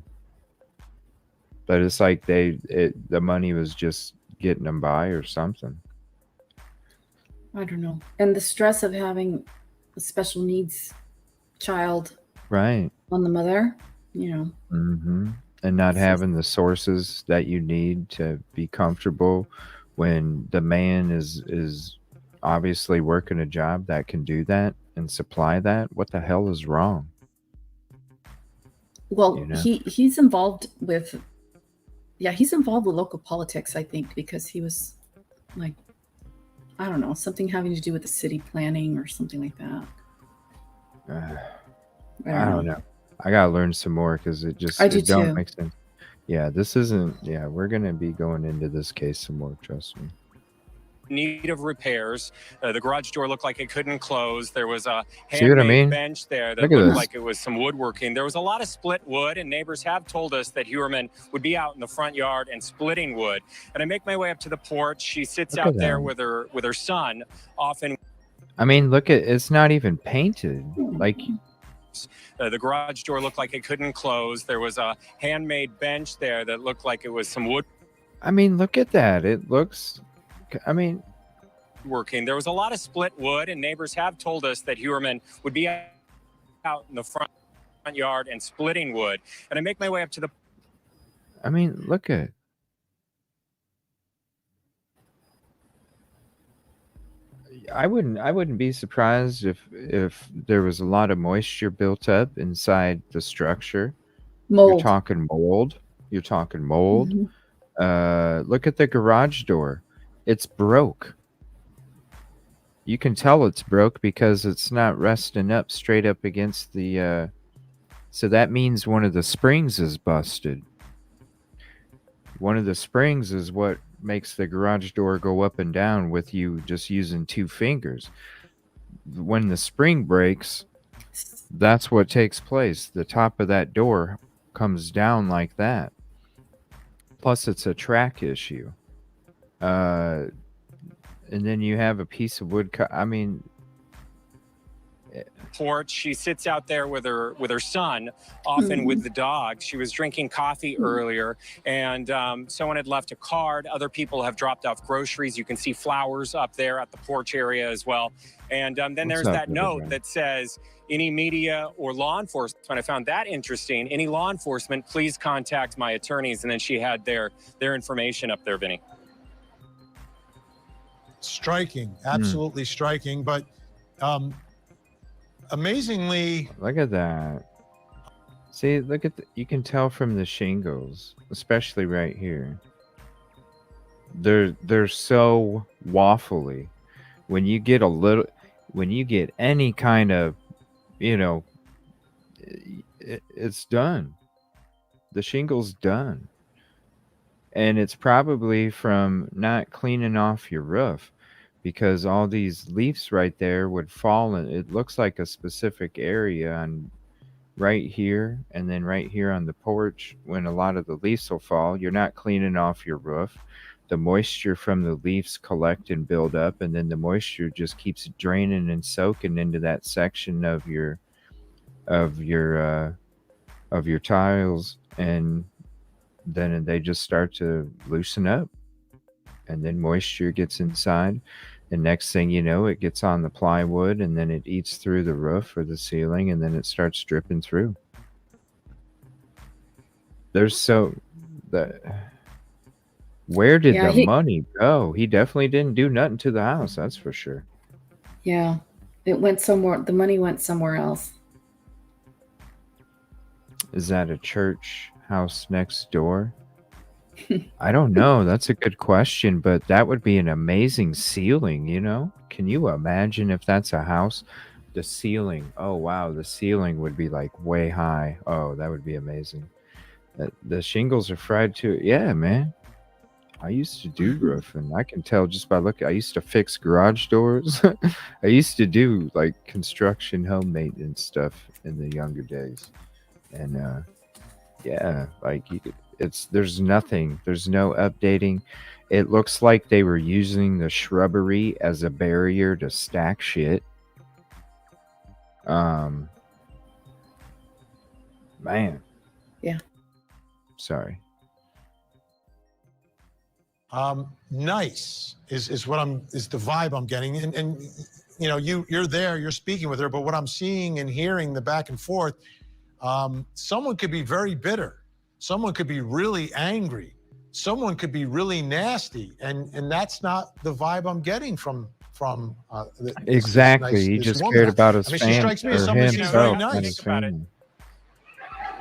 But it's like the money was just getting them by or something. I don't know. And the stress of having a special needs child right on the mother, and not having the sources that you need to be comfortable when the man is obviously working a job that can do that and supply that. What the hell is wrong? Well, he's involved with local politics, I think, because he was like, I don't know, something having to do with the city planning or something like that. I don't know. I gotta learn some more, because it don't make sense. Yeah, this isn't. Yeah, we're gonna be going into this case some more. Trust me. Need of repairs. The garage door looked like it couldn't close. There was a handmade bench there that looked like it was some woodworking. There was a lot of split wood, and neighbors have told us that Huerman would be out in the front yard and splitting wood. And I make my way up to the porch. She sits out there with her son. Often, I mean, look at it's not even painted. Like, the garage door looked like it couldn't close. There was a handmade bench there that looked like it was some wood. I mean, look at that. It looks. I mean, working. There was a lot of split wood, and neighbors have told us that Huerman would be out in the front yard and splitting wood. And I make my way up to the. I mean, look at. I wouldn't be surprised if there was a lot of moisture built up inside the structure. You're Mold. talking mold. You're talking mold. Look at the garage door. It's broke. You can tell it's broke because it's not resting up straight up against the so that means one of the springs is busted. One of the springs is what makes the garage door go up and down with you just using 2 fingers. When the spring breaks, that's what takes place. The top of that door comes down like that. Plus, it's a track issue. And then you have a piece of wood. I mean, porch. She sits out there with her son, often with the dog. She was drinking coffee earlier, and someone had left a card. Other people have dropped off groceries. You can see flowers up there at the porch area as well. And then there's that note that says, any media or law enforcement. I found that interesting. Any law enforcement, please contact my attorneys. And then she had their information up there, Vinny. Striking, absolutely striking. But amazingly, look at that. See, look at you can tell from the shingles, especially right here. They're so waffly. When you get any kind of, it's done. The shingle's done. And it's probably from not cleaning off your roof, because all these leaves right there would fall, and it looks like a specific area on right here and then right here on the porch. When a lot of the leaves will fall, you're not cleaning off your roof. The moisture from the leaves collect and build up, and then the moisture just keeps draining and soaking into that section of your tiles, and then they just start to loosen up, and then moisture gets inside, and next thing you know, it gets on the plywood, and then it eats through the roof or the ceiling, and then it starts dripping through. Where did the money go? He definitely didn't do nothing to the house, that's for sure. Yeah, it went somewhere. The money went somewhere else. Is that a church house next door? I don't know. That's a good question, but that would be an amazing ceiling, Can you imagine if that's a house? The ceiling. Oh, wow. The ceiling would be like way high. Oh, that would be amazing. The shingles are fried too. Yeah, man. I used to do roofing. I can tell just by looking. I used to fix garage doors. I used to do like construction home maintenance stuff in the younger days. And yeah, like there's no updating. It looks like they were using the shrubbery as a barrier to stack shit. Man. Yeah. Sorry. Nice is the vibe I'm getting, and you're there, you're speaking with her, but what I'm seeing and hearing, the back and forth, someone could be very bitter, someone could be really angry, someone could be really nasty, and that's not the vibe I'm getting from exactly. He just cared about his family. She strikes me as someone who's very nice.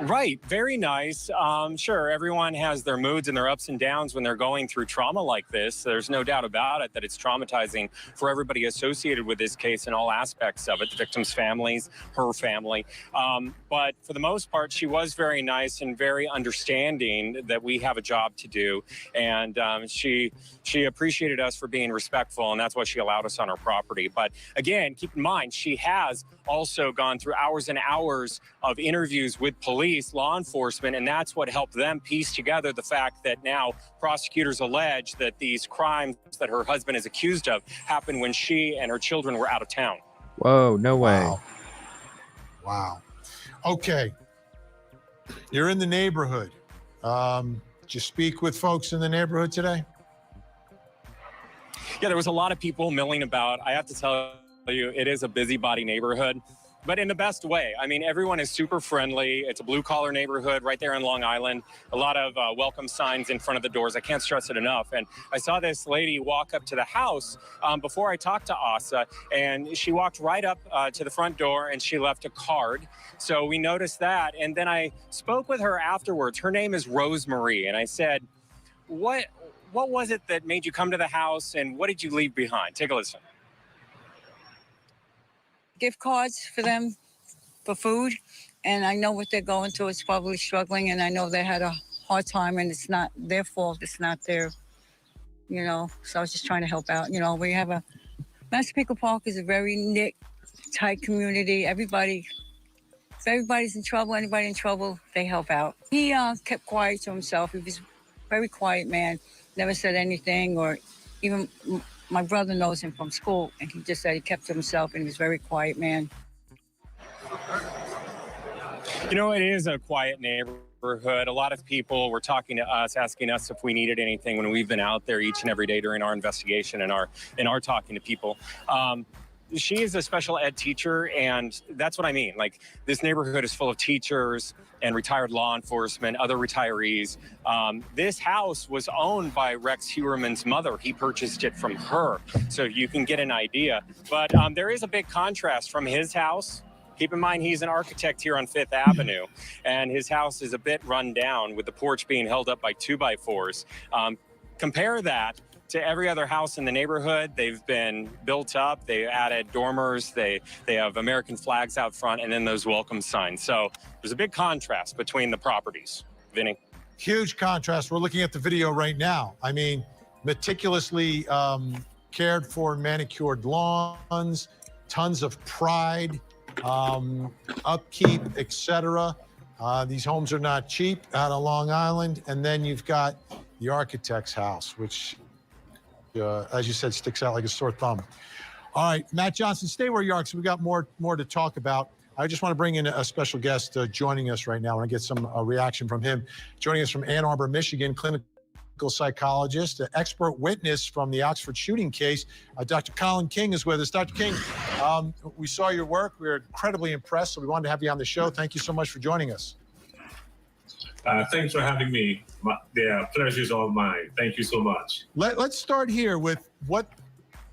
Right. Very nice. Sure, everyone has their moods and their ups and downs when they're going through trauma like this. There's no doubt about it that it's traumatizing for everybody associated with this case and all aspects of it, the victim's families, her family. But for the most part, she was very nice and very understanding that we have a job to do. And she appreciated us for being respectful, and that's why she allowed us on her property. But again, keep in mind, she has also gone through hours and hours of interviews with police, law enforcement, and that's what helped them piece together the fact that now prosecutors allege that these crimes that her husband is accused of happened when she and her children were out of town. Whoa, no way. Wow. Okay. You're in the neighborhood. Did you speak with folks in the neighborhood today? Yeah, there was a lot of people milling about. I have to tell you, it is a busybody neighborhood. but in the best way. I mean, everyone is super friendly. It's a blue-collar neighborhood right there on Long Island. A lot of welcome signs in front of the doors. I can't stress it enough. And I saw this lady walk up to the house before I talked to Asa, and she walked right up to the front door, and she left a card. So we noticed that, and then I spoke with her afterwards. Her name is Rosemary, and I said, what was it that made you come to the house, and what did you leave behind? Take a listen. Gift cards for them for food, and I know what they're going through. It's probably struggling, and I know they had a hard time, and it's not their fault. It's not their, so I was just trying to help out. We have Massapequa Park is a very knit, tight community. If everybody's in trouble, anybody in trouble, they help out. He kept quiet to himself. He was a very quiet man, never said anything, or even my brother knows him from school, and he just said he kept to himself, and he was a very quiet man. It is a quiet neighborhood. A lot of people were talking to us, asking us if we needed anything when we've been out there each and every day during our investigation and our talking to people. She is a special ed teacher, and that's what I mean. Like, this neighborhood is full of teachers and retired law enforcement, other retirees. This house was owned by Rex Heuermann's mother. He purchased it from her, so you can get an idea. But there is a big contrast from his house. Keep in mind, he's an architect here on Fifth Avenue, and his house is a bit run down with the porch being held up by 2x4s. Compare that to every other house in the neighborhood. They've been built up. They added dormers. They have American flags out front, and then those welcome signs. So there's a big contrast between the properties. Vinny? Huge contrast. We're looking at the video right now. I mean, meticulously cared for and manicured lawns, tons of pride, upkeep, etc. These homes are not cheap out of Long Island. And then you've got the architect's house, which, as you said, sticks out like a sore thumb. All right, Matt Johnson, stay where you are, because we got more to talk about. I just want to bring in a special guest joining us right now. I want to get some reaction from him. Joining us from Ann Arbor, Michigan, clinical psychologist, an expert witness from the Oxford shooting case. Dr. Colin King is with us. Dr. King, we saw your work. We were incredibly impressed, so we wanted to have you on the show. Thank you so much for joining us. Thanks for having me. The pleasure is all mine. Thank you so much. Let's start here with what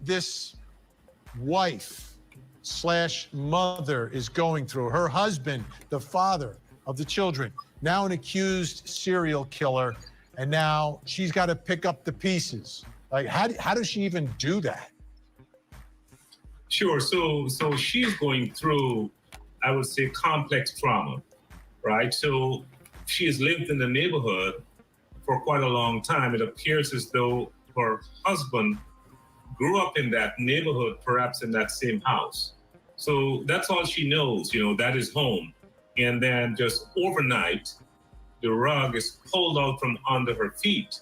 this wife/mother is going through. Her husband, the father of the children, now an accused serial killer, and now she's got to pick up the pieces. Like, how does she even do that? Sure. So she's going through, I would say, complex trauma, right? So she has lived in the neighborhood for quite a long time. It appears as though her husband grew up in that neighborhood, perhaps in that same house. So that's all she knows, that is home. And then just overnight, the rug is pulled out from under her feet.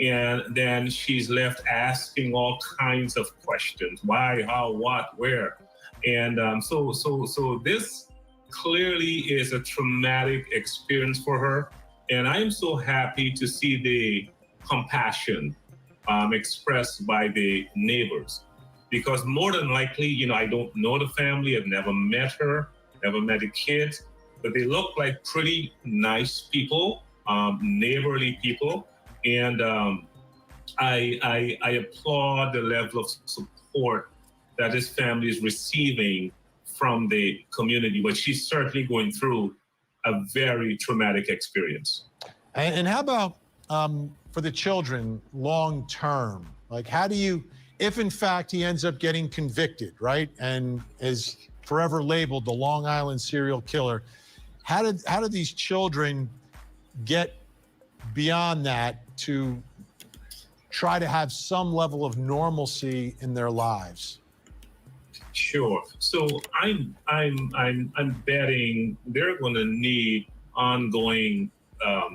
And then she's left asking all kinds of questions. Why, how, what, where? And so this clearly is a traumatic experience for her. And I'm so happy to see the compassion expressed by the neighbors. Because more than likely, I don't know the family. I've never met her, never met the kids, but they look like pretty nice people, neighborly people. And I applaud the level of support that this family is receiving from the community, but she's certainly going through a very traumatic experience. And how about for the children long term? Like, how do you, if in fact he ends up getting convicted, right, and is forever labeled the Long Island serial killer, how do these children get beyond that to try to have some level of normalcy in their lives? Sure. So I'm betting they're going to need ongoing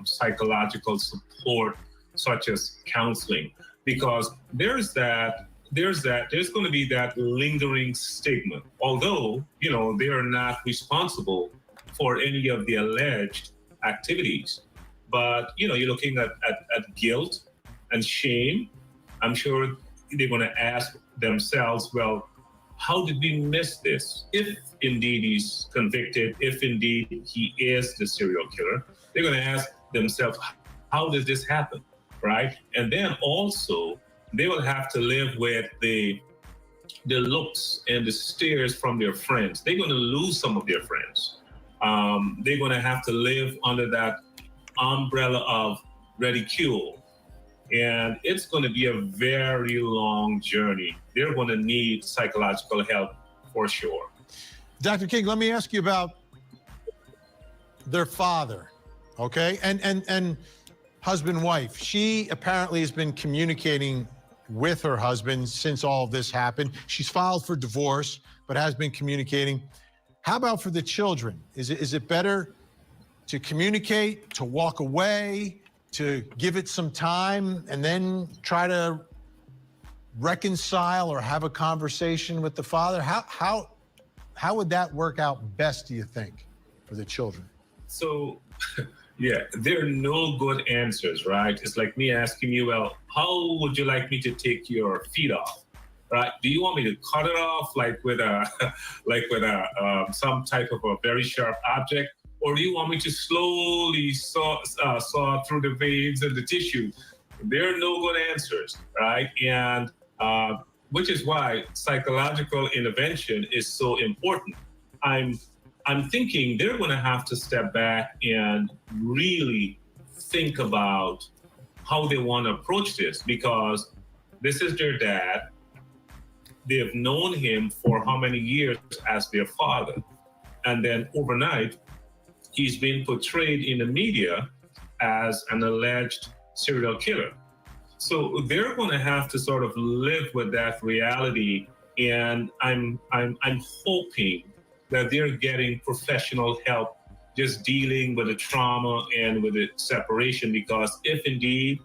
psychological support, such as counseling, because there's going to be that lingering stigma. Although they are not responsible for any of the alleged activities, but you're looking at guilt and shame. I'm sure they're going to ask themselves, well, how did we miss this? If indeed he's convicted, if indeed he is the serial killer, they're going to ask themselves, how did this happen, right? And then also, they will have to live with the looks and the stares from their friends. They're going to lose some of their friends. They're going to have to live under that umbrella of ridicule. And it's going to be a very long journey. They're going to need psychological help for sure. Dr. King, let me ask you about their father, okay? And husband, wife. She apparently has been communicating with her husband since all of this happened. She's filed for divorce, but has been communicating. How about for the children? Is it better to communicate, to walk away, to give it some time, and then try to reconcile or have a conversation with the father? How would that work out best, do you think, for the children? So, yeah, there are no good answers, right? It's like me asking you, well, how would you like me to take your feet off, right? Do you want me to cut it off like with some type of a very sharp object, or do you want me to slowly saw through the veins and the tissue? There are no good answers, right? And which is why psychological intervention is so important. I'm thinking they're going to have to step back and really think about how they want to approach this, because this is their dad. They've known him for how many years as their father. And then overnight, he's been portrayed in the media as an alleged serial killer. So they're going to have to sort of live with that reality. And I'm hoping that they're getting professional help just dealing with the trauma and with the separation, because if indeed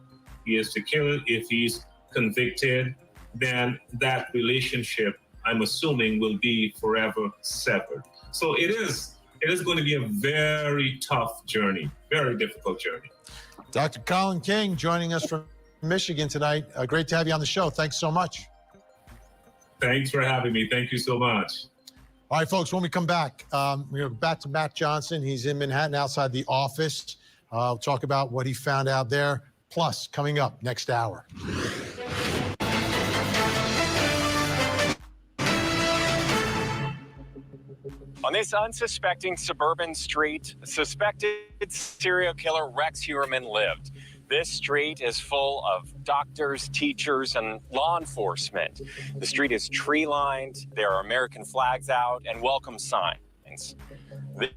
he is the killer, if he's convicted, then that relationship, I'm assuming, will be forever severed. So it is going to be a very tough journey, very difficult journey. Dr. Colin King joining us from Michigan tonight. Great to have you on the show. Thanks so much. Thanks for having me. Thank you so much. All right, folks, when we come back, we're back to Matt Johnson. He's in Manhattan outside the office. We'll talk about what he found out there. Plus, coming up next hour. On this unsuspecting suburban street, suspected serial killer Rex Heuermann lived. This street is full of doctors, teachers, and law enforcement. The street is tree-lined, there are American flags out, and welcome signs.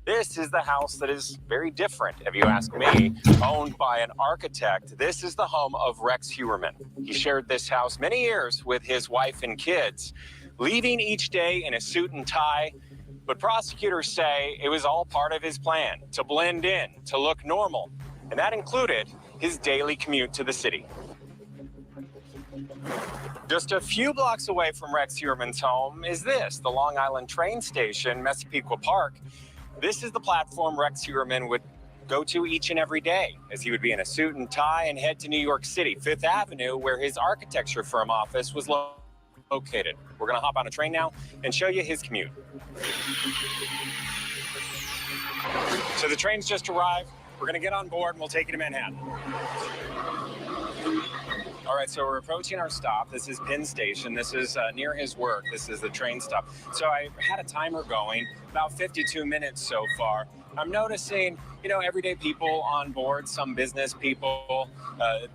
This is the house that is very different, if you ask me, owned by an architect. This is the home of Rex Heuermann. He shared this house many years with his wife and kids, leaving each day in a suit and tie. But prosecutors say it was all part of his plan to blend in, to look normal. And that included his daily commute to the city. Just a few blocks away from Rex Heuermann's home is this, the Long Island train station, Massapequa Park. This is the platform Rex Heuermann would go to each and every day, as he would be in a suit and tie and head to New York City, Fifth Avenue, where his architecture firm office was located. We're gonna hop on a train now and show you his commute. So the train's just arrived. We're gonna get on board and we'll take you to Manhattan. All right, so we're approaching our stop. This is Penn Station. This is near his work. This is the train stop. So I had a timer going, about 52 minutes so far. I'm noticing, everyday people on board, some business people.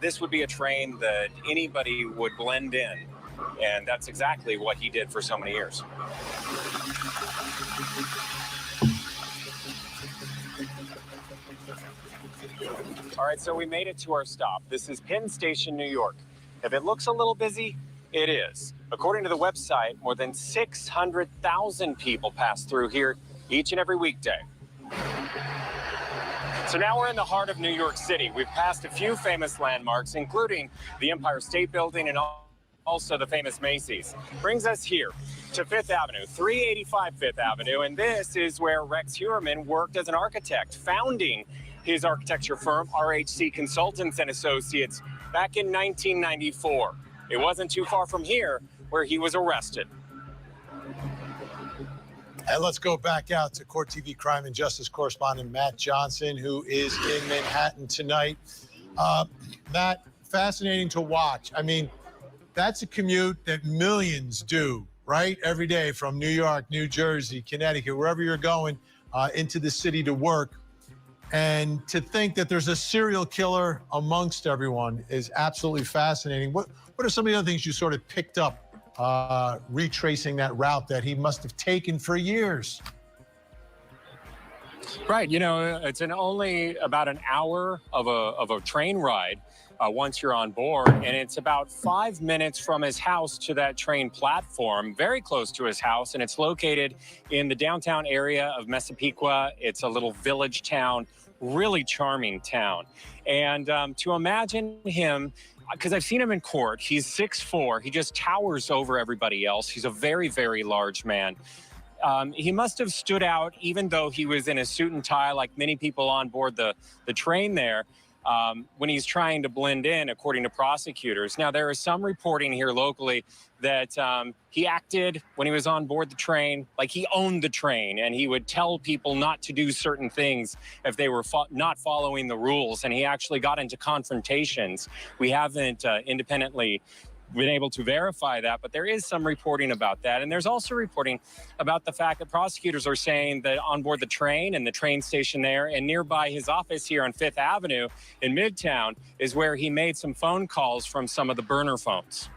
This would be a train that anybody would blend in. And that's exactly what he did for so many years. All right, so we made it to our stop. This is Penn Station, New York. If it looks a little busy, it is. According to the website, more than 600,000 people pass through here each and every weekday. So now we're in the heart of New York City. We've passed a few famous landmarks, including the Empire State Building and also the famous Macy's. Brings us here to Fifth Avenue, 385 Fifth Avenue, and this is where Rex Heuermann worked as an architect, founding his architecture firm, RHC Consultants and Associates, back in 1994. It wasn't too far from here where he was arrested. And let's go back out to Court TV crime and justice correspondent Matt Johnson, who is in Manhattan tonight. Matt, fascinating to watch. I mean, that's a commute that millions do, right? Every day from New York, New Jersey, Connecticut, wherever you're going into the city to work. And to think that there's a serial killer amongst everyone is absolutely fascinating. What are some of the other things you sort of picked up retracing that route that he must have taken for years? Right. You know, it's only about an hour of a train ride once you're on board. And it's about 5 minutes from his house to that train platform, very close to his house. And it's located in the downtown area of Massapequa. It's a little village town, really charming town. And to imagine him, because I've seen him in court, he's 6'4". He just towers over everybody else. He's a very, very large man. He must have stood out, even though he was in a suit and tie, like many people on board the train there, when he's trying to blend in, according to prosecutors. Now, there is some reporting here locally that he acted when he was on board the train like he owned the train, and he would tell people not to do certain things if they were not following the rules, and he actually got into confrontations. We haven't independently been able to verify that, but there is some reporting about that. And there's also reporting about the fact that prosecutors are saying that on board the train and the train station there and nearby his office here on 5th Avenue in Midtown is where he made some phone calls from some of the burner phones.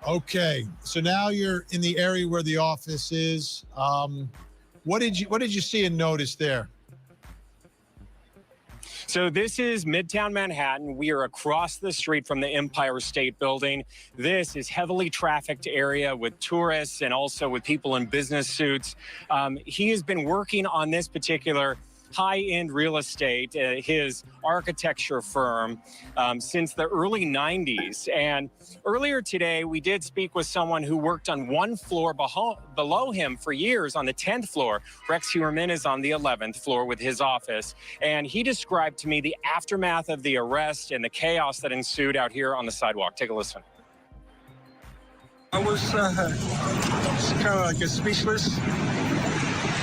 Okay, so now you're in the area where the office is. What did you see and notice there? So this is Midtown Manhattan. We are across the street from the Empire State Building. This is heavily trafficked area with tourists and also with people in business suits. He has been working on this particular high-end real estate, his architecture firm, since the early 90s. And earlier today, we did speak with someone who worked on one floor below him for years on the 10th floor. Rex Huerman is on the 11th floor with his office. And he described to me the aftermath of the arrest and the chaos that ensued out here on the sidewalk. Take a listen. I was kind of like speechless.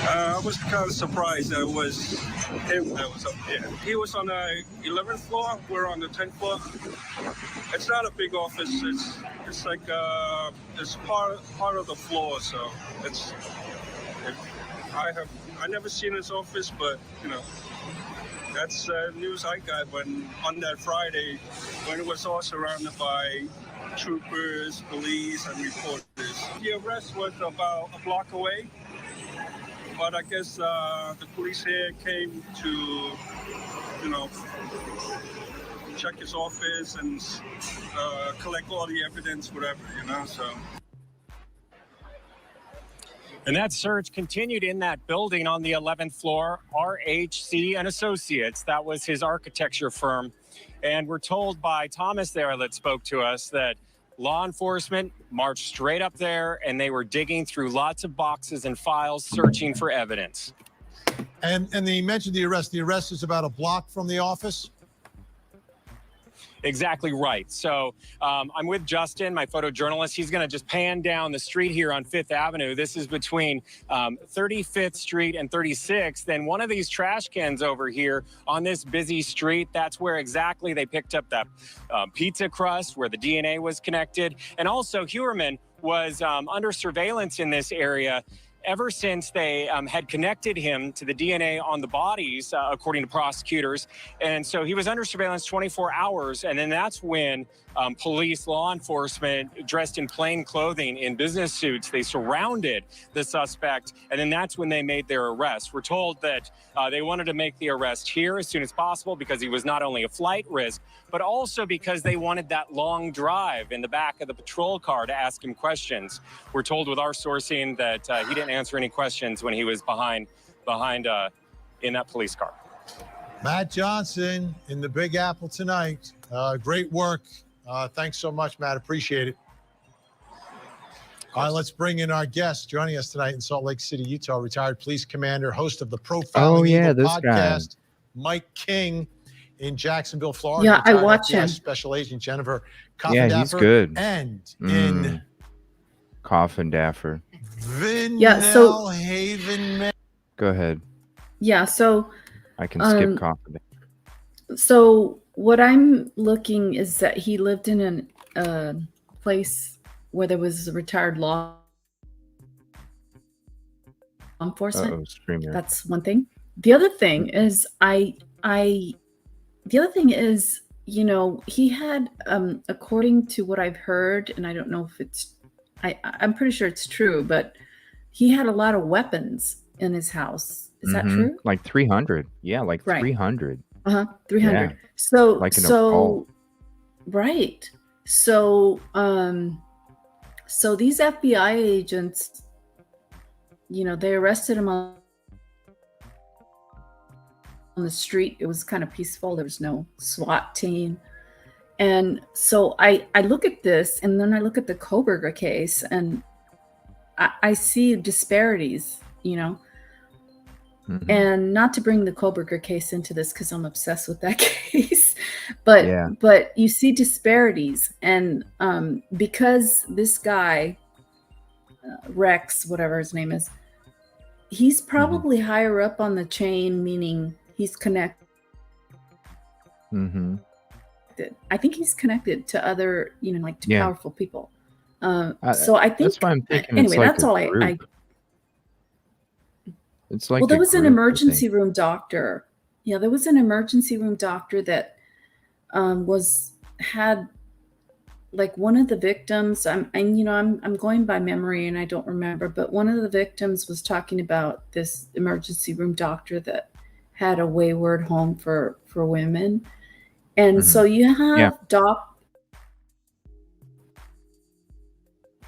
I was kind of surprised that it was him that was up there. He was on the 11th floor. We're on the 10th floor. It's not a big office. It's like it's part of the floor. So I never seen his office, but you know, that's news I got when on that Friday when it was all surrounded by troopers, police, and reporters. The arrest was about a block away. But I guess the police here came to, you know, check his office and collect all the evidence, whatever, you know, so. And that search continued in that building on the 11th floor, RHC and Associates. That was his architecture firm. And we're told by Thomas there that spoke to us that law enforcement marched straight up there and they were digging through lots of boxes and files searching for evidence. And they mentioned the arrest. The arrest is about a block from the office? Exactly right. So I'm with Justin, my photojournalist. He's going to just pan down the street here on 5th Avenue. This is between 35th Street and 36th. And one of these trash cans over here on this busy street, that's where exactly they picked up that pizza crust where the DNA was connected. And also Huerman was under surveillance in this area ever since they had connected him to the DNA on the bodies, according to prosecutors. And so he was under surveillance 24 hours. And then that's when police, law enforcement, dressed in plain clothing in business suits, they surrounded the suspect. And then that's when they made their arrest. We're told that they wanted to make the arrest here as soon as possible because he was not only a flight risk, but also because they wanted that long drive in the back of the patrol car to ask him questions. We're told with our sourcing that he didn't answer any questions when he was behind in that police car. Matt Johnson in the Big Apple tonight. Great work. Thanks so much, Matt. Appreciate it. All right, let's bring in our guest joining us tonight in Salt Lake City, Utah, retired police commander, host of the Profiling Evil podcast, Mike King in Jacksonville, Florida. Yeah, I watch him. Special Agent Jennifer Coffindaffer. Yeah, he's good. And in Coffindaffer. Yeah, so- Vanilla Haven, man. Go ahead. Yeah, so I can skip coffee. So what I'm looking is that he lived in a place where there was a retired law enforcement. Uh-oh, streamer. That's one thing. The other thing is you know, he had according to what I've heard, and I don't know if it's I'm pretty sure it's true, but he had a lot of weapons in his house. Is that true? Like 300. Yeah, like Right. 300. 300. Yeah. So Like in a vault. right. So so these FBI agents, you know, they arrested him on the street. It was kind of peaceful. There was no SWAT team. And so I look at this, and then I look at the Koberger case, and I see disparities, you know. Mhm. And not to bring the Koberger case into this because I'm obsessed with that case, but Yeah. but you see disparities, and because this guy Rex, whatever his name is, he's probably higher up on the chain, meaning he's connected. Mm-hmm. I think he's connected to other, you know, like to Yeah. powerful people. So I think That's why I'm thinking anyway, it's like that's a all I group. It's like well, there a was an group, I emergency think. room doctor. Yeah, there was an emergency room doctor that had like one of the victims. I'm going by memory and I don't remember, but one of the victims was talking about this emergency room doctor that had a wayward home for women, and so you have Yeah.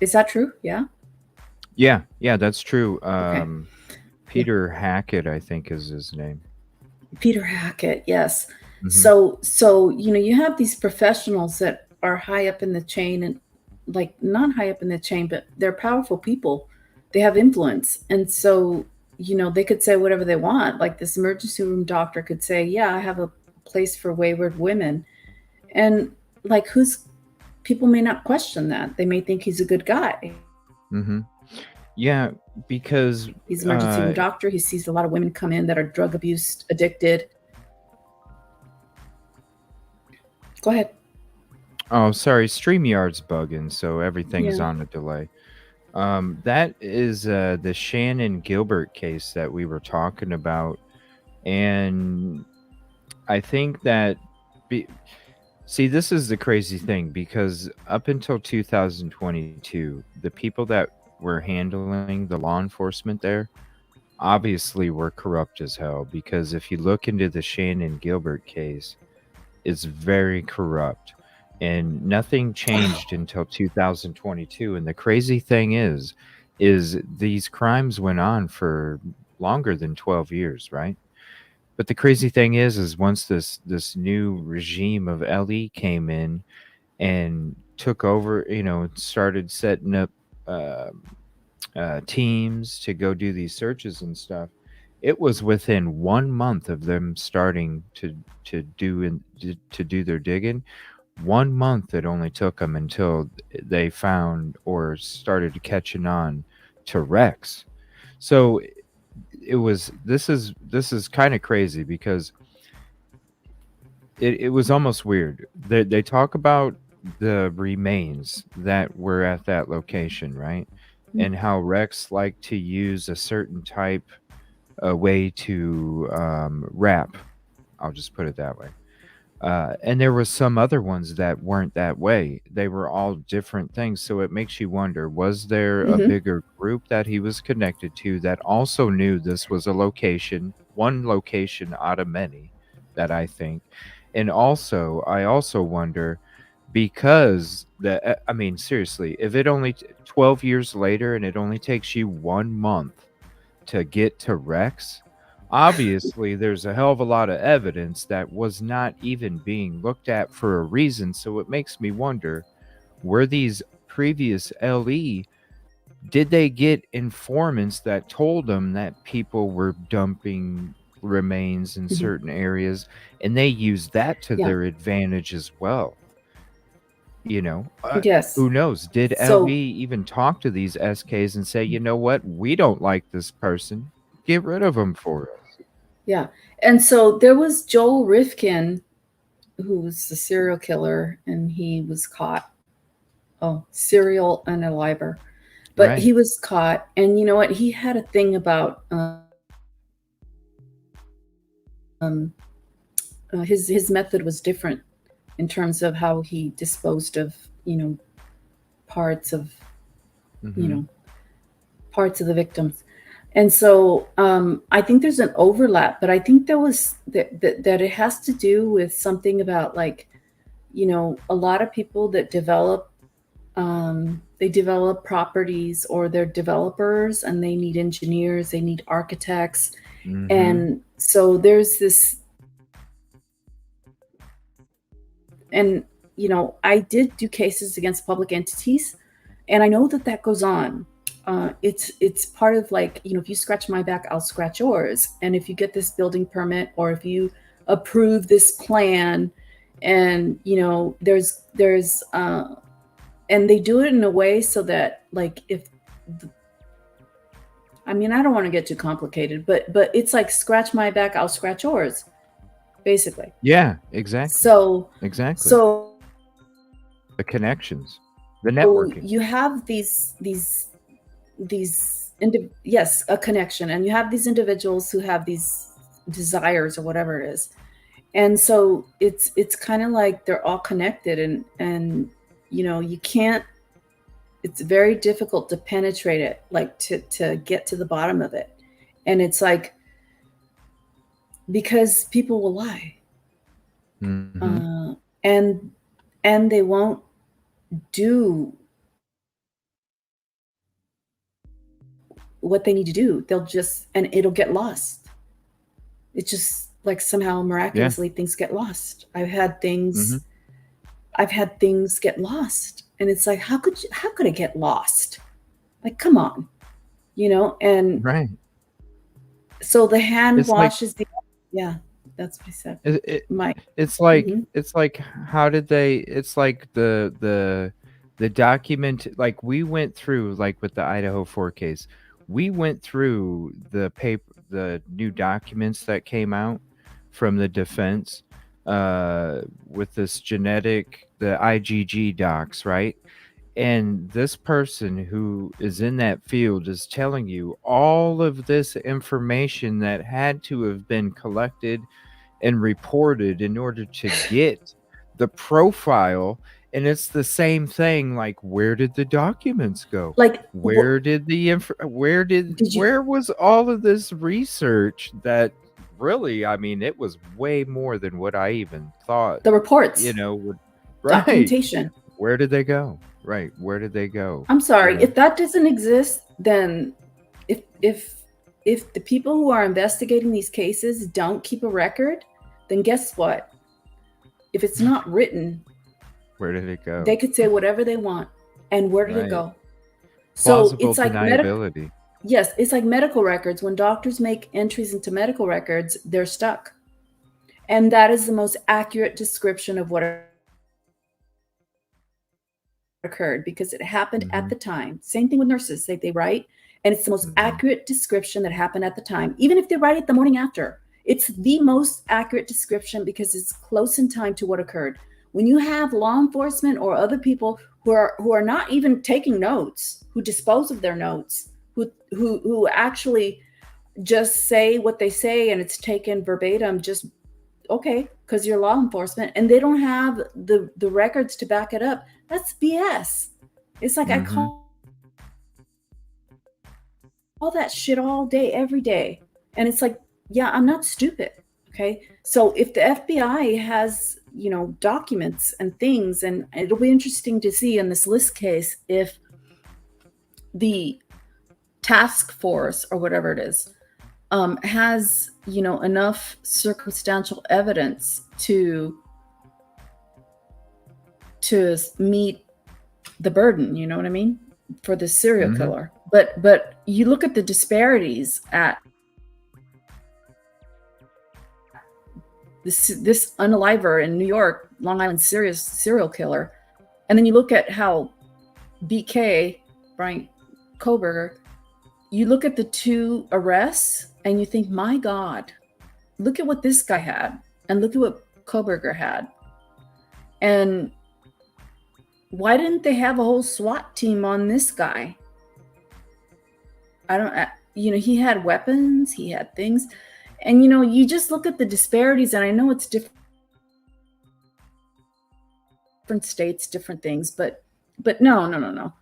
Is that true? Yeah. Yeah, that's true. Okay. Peter Hackett, I think, is his name. Peter Hackett, yes. Mhm. So you know, you have these professionals that are high up in the chain, and like not high up in the chain, but they're powerful people. They have influence, and so you know they could say whatever they want. Like this emergency room doctor could say, "Yeah, I have a place for wayward women," and like people may not question that. They may think he's a good guy. Mm-hmm. Yeah, because He's an emergency room doctor. He sees a lot of women come in that are drug abuse addicted. Go ahead. Oh, sorry, StreamYard's bugging, so everything's Yeah. on a delay. That is the Shannon Gilbert case that we were talking about, and I think that see, this is the crazy thing, because up until 2022, the people that were handling the law enforcement there obviously were corrupt as hell, because if you look into the Shannon Gilbert case, it's very corrupt, and nothing changed until 2022. And the crazy thing is these crimes went on for longer than 12 years, right? But the crazy thing is once this new regime of LE came in and took over, you know, started setting up teams to go do these searches and stuff, it was within 1 month of them starting to do their digging. 1 month it only took them until they found or started catching on to Rex. So this is kind of crazy, because it was almost weird. They talk about the remains that were at that location, right? And how Rex liked to use a certain type way to wrap. I'll just put it that way. And there was some other ones that weren't that way. They were all different things. So it makes you wonder, was there a bigger group that he was connected to that also knew this was a location, one location out of many, that I think. And also, I also wonder, because I mean, seriously, if it only 12 years later and it only takes you 1 month to get to Rex, obviously there's a hell of a lot of evidence that was not even being looked at for a reason. So it makes me wonder, were these previous LE, did they get informants that told them that people were dumping remains in certain areas, and they used that to Yeah. their advantage as well? You know, Yes. who knows? Did So LV even talk to these SKs and say, you know what, we don't like this person, get rid of them for us? yeah, and so there was Joel Rifkin, who was the serial killer, and he was caught. Oh, serial unaliver, but Right. he was caught, and you know what? He had a thing about his method was different in terms of how he disposed of parts of Mm-hmm. parts of the victims. And so I think there's an overlap, but I think there was that it has to do with something about, like, a lot of people that develop they develop properties, or they're developers, and they need engineers, they need architects. Mm-hmm. And so there's this, and I did do cases against public entities, and I know that goes on. It's part of, like, if you scratch my back, I'll scratch yours. And if you get this building permit, or if you approve this plan, and there's and they do it in a way so that, like, I don't want to get too complicated, but it's like, scratch my back, I'll scratch yours, basically. Yeah, exactly. So Exactly. The connections, the networking. you have yes, a connection, and you have these individuals who have these desires, or whatever it is. And so it's kind of like they're all connected, and you can't, it's very difficult to penetrate it, like to get to the bottom of it. And it's like, because people will lie. Mm-hmm. And they won't do what they need to do. They'll just, and it'll get lost. It's just like, somehow miraculously things get lost. I've had things get lost, and it's like, how could it get lost? Like, come on, and Right. so the hand It's like, washes yeah, that's what I said. it's like, Mhm. it's like, how did they? It's like the document. Like, we went through, like, with the Idaho 4 case, we went through the new documents that came out from the defense, with this the IgG docs, right? And this person who is in that field is telling you all of this information that had to have been collected and reported in order to get the profile. And it's the same thing. Like, where did the documents go? Like, Where did where was all of this research that really, it was way more than what I even thought, the reports, right? documentation. Where did they go? Right. Where did they go? I'm sorry, if that doesn't exist, then if the people who are investigating these cases don't keep a record, then guess what? If it's not written, where did it go? They could say whatever they want. And where did it go? Plausible So it's like deniability. Yes, it's like medical records. When doctors make entries into medical records, they're stuck. And that is the most accurate description of what occurred, because it happened at the time. Same thing with nurses. They write, and it's the most accurate description that happened at the time. Even if they write it the morning after, it's the most accurate description because it's close in time to what occurred. When you have law enforcement or other people who are not even taking notes, who dispose of their notes, who actually just say what they say and it's taken verbatim, just okay, because you're law enforcement, and they don't have the records to back it up, that's BS. It's like I call that shit all day, every day. And it's like, yeah, I'm not stupid. Okay. So if the FBI has, documents and things, and it'll be interesting to see in this LISK case if the task force or whatever it is has, enough circumstantial evidence to meet the burden, you know what I mean, for the serial killer. But you look at the disparities at this unaliver in New York, Long Island serial killer. And then you look at how BK, Brian Koberger, you look at the 2 arrests and you think, my God, look at what this guy had and look at what Koberger had. And why didn't they have a whole SWAT team on this guy? He had weapons, he had things. And, you just look at the disparities, and I know it's different states, different things, but no.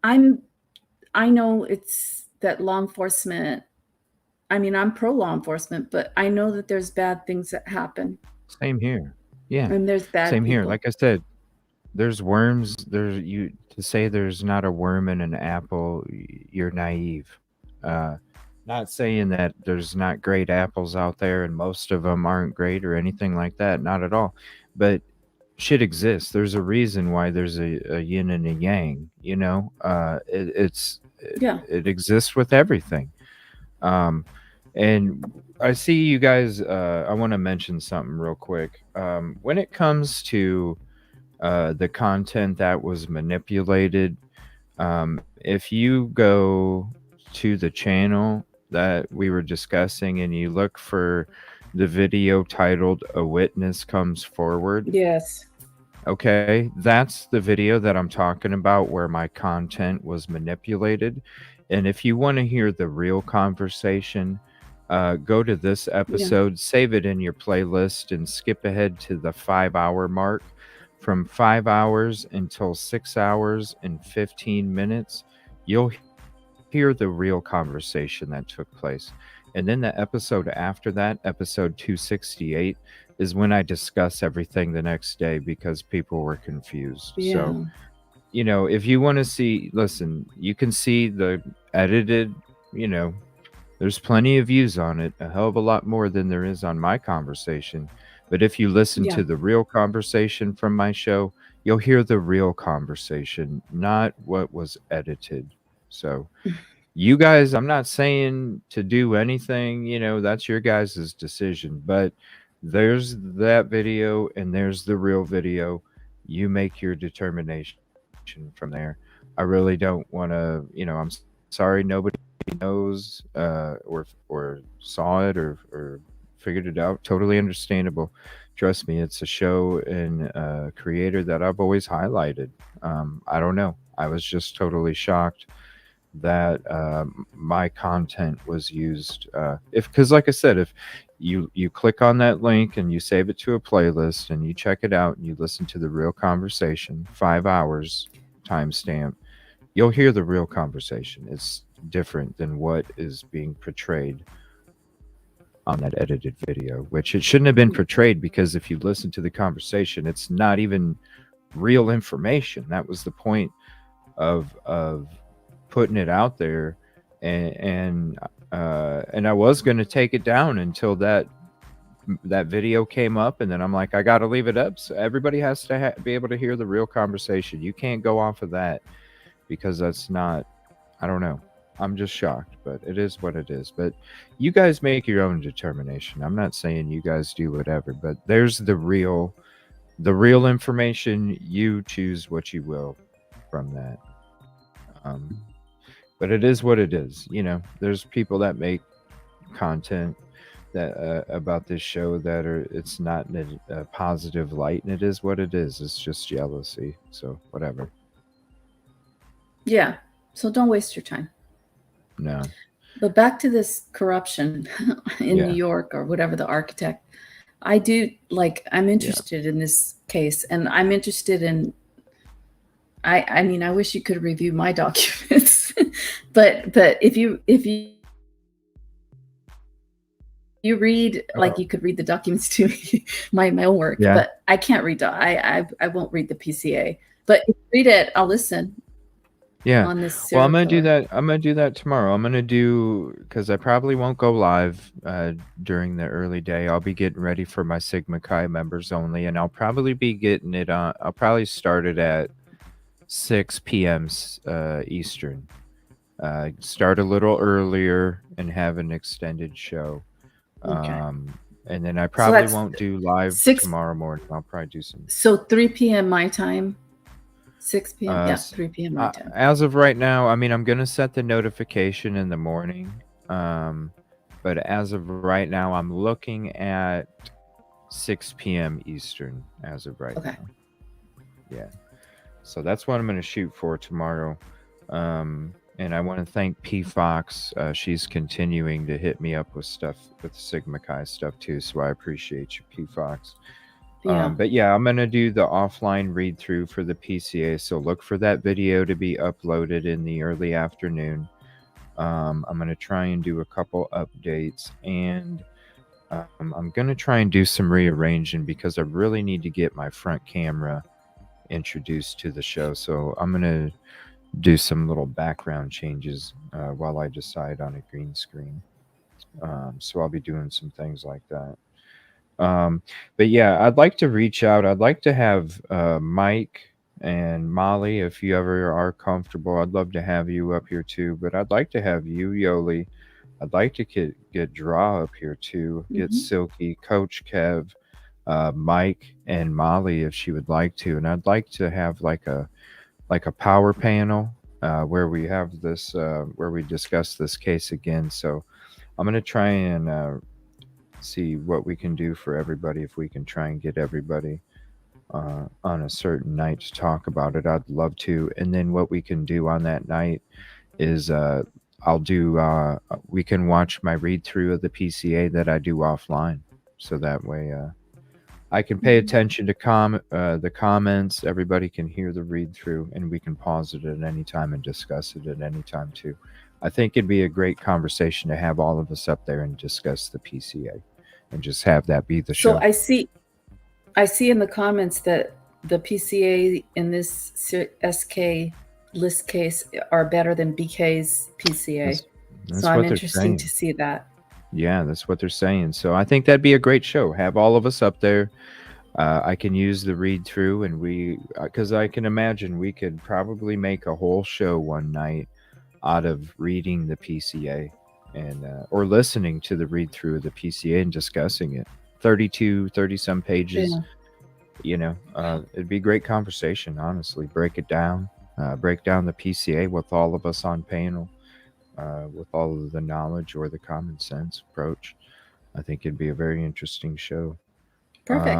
I know it's that law enforcement. I mean, I'm pro law enforcement, but I know that there's bad things that happen. Same here. Yeah. And there's bad Same here. people. Like I said, there's worms. To say there's not a worm in an apple, you're naive. Not saying that there's not great apples out there and most of them aren't great or anything like that. Not at all. But shit exists. There's a reason why there's a yin and a yang, it exists with everything. And I see you guys, I want to mention something real quick. When it comes to the content that was manipulated, if you go to the channel that we were discussing and you look for the video titled "A Witness Comes Forward," yes, okay, that's the video that I'm talking about where my content was manipulated. And if you want to hear the real conversation, go to this episode, save it in your playlist, and skip ahead to the 5-hour mark. From 5 hours until 6 hours and 15 minutes, you'll hear the real conversation that took place. And then the episode after that, episode 268, is when I discuss everything the next day because people were confused. So, if you want to see, listen, you can see the edited, there's plenty of views on it, a hell of a lot more than there is on my conversation. But if you listen to the real conversation from my show, you'll hear the real conversation, not what was edited. So you guys, I'm not saying to do anything, that's your guys' decision. But there's that video and there's the real video. You make your determination from there. I really don't want to, I'm sorry nobody knows or saw it or figured it out. Totally understandable. Trust me, it's a show and a creator that I've always highlighted. I don't know. I was just totally shocked that my content was used. Because like I said, if you click on that link and you save it to a playlist and you check it out and you listen to the real conversation, 5 hours timestamp, you'll hear the real conversation. It's different than what is being portrayed on that edited video, which it shouldn't have been portrayed, because if you listen to the conversation, it's not even real information. That was the point of putting it out there, and I was going to take it down until that video came up, and then I'm like, I got to leave it up so everybody has to be able to hear the real conversation. You can't go off of that, because that's not, I don't know. I'm just shocked, but it is what it is. But you guys make your own determination. I'm not saying you guys do whatever, but there's the real information. You choose what you will from that. But it is what it is. There's people that make content that about this show that it's not in a positive light, and it is what it is. It's just jealousy. So whatever. Yeah. So don't waste your time. No. But back to this corruption in New York or whatever, the architect. I'm interested in this case, and I'm interested in, I mean, I wish you could review my documents, but if you read, like, you could read the documents to me, my own work, but I can't read, I won't read the PCA, but if you read it, I'll listen. On this well, I'm gonna do that. I'm gonna do that tomorrow. I'm gonna do, because I probably won't go live during the early day. I'll be getting ready for my Sigma Chi members only, and I'll probably be getting it on. I'll probably start it at 6 p.m. Eastern. Start a little earlier and have an extended show. And then I probably won't do live tomorrow morning. I'll probably do some. So 3 p.m. my time. 6 p.m. Yeah, 3 p.m. my time. As of right now, I mean, I'm gonna set the notification in the morning. But as of right now, I'm looking at 6 p.m. Eastern as of right Okay. now. Yeah. So that's what I'm going to shoot for tomorrow. And I want to thank P Fox. She's continuing to hit me up with stuff, with Sigma Chi stuff too. So I appreciate you, P Fox. Yeah. But yeah, I'm going to do the offline read through for the PCA. So look for that video to be uploaded in the early afternoon. I'm going to try and do a couple updates, and I'm going to try and do some rearranging because I really need to get my front camera introduced to the show. So I'm going to do some little background changes while I decide on a green screen. So I'll be doing some things like that. But yeah, I'd like to reach out. I'd like to have Mike and Molly, if you ever are comfortable. I'd love to have you up here too. But I'd like to have you, Yoli. I'd like to get Draw up here too. Get Silky, Coach Kev, Mike, and Molly if she would like to. And I'd like to have like a power panel where we have this where we discuss this case again. So I'm gonna try and see what we can do for everybody, if we can try and get everybody on a certain night to talk about it. I'd love to. And then what we can do on that night is I'll do we can watch my read through of the PCA that I do offline, so that way I can pay attention to the comments. Everybody can hear the read through, and we can pause it at any time and discuss it at any time too. I think it'd be a great conversation to have all of us up there and discuss the PCA, and just have that be the show. So I see in the comments that the PCA in this SK LISK case are better than BK's PCA. That's so I'm what they're interested saying. to see that. Yeah, that's what they're saying. So I think that'd be a great show. Have all of us up there. I can use the read through, and because I can imagine we could probably make a whole show one night out of reading the PCA and or listening to the read through of the PCA and discussing it. 30 some pages. Yeah. You know, it'd be a great conversation, honestly. Break it down. Break down the PCA with all of us on panel. With all of the knowledge or the common sense approach. I think it'd be a very interesting show. Perfect.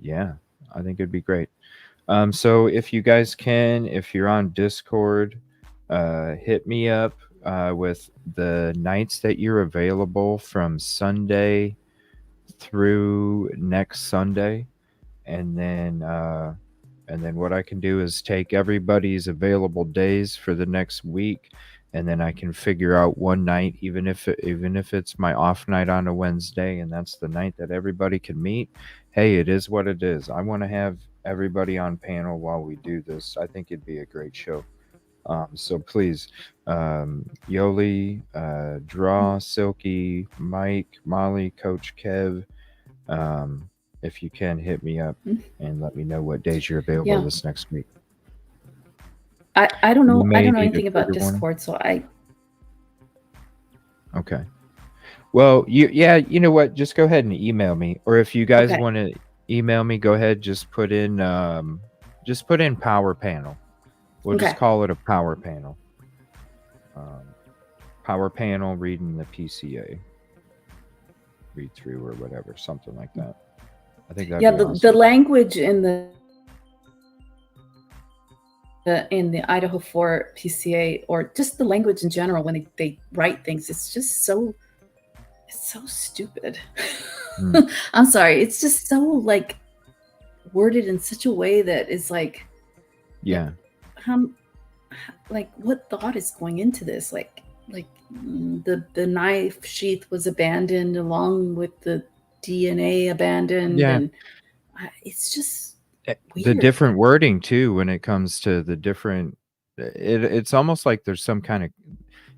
Yeah, I think it'd be great. So if you guys can, if you're on Discord, hit me up with the nights that you're available from Sunday through next Sunday, and then what I can do is take everybody's available days for the next week, and then I can figure out one night, even if it's my off night on a Wednesday, and that's the night that everybody can meet. Hey, it is what it is. I want to have everybody on panel while we do this. I think it'd be a great show. So please, Yoli, Draw, Silky, Mike, Molly, Coach Kev, if you can, hit me up and let me know what days you're available this next week. I don't know. I don't know need a anything about trigger warning. Discord, so I. Okay. Well, you know what? Just go ahead and email me, or if you guys Okay. want to email me, go ahead. Just put in power panel. We'll just Okay. call it a power panel. Power panel reading the PCA read through or whatever, something like that. I think that'd Yeah, be the awesome. language in the Idaho 4 PCA, or just the language in general when they write things, it's just so stupid. I'm sorry, it's just so like worded in such a way that is like, Yeah. like what thought is going into this? Like the knife sheath was abandoned along with the DNA abandoned, Yeah. and it's just The weird. different wording too when it comes to the different it's almost like there's some kind of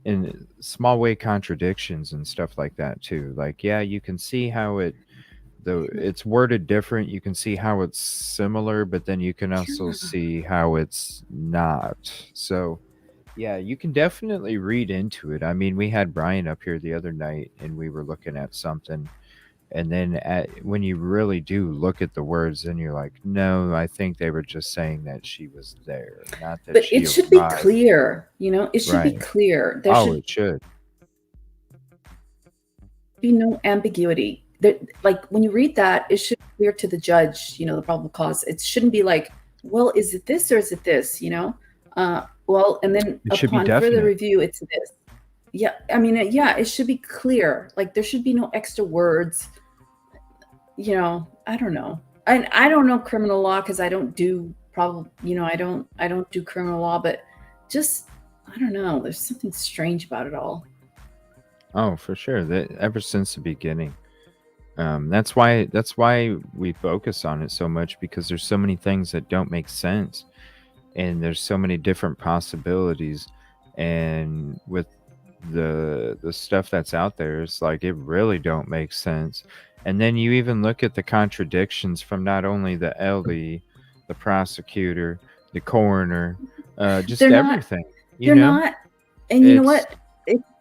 in small way contradictions and stuff like that too. Like, yeah, you can see how it's worded different, you can see how it's similar, but then you can also see how it's not. So yeah, you can definitely read into it. I mean, we had Brian up here the other night and we were looking at something, And then when you really do look at the words, then you're like, no, I think they were just saying that she was there, not that But she it should be arrived. clear, you know, it should be Right. clear. There Oh, should it should. be no ambiguity. Like when you read that, it should be clear to the judge, you know, the probable cause. It shouldn't be like, well, is it this or is it this, you know? Well, and then It should be upon further definite. review, it's this. Yeah, I mean, yeah, it should be clear. Like there should be no extra words. You know, I don't know. And I don't know criminal law because I don't do you know, I don't do criminal law, but just I don't know. There's something strange about it all. Oh, for sure. That ever since the beginning. That's why we focus on it so much, because there's so many things that don't make sense, and there's so many different possibilities, and with the stuff that's out there, it's like it really don't make sense. And then you even look at the contradictions from not only the LE, the prosecutor, the coroner, just They're not everything. they're not, and you know It's what?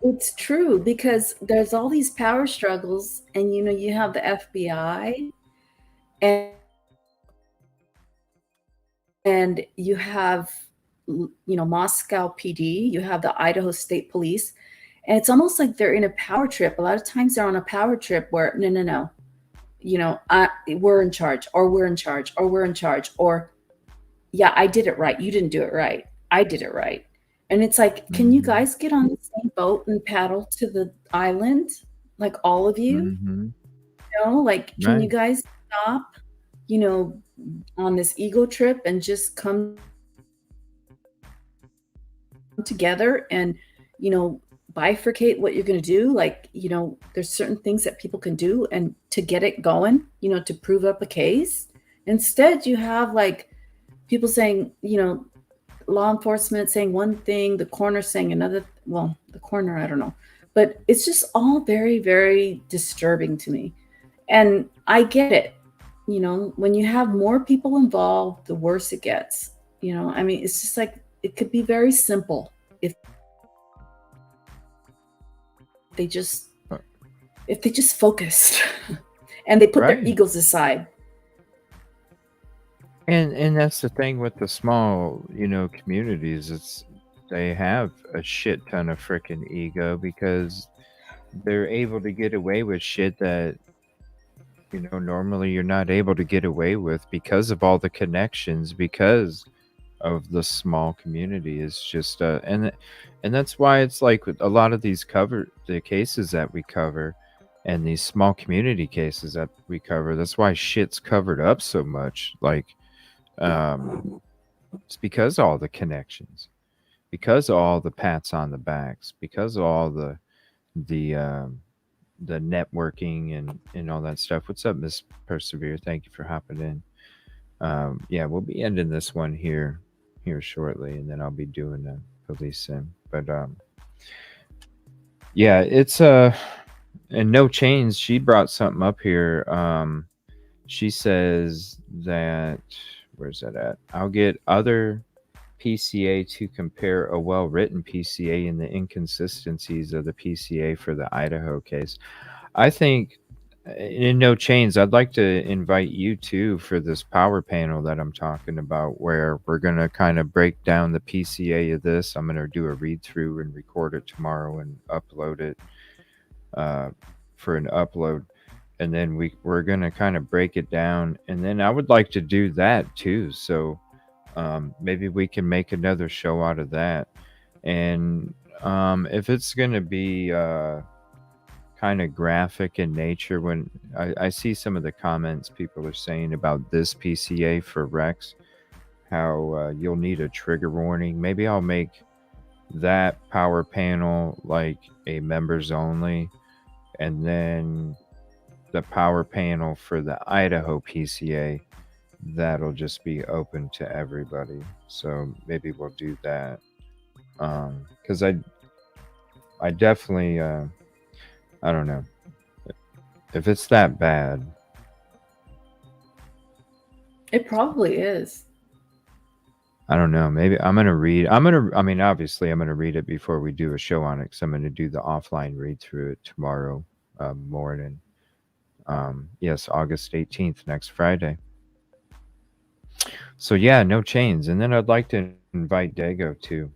It's true because there's all these power struggles, and you know, you have the FBI and you have you know, Moscow PD, you have the Idaho State Police, and it's almost like they're in a power trip. A lot of times they're on a power trip where no, you know, we're in charge, or we're in charge, or we're in charge, or yeah, I did it right, you didn't do it right, I did it right. And it's like, can you guys get on the same boat and paddle to the island, like all of you? You know, like, can you right. guys stop, you know, on this ego trip and just come together and, you know, bifurcate what you're going to do? Like, you know, there's certain things that people can do and to get it going, you know, to prove up a case. Instead, you have like people saying, you know, law enforcement saying one thing, the coroner saying another. Well, the coroner, I don't know, but it's just all very, very disturbing to me. And I get it. You know, when you have more people involved, the worse it gets. You know, I mean, it's just like it could be very simple if they just focused and they put their Right. egos aside. And that's the thing with the small, you know, communities. It's they have a shit ton of freaking ego because they're able to get away with shit that, you know, normally you're not able to get away with because of all the connections, because of the small community. Is just and that's why it's like with a lot of these the cases that we cover, and these small community cases that we cover, that's why shit's covered up so much. Like it's because of all the connections, because of all the pats on the backs, because of all the networking and all that stuff. What's up, Miss Persevere? Thank you for hopping in. Yeah, we'll be ending this one here shortly, and then I'll be doing the police sim. But yeah, it's and No Chains, she brought something up here. She says that, where's that at? I'll get other PCA to compare a well-written PCA and the inconsistencies of the PCA for the Idaho case. I think in No Chains, I'd like to invite you too for this power panel that I'm talking about, where we're going to kind of break down the PCA of this. I'm going to do a read through and record it tomorrow and upload it for an upload. And then we're going to kind of break it down. And then I would like to do that too. So maybe we can make another show out of that. And if it's going to be kind of graphic in nature, when I see some of the comments people are saying about this PCA for Rex, how you'll need a trigger warning. Maybe I'll make that power panel like a members only, and then the power panel for the Idaho PCA, that'll just be open to everybody. So maybe we'll do that. Because I definitely I don't know if it's that bad. It probably is. I don't know. Maybe I'm gonna read. I mean, obviously, I'm gonna read it before we do a show on it, because I'm gonna do the offline read through it tomorrow morning. Yes, August 18th, next Friday. So yeah, no chains. And then I'd like to invite Dago to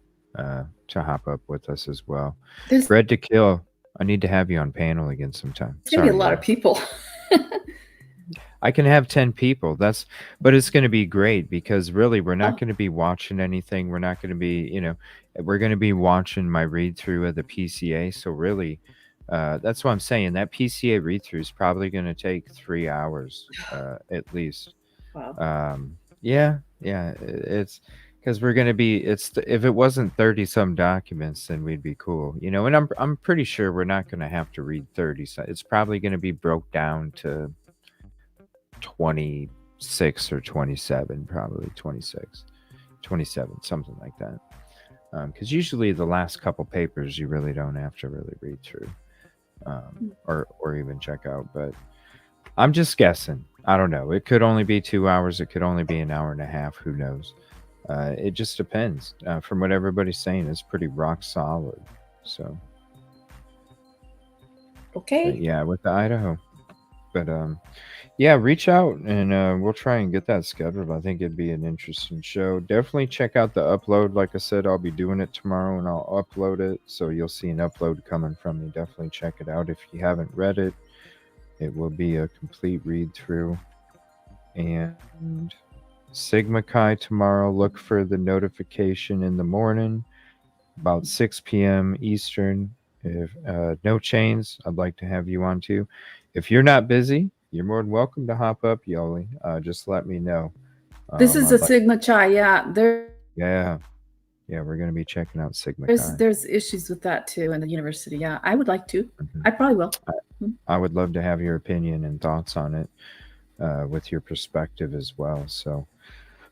hop up with us as well. There's Bread to Kill. I need to have you on panel again sometime. gonna be a lot Yola. of people. I can have 10 people. But it's going to be great because really we're not going to be watching anything. We're not going to be, we're going to be watching my read through of the PCA. So really, that's what I'm saying. That PCA read through is probably going to take 3 hours at least. Wow. Yeah, it's because we're going to be. If it wasn't 30 some documents, then we'd be cool, And I'm pretty sure we're not going to have to read 30. So it's probably going to be broke down to 26 or 27, probably 26, 27, something like that. Because usually the last couple papers you really don't have to really read through or even check out. But I'm just guessing. I don't know. It could only be 2 hours. It could only be an hour and a half. Who knows? It just depends. From what everybody's saying, it's pretty rock solid. So, Okay. yeah, with the Idaho. But yeah, reach out and we'll try and get that scheduled. I think it'd be an interesting show. Definitely check out the upload. Like I said, I'll be doing it tomorrow and I'll upload it. So you'll see an upload coming from me. Definitely check it out. If you haven't read it, it will be a complete read through. And Sigma Chi tomorrow, look for the notification in the morning, about 6 p.m. Eastern. If no chains, I'd like to have you on too. If you're not busy, you're more than welcome to hop up, Yoli. Just let me know. This is a Sigma Chi, yeah. Yeah, we're going to be checking out Sigma Chi. There's issues with that too in the university. Yeah, I would like to. I probably will. I would love to have your opinion and thoughts on it with your perspective as well. So,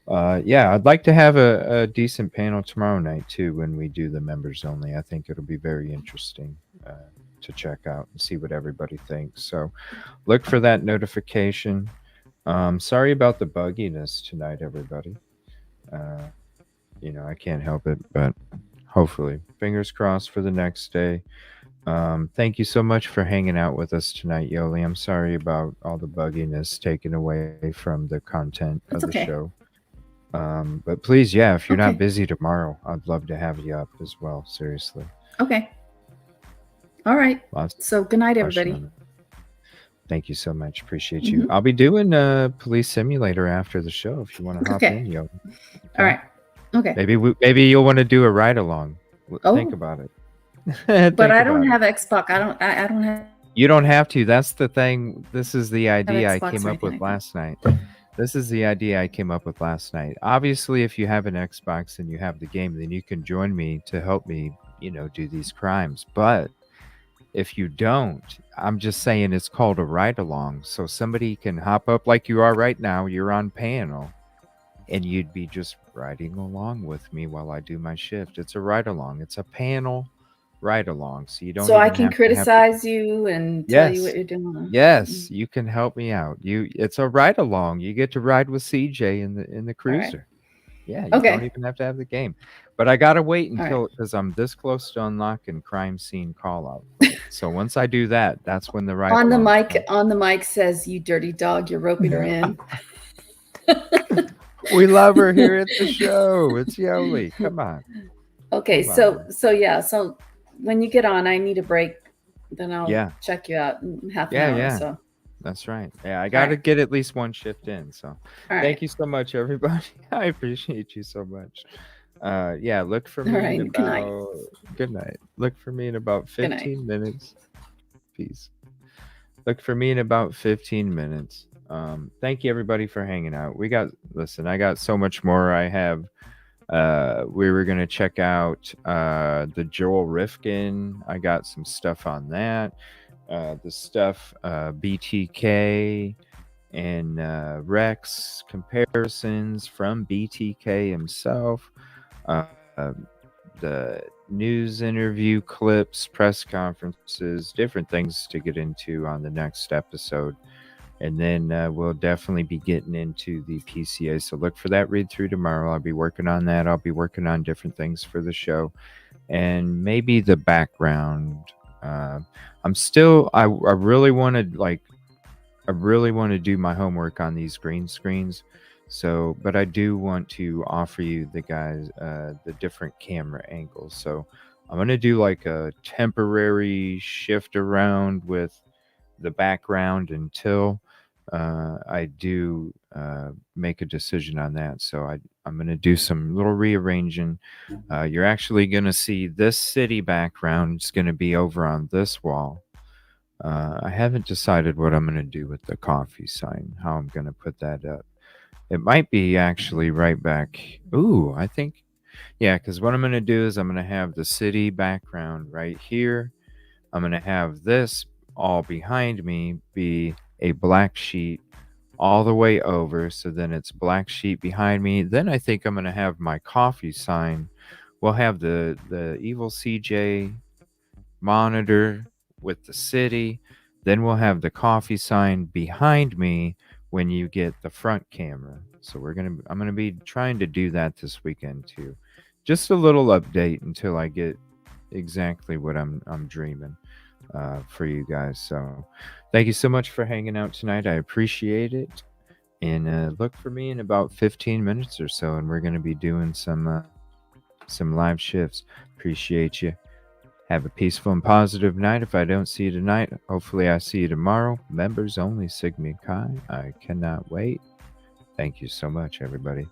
yeah, I'd like to have a decent panel tomorrow night too when we do the members only. I think it'll be very interesting to check out and see what everybody thinks. So look for that notification. Sorry about the bugginess tonight, everybody. I can't help it, but hopefully, fingers crossed for the next day. Thank you so much for hanging out with us tonight, Yoli. I'm sorry about all the bugginess taken away from the content of the show. But please, yeah, if you're not busy tomorrow, I'd love to have you up as well. Seriously. Okay. All right. So good night, everybody. Thank you so much. Appreciate you. I'll be doing Police Simulator after the show if you want to hop in, Yoli. Okay. All right. Okay. Maybe you'll want to do a ride along. Think about it. But I don't have Xbox. I don't have. You don't have to. That's the thing. This is the idea I came up with last night. This is the idea I came up with last night. Obviously, if you have an Xbox and you have the game, then you can join me to help me, do these crimes. But if you don't, I'm just saying it's called a ride along. So somebody can hop up like you are right now. You're on panel. And you'd be just riding along with me while I do my shift. It's a ride along. It's a panel ride along. So you don't. So I can criticize you and tell you what you're doing. Yes, you can help me out. It's a ride along. You get to ride with CJ in the cruiser. Right. Yeah, you don't even have to have the game. But I gotta wait until because I'm this close to unlocking crime scene call out. So once I do that, that's when the ride on the mic says, "You dirty dog, you're roping her in." We love her here at the show. It's Yoli. Come on. Okay, so when you get on, I need a break. Then I'll check you out in half an hour. Yeah. So. That's right. Yeah, I got to get at least one shift in. So thank you so much, everybody. I appreciate you so much. Yeah, look for me in about... Good night. Look for me in about 15 minutes. Peace. Look for me in about 15 minutes. Thank you everybody for hanging out. I got so much more. I have we were gonna check out the Joel Rifkin. I got some stuff on that. The stuff BTK and Rex comparisons from BTK himself. The news interview clips, press conferences, different things to get into on the next episode. And then we'll definitely be getting into the PCA. So look for that read through tomorrow. I'll be working on that. I'll be working on different things for the show. And maybe the background. I really want to really want to do my homework on these green screens. So, but I do want to offer you the guys the different camera angles. So I'm going to do like a temporary shift around with the background until I do make a decision on that. So I'm going to do some little rearranging. You're actually going to see this city background. It's going to be over on this wall. I haven't decided what I'm going to do with the coffee sign, how I'm going to put that up. It might be actually right back. Ooh, I think, yeah, because what I'm going to do is I'm going to have the city background right here. I'm going to have this all behind me be a black sheet all the way over. So then it's black sheet behind me. Then I think I'm going to have my coffee sign. We'll have the EvilleCJ monitor with the city. Then we'll have the coffee sign behind me when you get the front camera. So I'm gonna be trying to do that this weekend too. Just a little update until I get exactly what I'm dreaming for you guys. So thank you so much for hanging out tonight. I appreciate it. And look for me in about 15 minutes or so, and we're gonna be doing some live shifts. Appreciate you. Have a peaceful and positive night. If I don't see you tonight, hopefully I see you tomorrow. Members only, Sigma Chi. I cannot wait. Thank you so much, everybody.